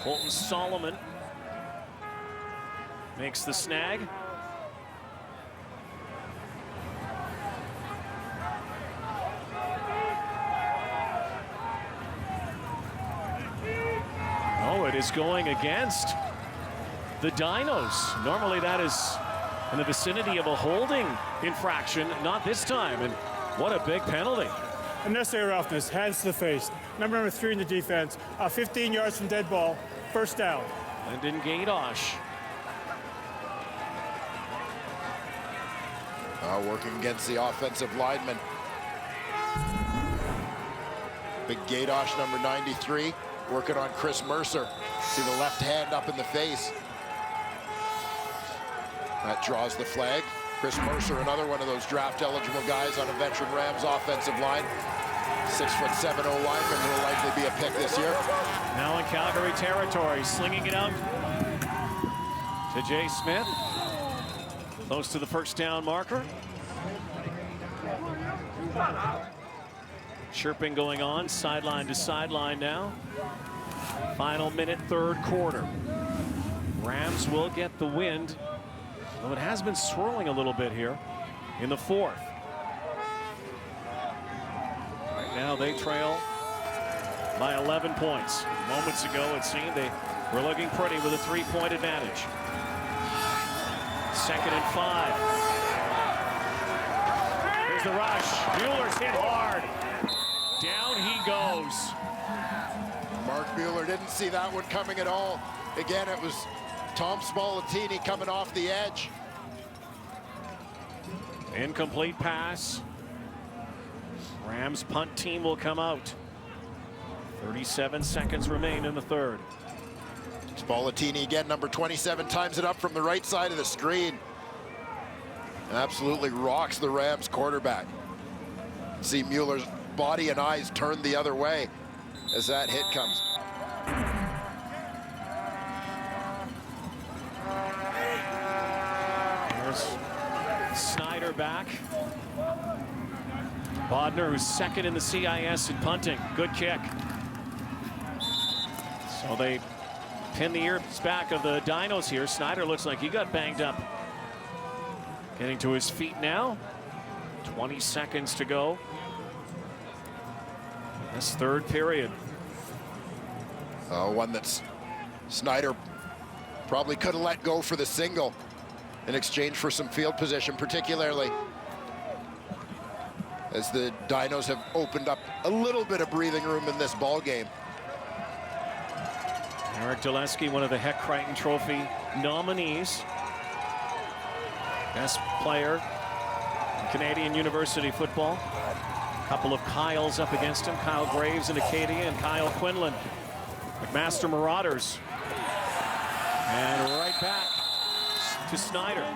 Colton Solomon makes the snag. Oh, it is going against the Dinos. Normally that is in the vicinity of a holding infraction, not this time. And what a big penalty. Unnecessary roughness, hands to the face. Number 3 in the defense, 15 yards from dead ball, first down. Lyndon Gaydosh. Working against the offensive lineman. Big Gaydosh, number 93, working on Chris Mercer. See the left hand up in the face. That draws the flag. Chris Mercer, another one of those draft-eligible guys on a veteran Rams offensive line. 6'7" lineman will likely be a pick this year. Now in Calgary territory, slinging it out to Jay Smith. Close to the first down marker. Chirping going on, sideline to sideline now. Final minute, third quarter. Rams will get the wind, though it has been swirling a little bit here in the fourth. Right now they trail by 11 points. Moments ago it seemed they were looking pretty with a 3-point advantage. 2nd and 5. Here's the rush. Mueller's hit hard. Down he goes. Mark Mueller didn't see that one coming at all. Again, it was Tom Spallettini coming off the edge. Incomplete pass. Rams punt team will come out. 37 seconds remain in the third. Spallettini again, number 27, times it up from the right side of the screen. Absolutely rocks the Rams quarterback. See Mueller's body and eyes turned the other way as that hit comes. There's Snyder back. Bodner, who's 2nd in the CIS in punting. Good kick. So they pin the ears back of the Dinos here. Snyder looks like he got banged up. Getting to his feet now. 20 seconds to go. This third period. One that's Snyder probably could have let go for the single in exchange for some field position, particularly as the Dinos have opened up a little bit of breathing room in this ball game. Eric Dulesky, one of the Heck Crichton Trophy nominees. Best player in Canadian University football. A couple of Kyles up against him. Kyle Graves in Acadia and Kyle Quinlan. McMaster Marauders. And right back to Snyder.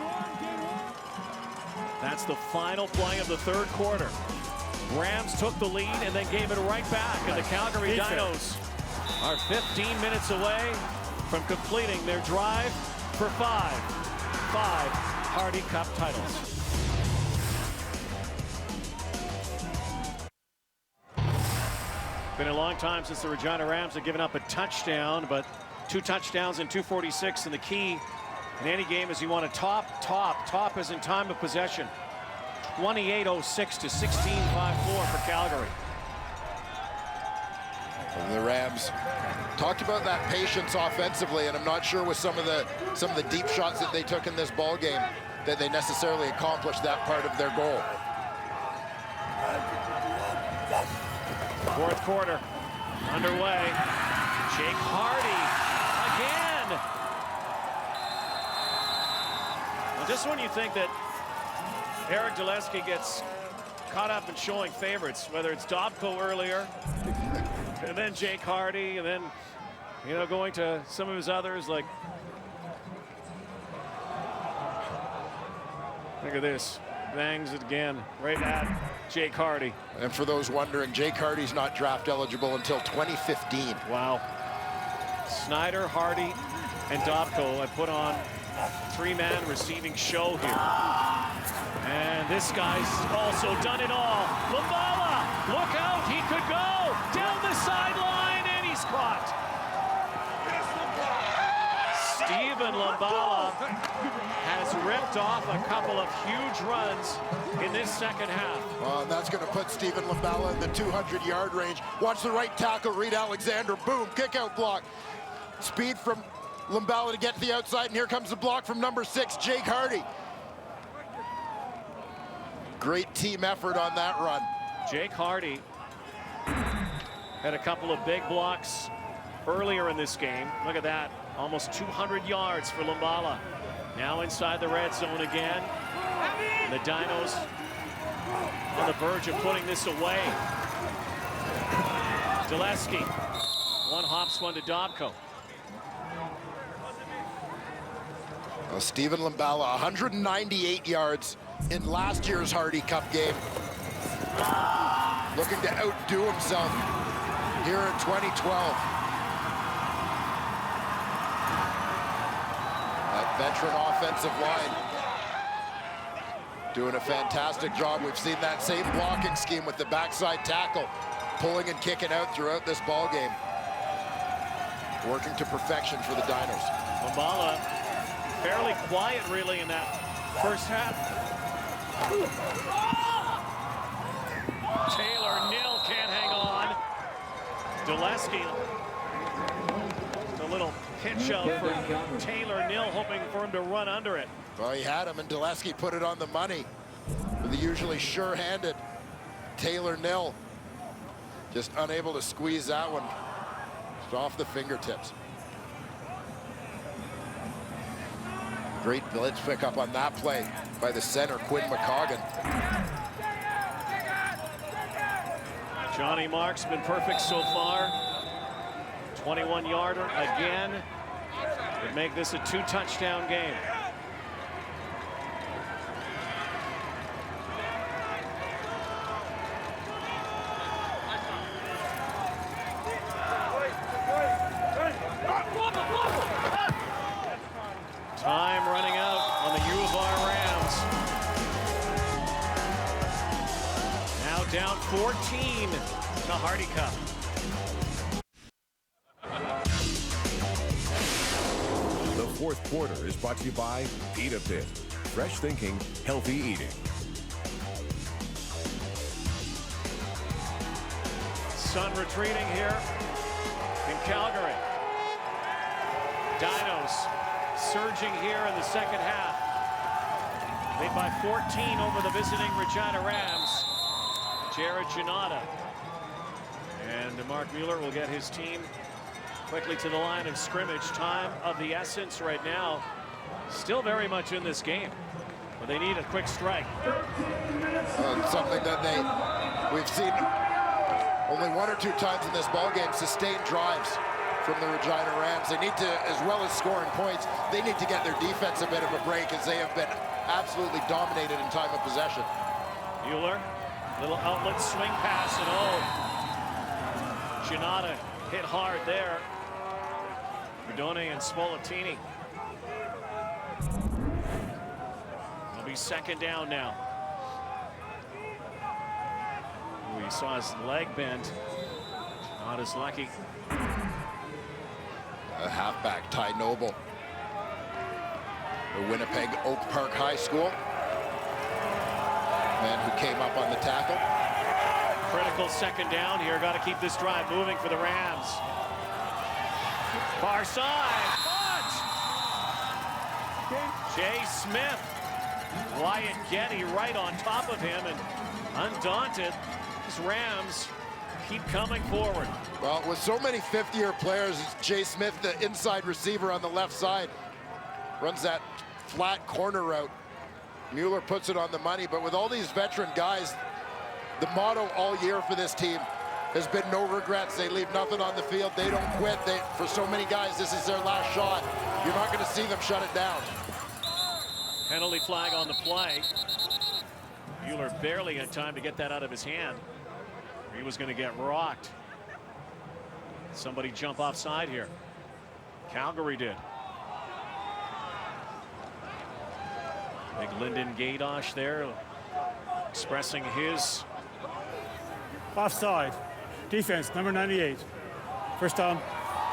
That's the final play of the third quarter. Rams took the lead and then gave it right back. And the Calgary Dinos are 15 minutes away from completing their drive for five Hardy Cup titles. Been a long time since the Regina Rams have given up a touchdown, but 2 touchdowns in 2:46, and the key in any game is you want to top as in time of possession. 28:06 to 16:54 for Calgary. And the Rams talked about that patience offensively, and I'm not sure with some of the deep shots that they took in this ball game that they necessarily accomplished that part of their goal. Fourth quarter underway. Jake Hardy again. Well, just when you think that Eric Dulesky gets caught up in showing favorites, whether it's Dobko earlier, and then Jake Hardy, and then, you know, going to some of his others like, look at this, bangs it again right at Jake Hardy. And for those wondering, Jake Hardy's not draft eligible until 2015. Wow. Snyder, Hardy, and Dobko have put on a 3-man receiving show here. And this guy's also done it all. Lumbala, look out, he could go down the sideline, and he's caught. Stephen Lumbala has ripped off a couple of huge runs in this second half. And that's going to put Stephen Lumbala in the 200-yard range. Watch the right tackle, Reed Alexander, boom, kick out block. Speed from Lumbala to get to the outside, and here comes the block from number 6, Jake Hardy. Great team effort on that run. Jake Hardy had a couple of big blocks earlier in this game. Look at that, almost 200 yards for Lumbala. Now inside the red zone again. The Dinos on the verge of putting this away. Dulesky, one hops, one to Dobko. Well, Stephen Lumbala, 198 yards in last year's Hardy Cup game. Looking to outdo himself here in 2012. That veteran offensive line doing a fantastic job. We've seen that same blocking scheme with the backside tackle, pulling and kicking out throughout this ball game. Working to perfection for the Dinos. Lumbala fairly quiet really in that first half. Taylor Nil can't hang on. Dulesky, a little pitch out for Taylor Nil, hoping for him to run under it. Well, he had him, and Dulesky put it on the money with the usually sure-handed Taylor Nil. Just unable to squeeze that one just off the fingertips. Great blitz pickup on that play by the center, Quinn McCoggan. Johnny Mark's been perfect so far. 21-yarder again. Would make this a 2-touchdown game. Time running out on the U of R Rams. Now down 14 to Hardy Cup. The fourth quarter is brought to you by Pita Pit. Fresh thinking, healthy eating. Sun retreating here in Calgary. Dinos surging here in the second half. Lead by 14 over the visiting Regina Rams. Jared Janata. And Mark Mueller will get his team quickly to the line of scrimmage. Time of the essence right now. Still very much in this game. But they need a quick strike. Something that we've seen only 1 or 2 times in this ball game, sustained drives. from the Regina Rams. They need to, as well as scoring points, they need to get their defense a bit of a break, as they have been absolutely dominated in time of possession. Mueller, little outlet swing pass, and Giannata hit hard there. Verdone and Spolatini. It'll be second down now. We saw his leg bend. Not as lucky. A halfback, Ty Noble. The Winnipeg Oak Park High School. Man who came up on the tackle. Critical second down here. Got to keep this drive moving for the Rams. Far side. Caught! Jay Smith. Wyatt Getty right on top of him, and undaunted, these Rams keep coming forward. Well, with so many fifth-year players, Jay Smith, the inside receiver on the left side, runs that flat corner route. Mueller puts it on the money, but with all these veteran guys, the motto all year for this team has been no regrets. They leave nothing on the field. They don't quit. For so many guys, this is their last shot. You're not going to see them shut it down. Penalty flag on the play. Mueller barely had time to get that out of his hand. He was going to get rocked. Somebody jump offside here. Calgary did. Big Lyndon Gaydosh there, expressing his... Offside. Defense, number 98. First down,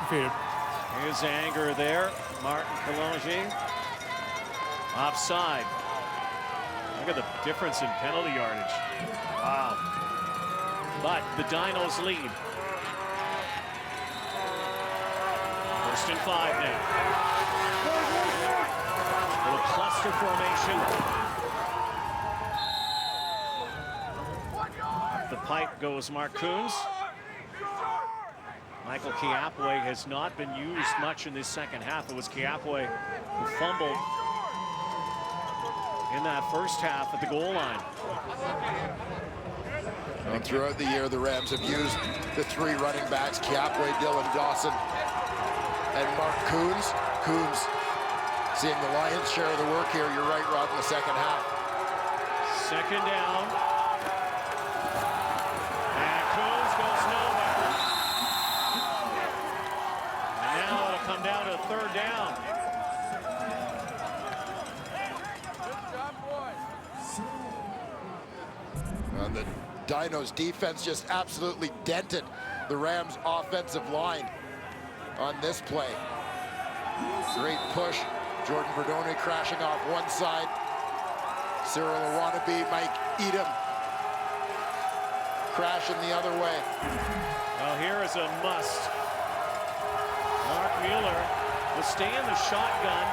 defeated. His anger there. Martin Kalonji. Offside. Look at the difference in penalty yardage. Wow. But the Dinos lead. First and 5 now. Little cluster formation. Up the pipe goes Mark Coons. Michael Kiapway has not been used much in this second half. It was Kiapway who fumbled in that first half at the goal line. And throughout the year, the Rams have used the three running backs, Kiapway, Dylan Dawson, and Mark Coons. Coons seeing the lion's share of the work here. You're right, Rod, in the second half. Second down. And Coons goes nowhere. And now it'll come down to third down. The Dinos defense just absolutely dented the Rams offensive line on this play. Great push. Jordan Verdone crashing off one side. Cyril Iwanabe, Mike Edom crashing the other way. Well, here is a must. Mark Mueller will stay in the shotgun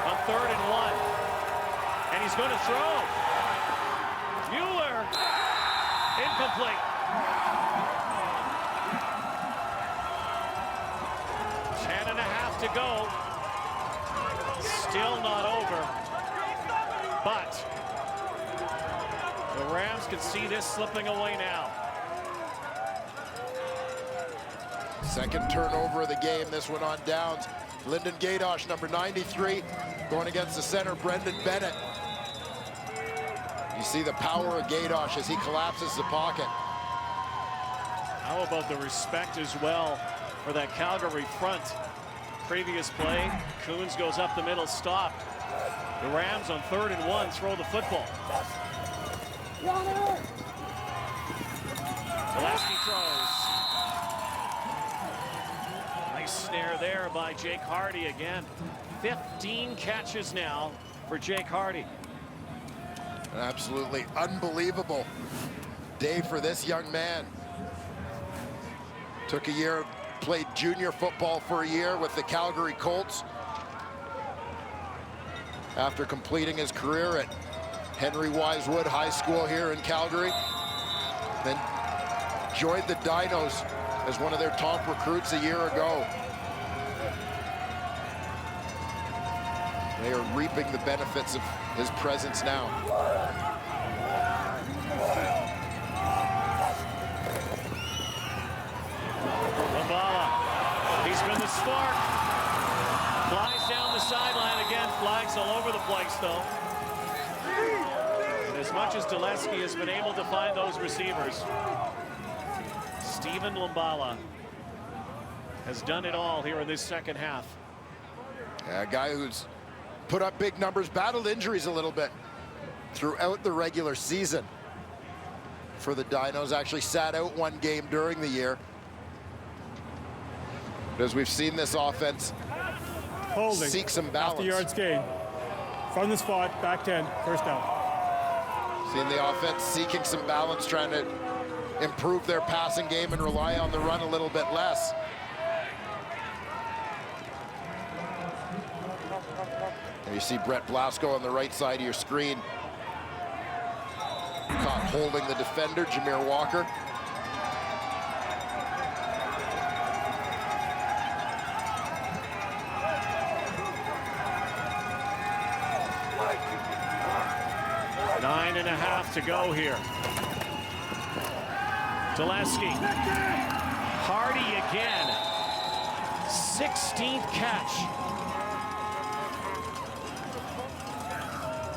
on 3rd and 1. And he's going to throw. Mueller, incomplete. 10.5 to go. Still not over. But the Rams can see this slipping away now. Second turnover of the game, this one on downs. Lyndon Gaydosh, number 93, going against the center, Brendan Bennett. You see the power of Gaydosh as he collapses the pocket. How about the respect as well for that Calgary front? Previous play, Coons goes up the middle, stop. The Rams on 3rd and 1 throw the football. Gillespie throws. Nice snare there by Jake Hardy again. 15 catches now for Jake Hardy. An absolutely unbelievable day for this young man. Took a year, played junior football for a year with the Calgary Colts. After completing his career at Henry Wise Wood High School here in Calgary. Then joined the Dinos as one of their top recruits a year ago. They are reaping the benefits of his presence now. Labala, he's been the spark. Flies down the sideline again. Flags all over the place, though. And as much as Dulesky has been able to find those receivers, Stephen Lumbala has done it all here in this second half. Yeah, a guy who's put up big numbers, battled injuries a little bit throughout the regular season for the Dinos. Actually sat out one game during the year. But as we've seen this offense Holding. seek some balance. 50 yards gain. From the spot, back 10, first down. Seeing the offense seeking some balance, trying to improve their passing game and rely on the run a little bit less. And you see Brett Blasco on the right side of your screen. Caught holding the defender, Jameer Walker. Nine and a half to go here. Dulesky. Hardy again. 16th catch.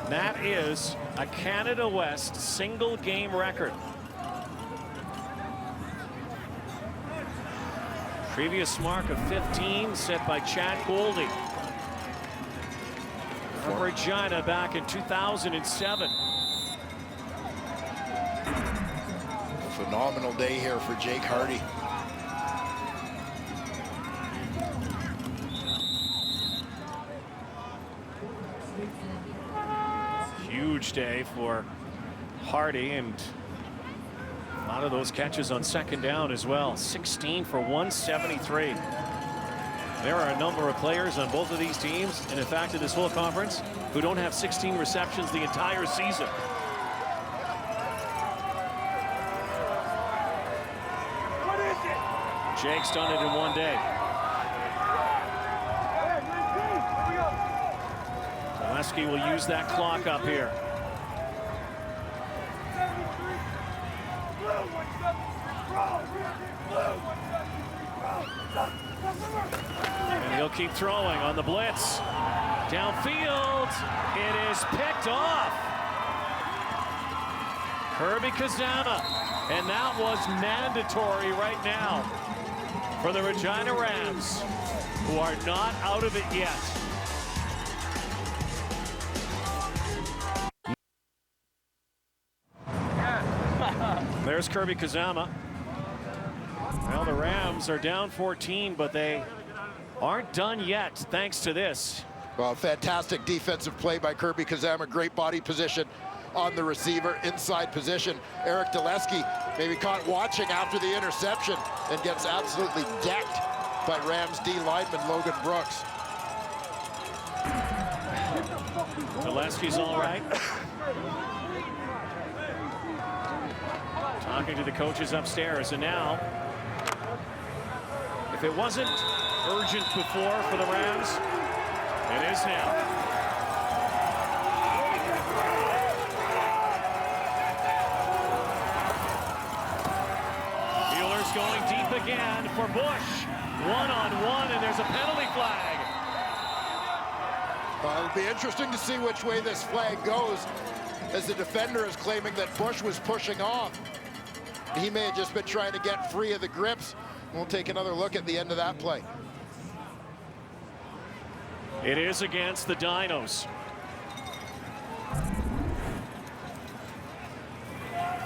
That is a Canada West single game record. Previous mark of 15 set by Chad Goldie of Regina back in 2007. A phenomenal day here for Jake Hardy. Huge day for Hardy, and a lot of those catches on second down as well. 16 for 173. There are a number of players on both of these teams, and in fact in this whole conference, who don't have 16 receptions the entire season. Jake's done it in one day. Dulesky will use that clock up here. And he'll keep throwing on the blitz. Downfield, it is picked off. Kirby Kazama, and that was mandatory right now for the Regina Rams, who are not out of it yet. There's Kirby Kazama. Well, the Rams are down 14, but they aren't done yet, thanks to this. Well, fantastic defensive play by Kirby Kazama. Great body position on the receiver, inside position. Eric Dulesky maybe caught watching after the interception and gets absolutely decked by Rams D lineman Logan Brooks. Dulesky's all right. Talking to the coaches upstairs, and now, if it wasn't urgent before for the Rams, it is now. Wheeler's going deep again for Bush. One-on-one, and there's a penalty flag. Well, it'll be interesting to see which way this flag goes, as the defender is claiming that Bush was pushing off. He may have just been trying to get free of the grips. We'll take another look at the end of that play. It is against the Dinos.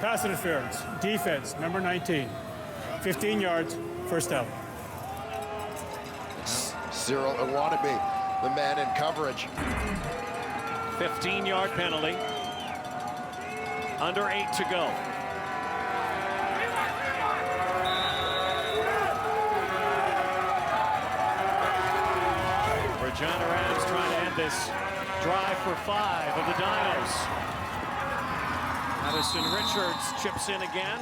Pass interference, defense, number 19. 15 yards, first down. Cyril Iwanabe, the man in coverage. 15-yard penalty. Under 8 to go. Regina Rams trying to end this drive for 5 of the Dinos. Addison Richards chips in again.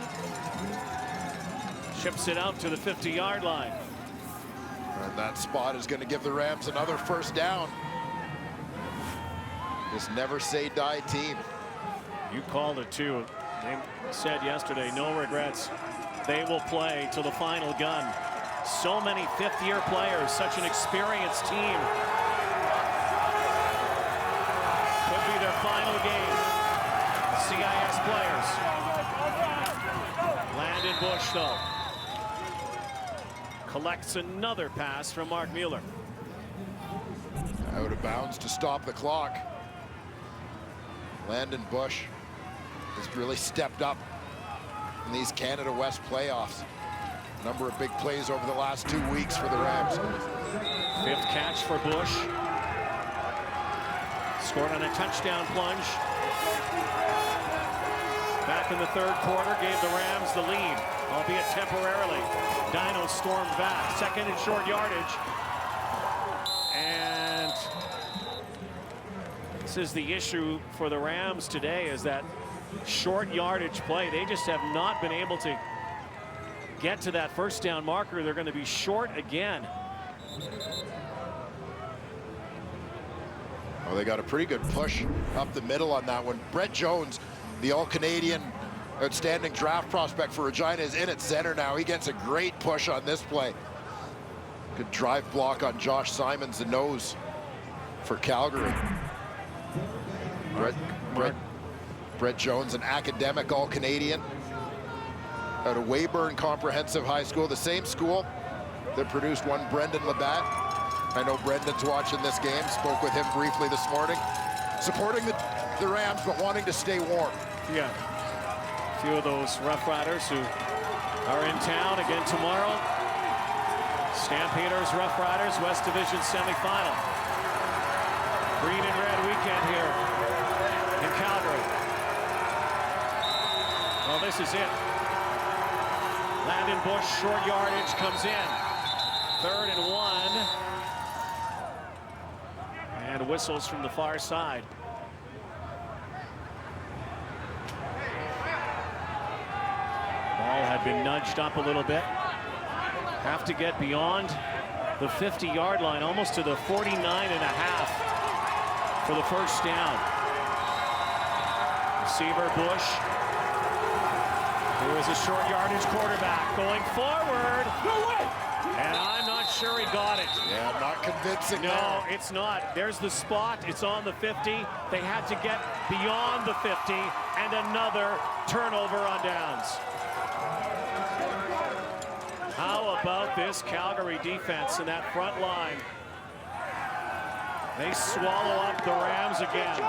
Chips it out to the 50-yard line. And that spot is going to give the Rams another first down. This never say die team. You called it too. They said yesterday, no regrets. They will play to the final gun. So many fifth-year players, such an experienced team. Could be their final game. CIS players. Landon Bush, though, collects another pass from Mark Mueller. Out of bounds to stop the clock. Landon Bush has really stepped up in these Canada West playoffs. A number of big plays over the last 2 weeks for the Rams. Fifth catch for Bush. Scored on a touchdown plunge. Back in the third quarter, gave the Rams the lead, albeit temporarily. Dinos stormed back, second and short yardage. And this is the issue for the Rams today, is that short yardage play. They just have not been able to get to that first down marker. They're going to be short again. Oh, they got a pretty good push up the middle on that one. Brett Jones, the All-Canadian outstanding draft prospect for Regina, is in at center now. He gets a great push on this play. Good drive block on Josh Simons, the nose for Calgary. Brett Jones, an academic All-Canadian out of Weyburn Comprehensive High School, the same school that produced one Brendan Labatt. I know Brendan's watching this game, spoke with him briefly this morning. Supporting the Rams, but wanting to stay warm. Yeah, a few of those Rough Riders who are in town again tomorrow. Stampeders, Rough Riders, West Division semifinal. Green and red weekend here in Calgary. Well, this is it. Landon Bush, short yardage, comes in. 3rd and 1. And whistles from the far side. Ball had been nudged up a little bit. Have to get beyond the 50-yard line, almost to the 49.5 for the first down. Receiver Bush, who is a short yardage quarterback, going forward. And I'm not sure he got it. Yeah, not convincing. No, it's not. There's the spot. It's on the 50. They had to get beyond the 50, and another turnover on downs. How about this Calgary defense in that front line? They swallow up the Rams again.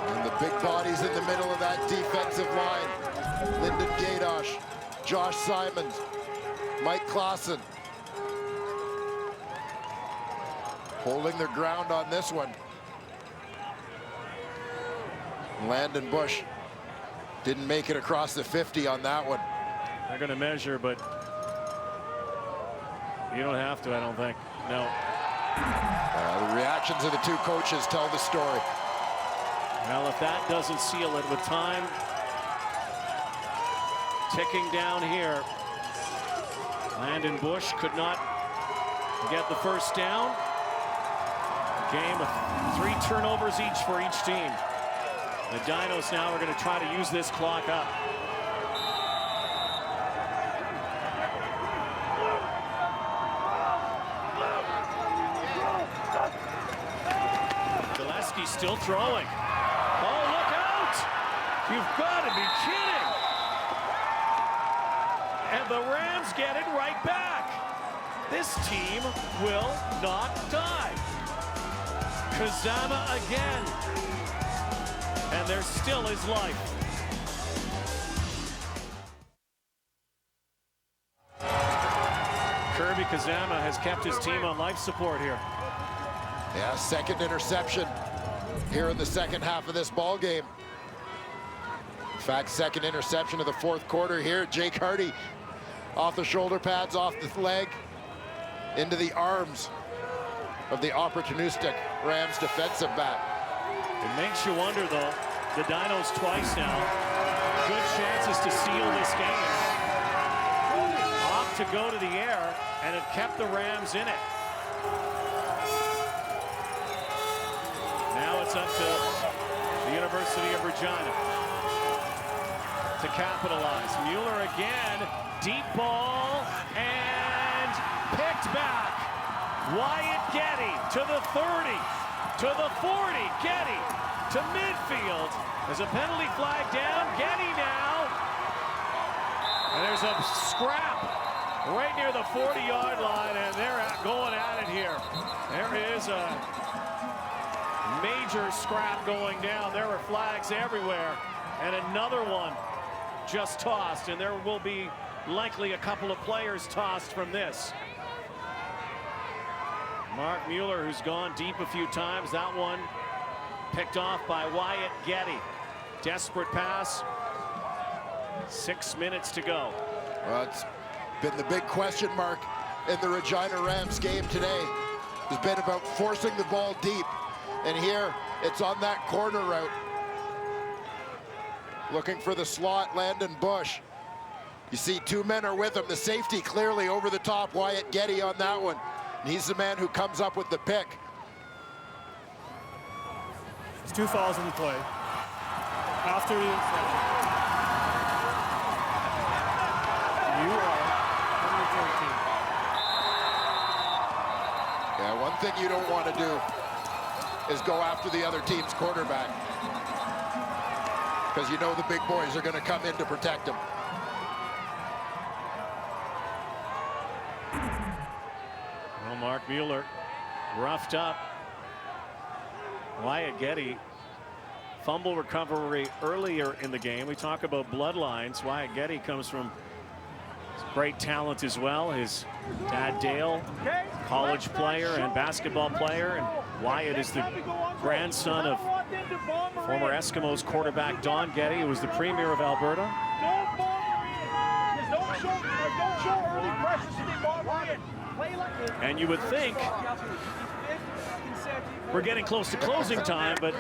And the big bodies in the middle of that defensive line. Lyndon Gadosh, Josh Simons, Mike Clausen. Holding their ground on this one. Landon Bush didn't make it across the 50 on that one. They're going to measure, but you don't have to, I don't think. No. The reactions of the two coaches tell the story. Well, if that doesn't seal it with time ticking down here, Landon Bush could not get the first down. Game with 3 turnovers each for each team. The Dinos now are going to try to use this clock up. Gillespie still throwing. Oh, look out! You've got to be kidding! And the Rams get it right back. This team will not die. Kazama again. And there still is life. Kirby Kazama has kept his team on life support here. Yeah, second interception here in the second half of this ball game. In fact, second interception of the fourth quarter here. Jake Hardy off the shoulder pads, off the leg, into the arms of the opportunistic Rams defensive back. It makes you wonder, though, the Dinos twice now. Good chances to seal this game. Opt to go to the air, and it kept the Rams in it. Now it's up to the University of Regina. to capitalize. Mueller again, deep ball, and picked back. Wyatt Getty to the 30, to the 40, Getty to midfield. There's a penalty flag down, Getty now. And there's a scrap right near the 40-yard line, and they're going at it here. There is a major scrap going down. There are flags everywhere, and another one just tossed, and there will be likely a couple of players tossed from this. Mark Mueller, who's gone deep a few times, that one picked off by Wyatt Getty. Desperate pass. 6 minutes to go. Well, it's been the big question mark in the Regina Rams game today. Has been about forcing the ball deep. And here, it's on that corner route. Looking for the slot, Landon Bush. You see 2 men are with him. The safety clearly over the top, Wyatt Getty on that one. And he's the man who comes up with the pick. It's 2 fouls in the play. After the interception. You are number 13. Yeah, one thing you don't want to do is go after the other team's quarterback, because you know the big boys are going to come in to protect him. Well, Mark Mueller roughed up. Wyatt Getty, fumble recovery earlier in the game. We talk about bloodlines. Wyatt Getty comes from great talent as well. His dad Dale, college player and basketball player, and Wyatt is the grandson of former Eskimos quarterback Don Getty, who was the premier of Alberta. And you would think we're getting close to closing time, but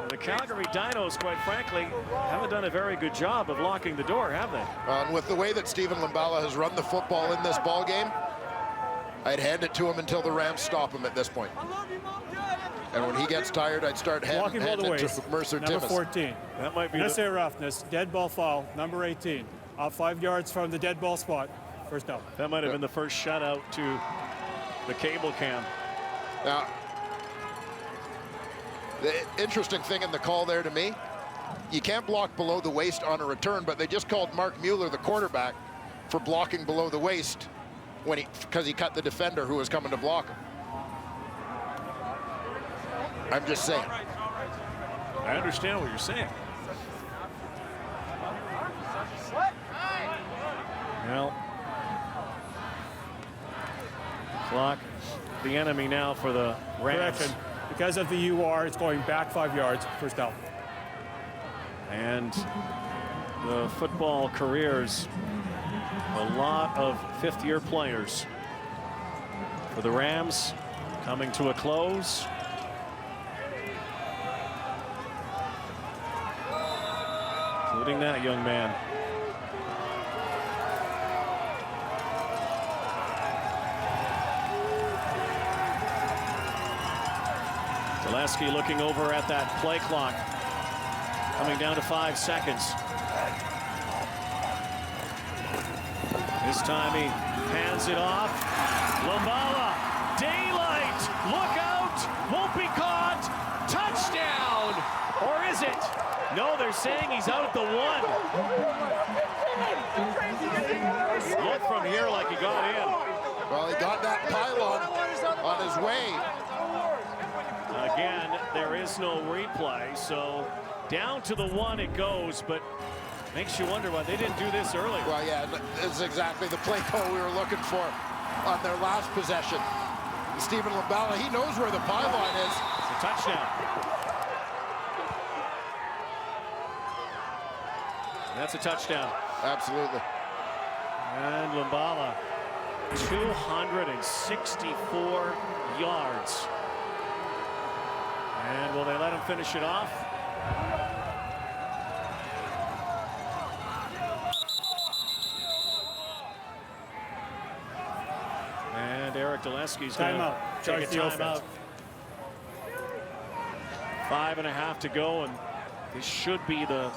the Calgary Dinos, quite frankly, haven't done a very good job of locking the door, have they? And with the way that Stephen Limbala has run the football in this ball game, I'd hand it to him until the Rams stop him at this point. And when he gets tired, I'd start handing it to Mercer number Timmins. 14. That might be unnecessary roughness, dead ball foul, number 18. Out 5 yards from the dead ball spot. First down. That might have been the first shutout to the cable cam. Now, the interesting thing in the call there to me, you can't block below the waist on a return, but they just called Mark Mueller, the quarterback, for blocking below the waist because he cut the defender who was coming to block him. I'm just saying. I understand what you're saying. Well, clock the enemy now for the Rams. Correction. Because of the UR, it's going back 5 yards, first down. And the football careers, a lot of fifth-year players for the Rams coming to a close. Including that young man. Gillespie looking over at that play clock. Coming down to 5 seconds. This time he hands it off. Limbala, daylight, look out, won't be caught, touchdown, or is it? No, they're saying he's out at the 1. Look from here like he got in. Well, he got that pylon on his way. Again, there is no replay, so down to the 1 it goes, but makes you wonder why they didn't do this earlier. Well, yeah, it's exactly the play call we were looking for on their last possession. Stephen Limbala, he knows where the pylon is. It's a touchdown. That's a touchdown. Absolutely. And Limbala, 264 yards. And will they let him finish it off? And Eric Dulesky's going to take a timeout. 5.5 to go, and this should be the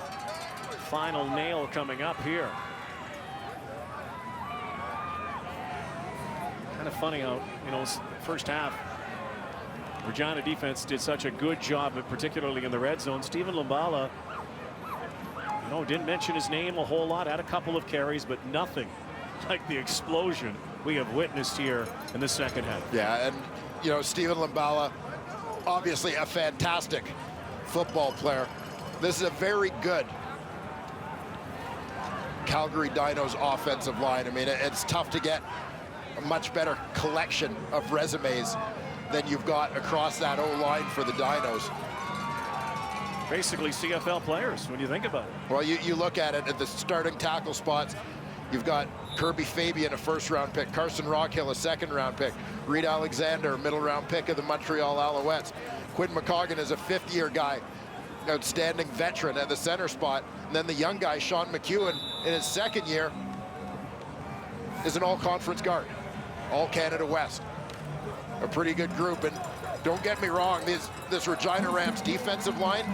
final nail coming up here. Kind of funny how, you know, first half, Regina defense did such a good job, particularly in the red zone. Stephen Lumbala, you know, didn't mention his name a whole lot, had a couple of carries, but nothing like the explosion we have witnessed here in the second half. Yeah, and, you know, Stephen Lumbala, obviously a fantastic football player. This is a very good Calgary Dinos offensive line. I mean, it's tough to get a much better collection of resumes than you've got across that O-line for the Dinos. Basically CFL players when you think about it. Well, you look at it at the starting tackle spots. You've got Kirby Fabian, a first-round pick, Carson Rockhill, a second-round pick, Reed Alexander, a middle-round pick of the Montreal Alouettes. Quinn McCoggan is a fifth-year guy, outstanding veteran at the center spot. And then the young guy, Sean McEwen, in his second year, is an all-conference guard, all-Canada West. A pretty good group, and don't get me wrong, this Regina Rams defensive line,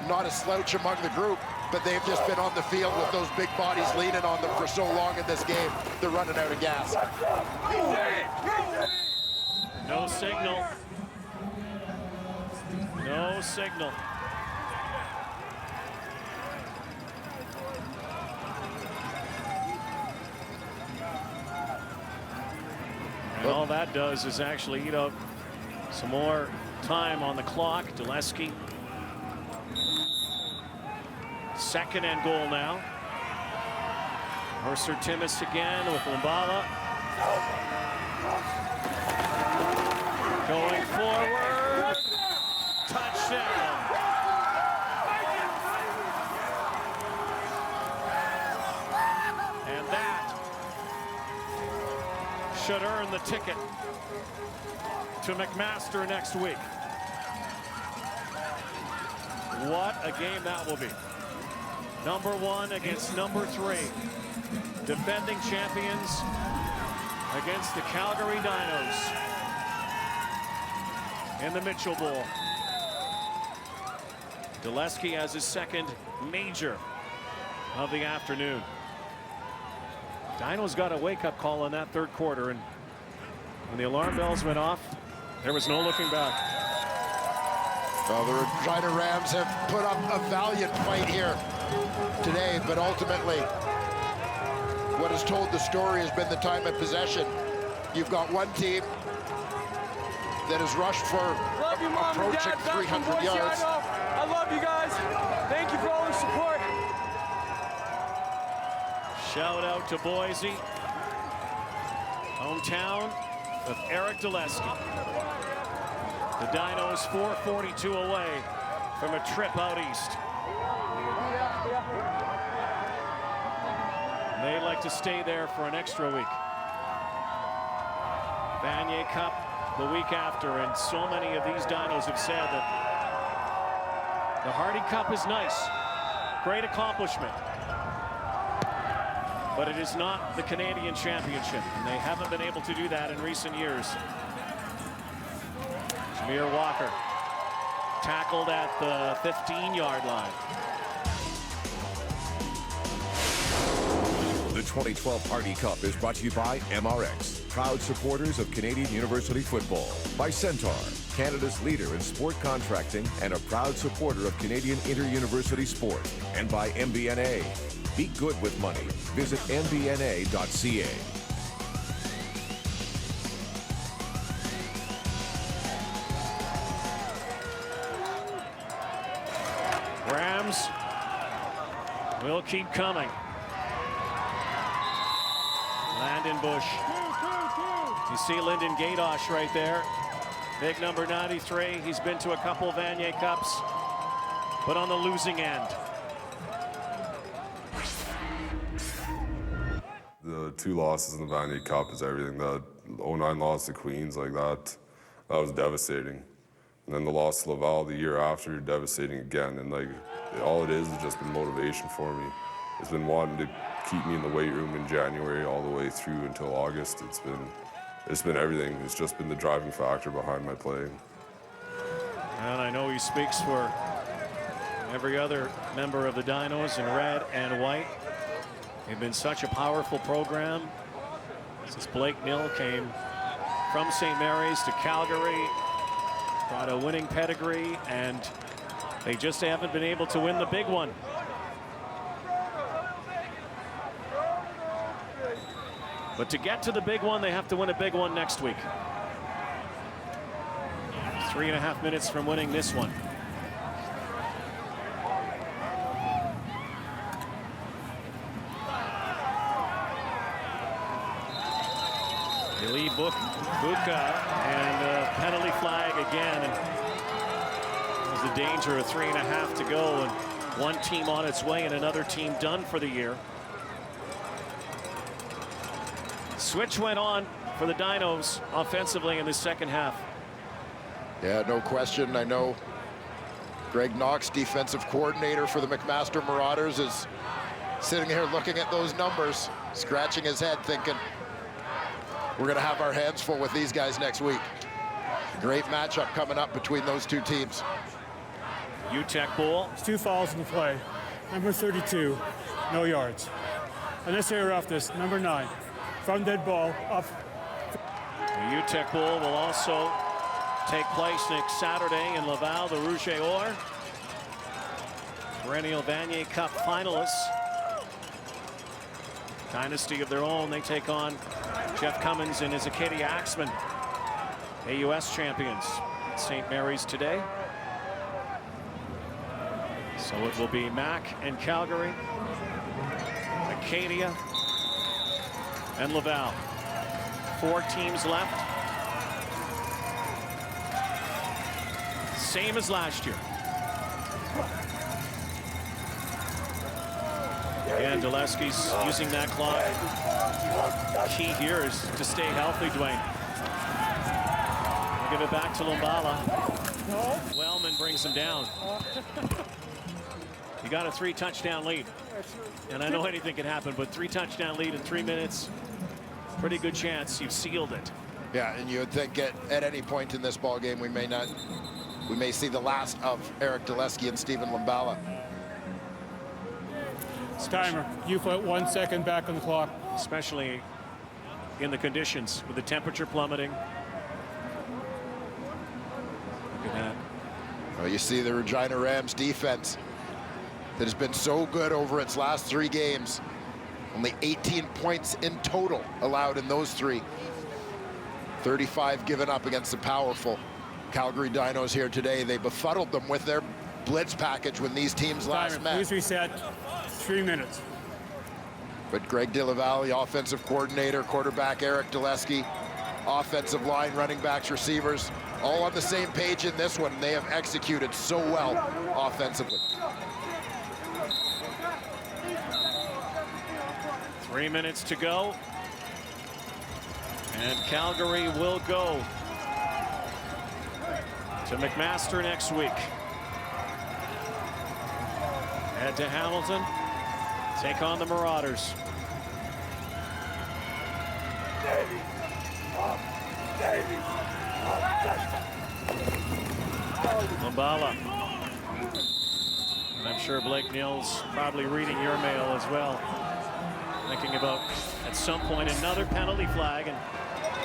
not a slouch among the group, but they've just been on the field with those big bodies leaning on them for so long in this game, they're running out of gas. No signal. No signal. And all that does is actually eat up some more time on the clock. Dulesky. Second and goal now. Mercer Timmis again with Lumbala. Going forward. Touchdown. And that should earn the ticket to McMaster next week. What a game that will be. Number 1 against number 3. Defending champions against the Calgary Dinos in the Mitchell Bowl. Dulesky has his second major of the afternoon. Dinos got a wake-up call in that third quarter, and when the alarm bells went off, there was no looking back. Well, the Regina Rams have put up a valiant fight here today, but ultimately what has told the story has been the time of possession. You've got one team that has rushed for approaching 300 yards. I love you guys. Thank you for all the support. Shout out to Boise, hometown of Eric Dulesky. The Dinos 4:42 away from a trip out east. They'd like to stay there for an extra week. Vanier Cup the week after, and so many of these Dinos have said that the Hardy Cup is nice, great accomplishment, but it is not the Canadian Championship, and they haven't been able to do that in recent years. Jameer Walker tackled at the 15-yard line. The 2012 Hardy Cup is brought to you by MRX, proud supporters of Canadian University football. By Centaur, Canada's leader in sport contracting and a proud supporter of Canadian inter-university sport. And by MBNA. Be good with money. Visit mbna.ca. Rams will keep coming. Landon Bush. You see Lyndon Gadosh right there. Big number 93. He's been to a couple Vanier Cups, but on the losing end. The 2 losses in the Vanier Cup is everything. The 09 loss to Queens, like that was devastating. And then the loss to Laval the year after, devastating again. And like, all it is just been motivation for me. It's been wanting to keep me in the weight room in January all the way through until August. It's been everything. It's just been the driving factor behind my playing. And I know he speaks for Every other member of the Dinos in red and white. They've been such a powerful program since Blake Nill came from St. Mary's to Calgary, brought a winning pedigree, and they just haven't been able to win the big one. But to get to the big one, they have to win a big one next week. 3.5 minutes from winning this one. Lee Buka and a penalty flag again. And there's the danger of 3.5 to go and one team on its way and another team done for the year. Switch went on for the Dinos offensively in the second half. Yeah, no question. I know Greg Knox, defensive coordinator for the McMaster Marauders, is sitting here looking at those numbers, scratching his head thinking, we're going to have our hands full with these guys next week. Great matchup coming up between those two teams. UTEC Bowl. It's 2 fouls in the play. Number 32, no yards. Unnecessary roughness, number 9. From dead ball, up. The UTEC Bowl will also take place next Saturday in Laval, the Rouge et Or. Perennial Vanier Cup finalists. Dynasty of their own. They take on Jeff Cummins and his Acadia Axemen, AUS champions at St. Mary's today. So it will be Mac and Calgary, Acadia and Laval. 4 teams left. Same as last year. And Dulesky's using that clock. Key here is to stay healthy, Dwayne. We'll give it back to Lumbala. Wellman brings him down. You got a 3-touchdown lead. And I know anything can happen, but 3-touchdown lead in 3 minutes, pretty good chance you've sealed it. Yeah, and you would think at any point in this ball game we may see the last of Eric Dulesky and Stephen Lumbala. Timer. You put 1 second back on the clock. Especially in the conditions with the temperature plummeting. Look at that. Well, you see the Regina Rams defense that has been so good over its last 3 games. Only 18 points in total allowed in those 3. 35 given up against the powerful Calgary Dinos here today. They befuddled them with their blitz package when these teams last met. Please reset. 3 minutes. But Greg DeLaval, the offensive coordinator, quarterback Eric Dulesky, offensive line, running backs, receivers, all on the same page in this one. They have executed so well offensively. 3 minutes to go. And Calgary will go to McMaster next week. Head to Hamilton. Take on the Marauders. Lumbala. And I'm sure Blake Nill's probably reading your mail as well. Thinking about, at some point, another penalty flag. And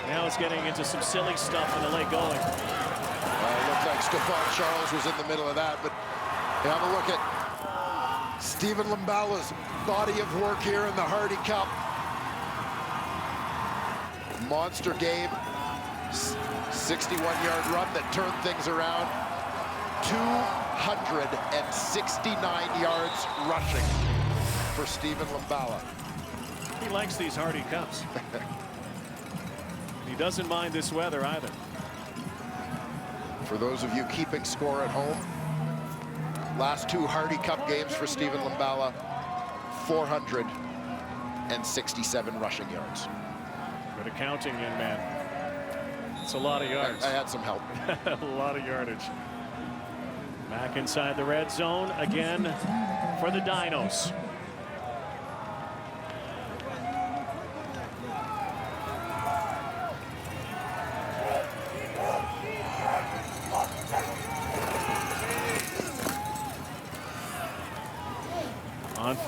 now it's getting into some silly stuff in the late going. It looked like Stephon Charles was in the middle of that. But have a look at Stephen Lumbala's body of work here in the Hardy Cup. Monster game. 61-yard run that turned things around. 269 yards rushing for Stephen Lumbala. He likes these Hardy Cups. He doesn't mind this weather either. For those of you keeping score at home, last 2 Hardy Cup games for Stephen Lumbala, 467 rushing yards. Good accounting, young man. It's a lot of yards. I had some help. A lot of yardage. Back inside the red zone again for the Dinos.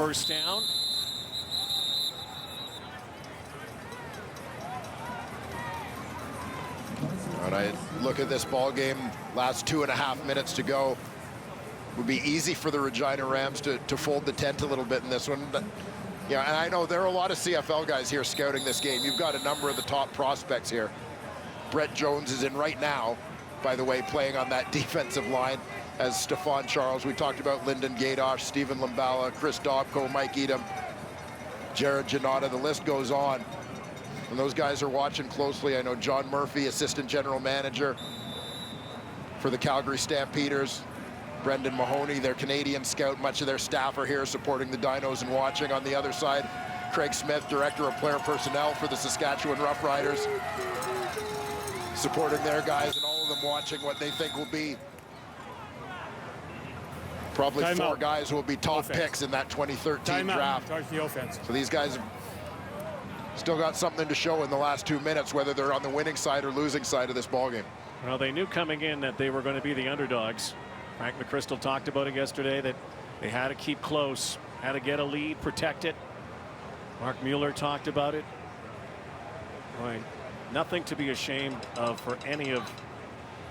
first down. When I look at this ball game, last 2.5 minutes to go, would be easy for the Regina Rams to fold the tent a little bit in this one. But, yeah, and I know there are a lot of CFL guys here scouting this game. You've got a number of the top prospects here. Brett Jones is in right now, by the way, playing on that defensive line as Stephon Charles. We talked about Lyndon Gadosh, Stephen Limbala, Chris Dobko, Mike Edom, Jared Janata. The list goes on. And those guys are watching closely. I know John Murphy, assistant general manager for the Calgary Stampeders. Brendan Mahoney, their Canadian scout. Much of their staff are here supporting the Dinos and watching. On the other side, Craig Smith, director of player personnel for the Saskatchewan Roughriders, supporting their guys, and all of them watching what they think will be probably four guys who will be top picks in that 2013 draft. The offense. So these guys have still got something to show in the last 2 minutes, whether they're on the winning side or losing side of this ballgame. Well, they knew coming in that they were going to be the underdogs. Frank McChrystal talked about it yesterday, that they had to keep close, had to get a lead, protect it. Mark Mueller talked about it. Boy, nothing to be ashamed of for any of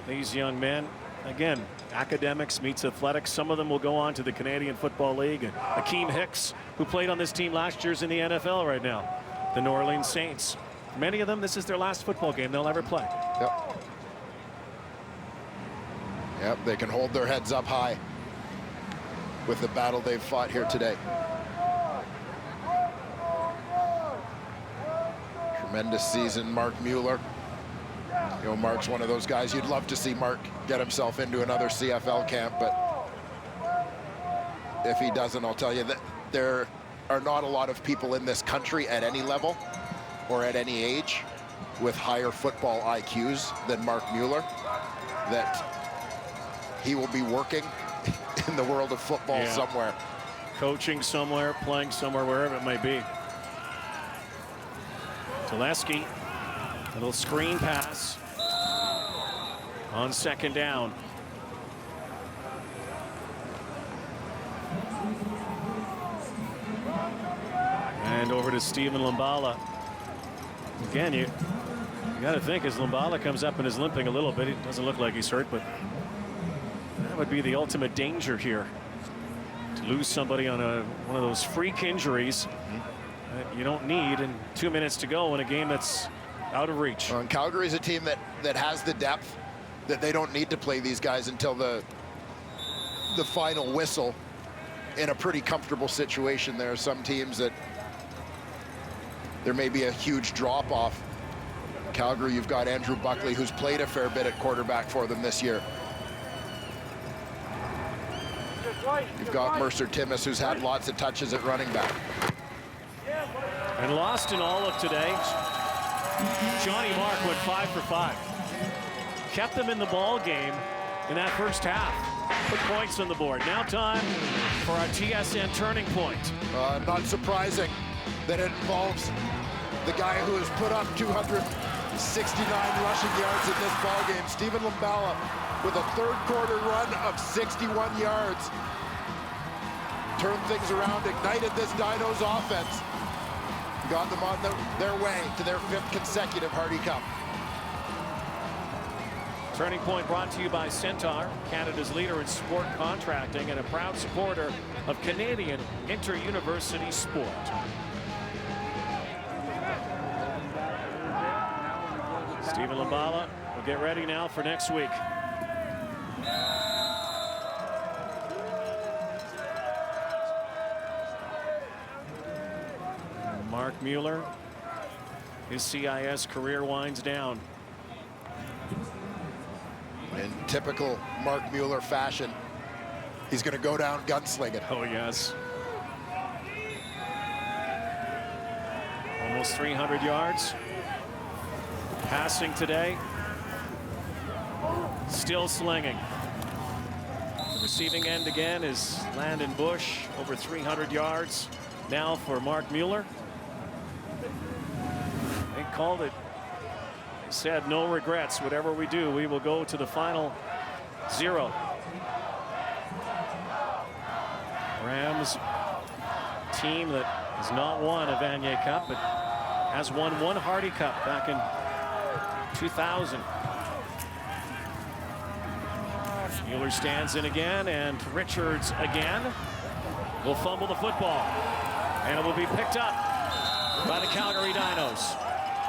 these young men. Again, academics meets athletics. Some of them will go on to the Canadian Football League. Akeem Hicks, who played on this team last year, is in the NFL right now. The New Orleans Saints. Many of them, this is their last football game they'll ever play. Yep. Yep, they can hold their heads up high with the battle they've fought here today. Tremendous season, Mark Mueller. You know, Mark's one of those guys you'd love to see Mark get himself into another CFL camp, but if he doesn't, I'll tell you that there are not a lot of people in this country at any level or at any age with higher football IQs than Mark Mueller, that he will be working in the world of football somewhere. Coaching somewhere, playing somewhere, wherever it might be. Telesky, little screen pass on second down. And over to Stephen Limbala. Again, you got to think as Limbala comes up and is limping a little bit. It doesn't look like he's hurt, but that would be the ultimate danger here. To lose somebody on one of those freak injuries that you don't need, and 2 minutes to go in a game that's out of reach. And Calgary's a team that has the depth that they don't need to play these guys until the final whistle in a pretty comfortable situation. There are some teams that there may be a huge drop-off. Calgary, you've got Andrew Buckley, who's played a fair bit at quarterback for them this year. You've got Mercer Timmis, who's had lots of touches at running back. And lost in all of today, Johnny Mark went 5 for 5. Kept them in the ball game in that first half. Put points on the board. Now time for our TSN turning point. Not surprising that it involves the guy who has put up 269 rushing yards in this ball game, Stephen Limbala, with a third quarter run of 61 yards. Turned things around, ignited this Dinos offense, got them on their way to their 5th consecutive Hardy Cup. Turning point brought to you by Centaur, Canada's leader in sport contracting and a proud supporter of Canadian inter-university sport. Stephen Limbala will get ready now for next week. Mark Mueller, his CIS career winds down. In typical Mark Mueller fashion, he's going to go down gunslinging. Oh, yes. Almost 300 yards. Passing today. Still slinging. The receiving end again is Landon Bush, over 300 yards now for Mark Mueller. They called it. They said no regrets. Whatever we do, we will go to the final 0. Rams team that has not won a Vanier Cup, but has won one Hardy Cup back in 2000. Mueller stands in again, and Richards again will fumble the football, and it will be picked up by the Calgary Dinos.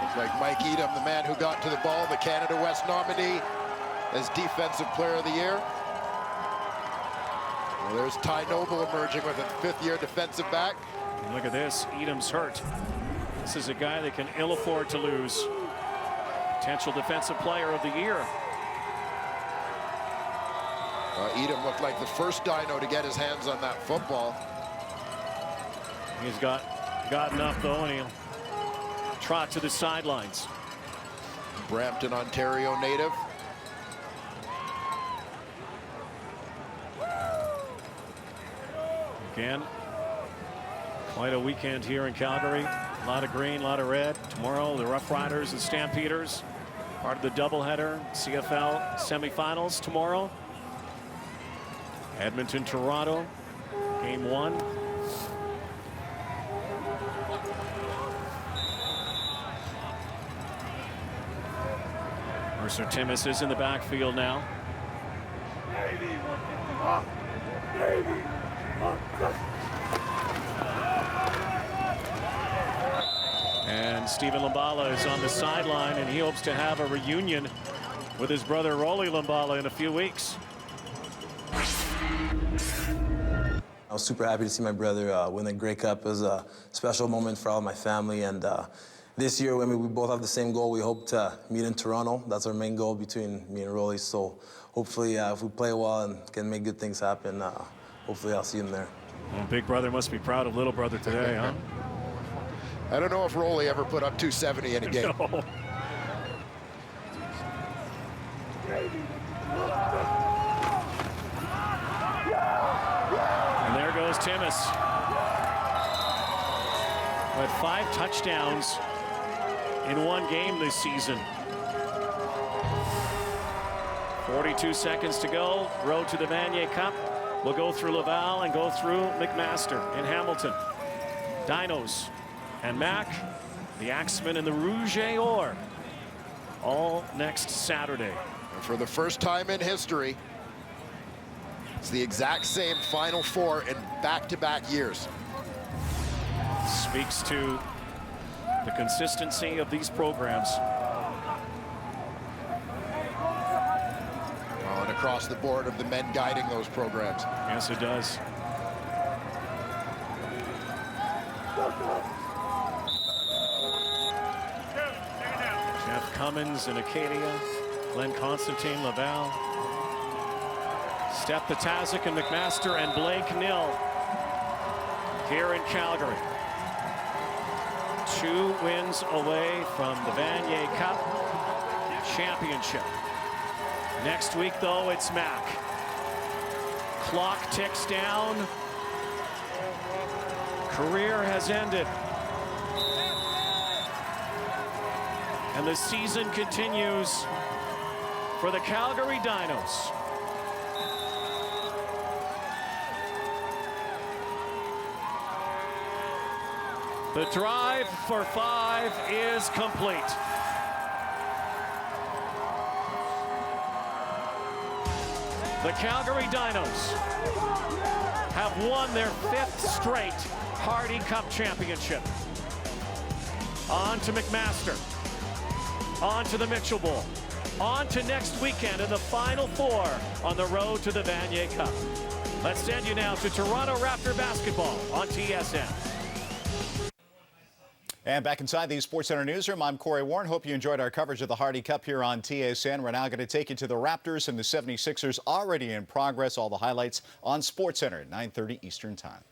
Looks like Mike Edom, the man who got to the ball, the Canada West nominee as Defensive Player of the Year. Well, there's Ty Noble emerging with a fifth-year defensive back. And look at this, Edom's hurt. This is a guy that can ill afford to lose. Potential Defensive Player of the Year. Edom looked like the first Dino to get his hands on that football. He's gotten up though, and he'll trot to the sidelines. Brampton, Ontario native. Again, quite a weekend here in Calgary. A lot of green, a lot of red. Tomorrow, the Rough Riders and Stampeders, part of the doubleheader. CFL semifinals tomorrow. Edmonton, Toronto, game 1. Mercer Timmis is in the backfield now. And Stephen Lumbala is on the sideline, and he hopes to have a reunion with his brother Rolly Lumbala in a few weeks. I was super happy to see my brother win the Grey Cup. It was a special moment for all my family, and this year, when we both have the same goal, we hope to meet in Toronto. That's our main goal between me and Rolly. So hopefully, if we play well and can make good things happen, hopefully I'll see him there. Well, big brother must be proud of little brother today, huh? I don't know if Rolly ever put up 270 in a game. No. And there goes Timmis. With 5 touchdowns in one game this season. 42 seconds to go. Road to the Vanier Cup. We'll go through Laval and go through McMaster in Hamilton. Dinos and Mac, the Axemen and the Rouge et Or, all next Saturday. And for the first time in history, it's the exact same Final Four in back-to-back years. Speaks to the consistency of these programs. Well, and across the board of the men guiding those programs. Yes, it does. Jeff Cummins in Acadia, Glenn Constantine, Laval, Steph Patazik and McMaster, and Blake Nill here in Calgary. 2 wins away from the Vanier Cup championship. Next week, though, it's Mac. Clock ticks down. Career has ended. And the season continues for the Calgary Dinos. The drive for 5 is complete. The Calgary Dinos have won their 5th straight Hardy Cup championship. On to McMaster. On to the Mitchell Bowl. On to next weekend in the Final Four on the road to the Vanier Cup. Let's send you now to Toronto Raptor basketball on TSN. And back inside the SportsCenter newsroom, I'm Corey Warren. Hope you enjoyed our coverage of the Hardy Cup here on TSN. We're now going to take you to the Raptors and the 76ers already in progress. All the highlights on SportsCenter at 9:30 Eastern Time.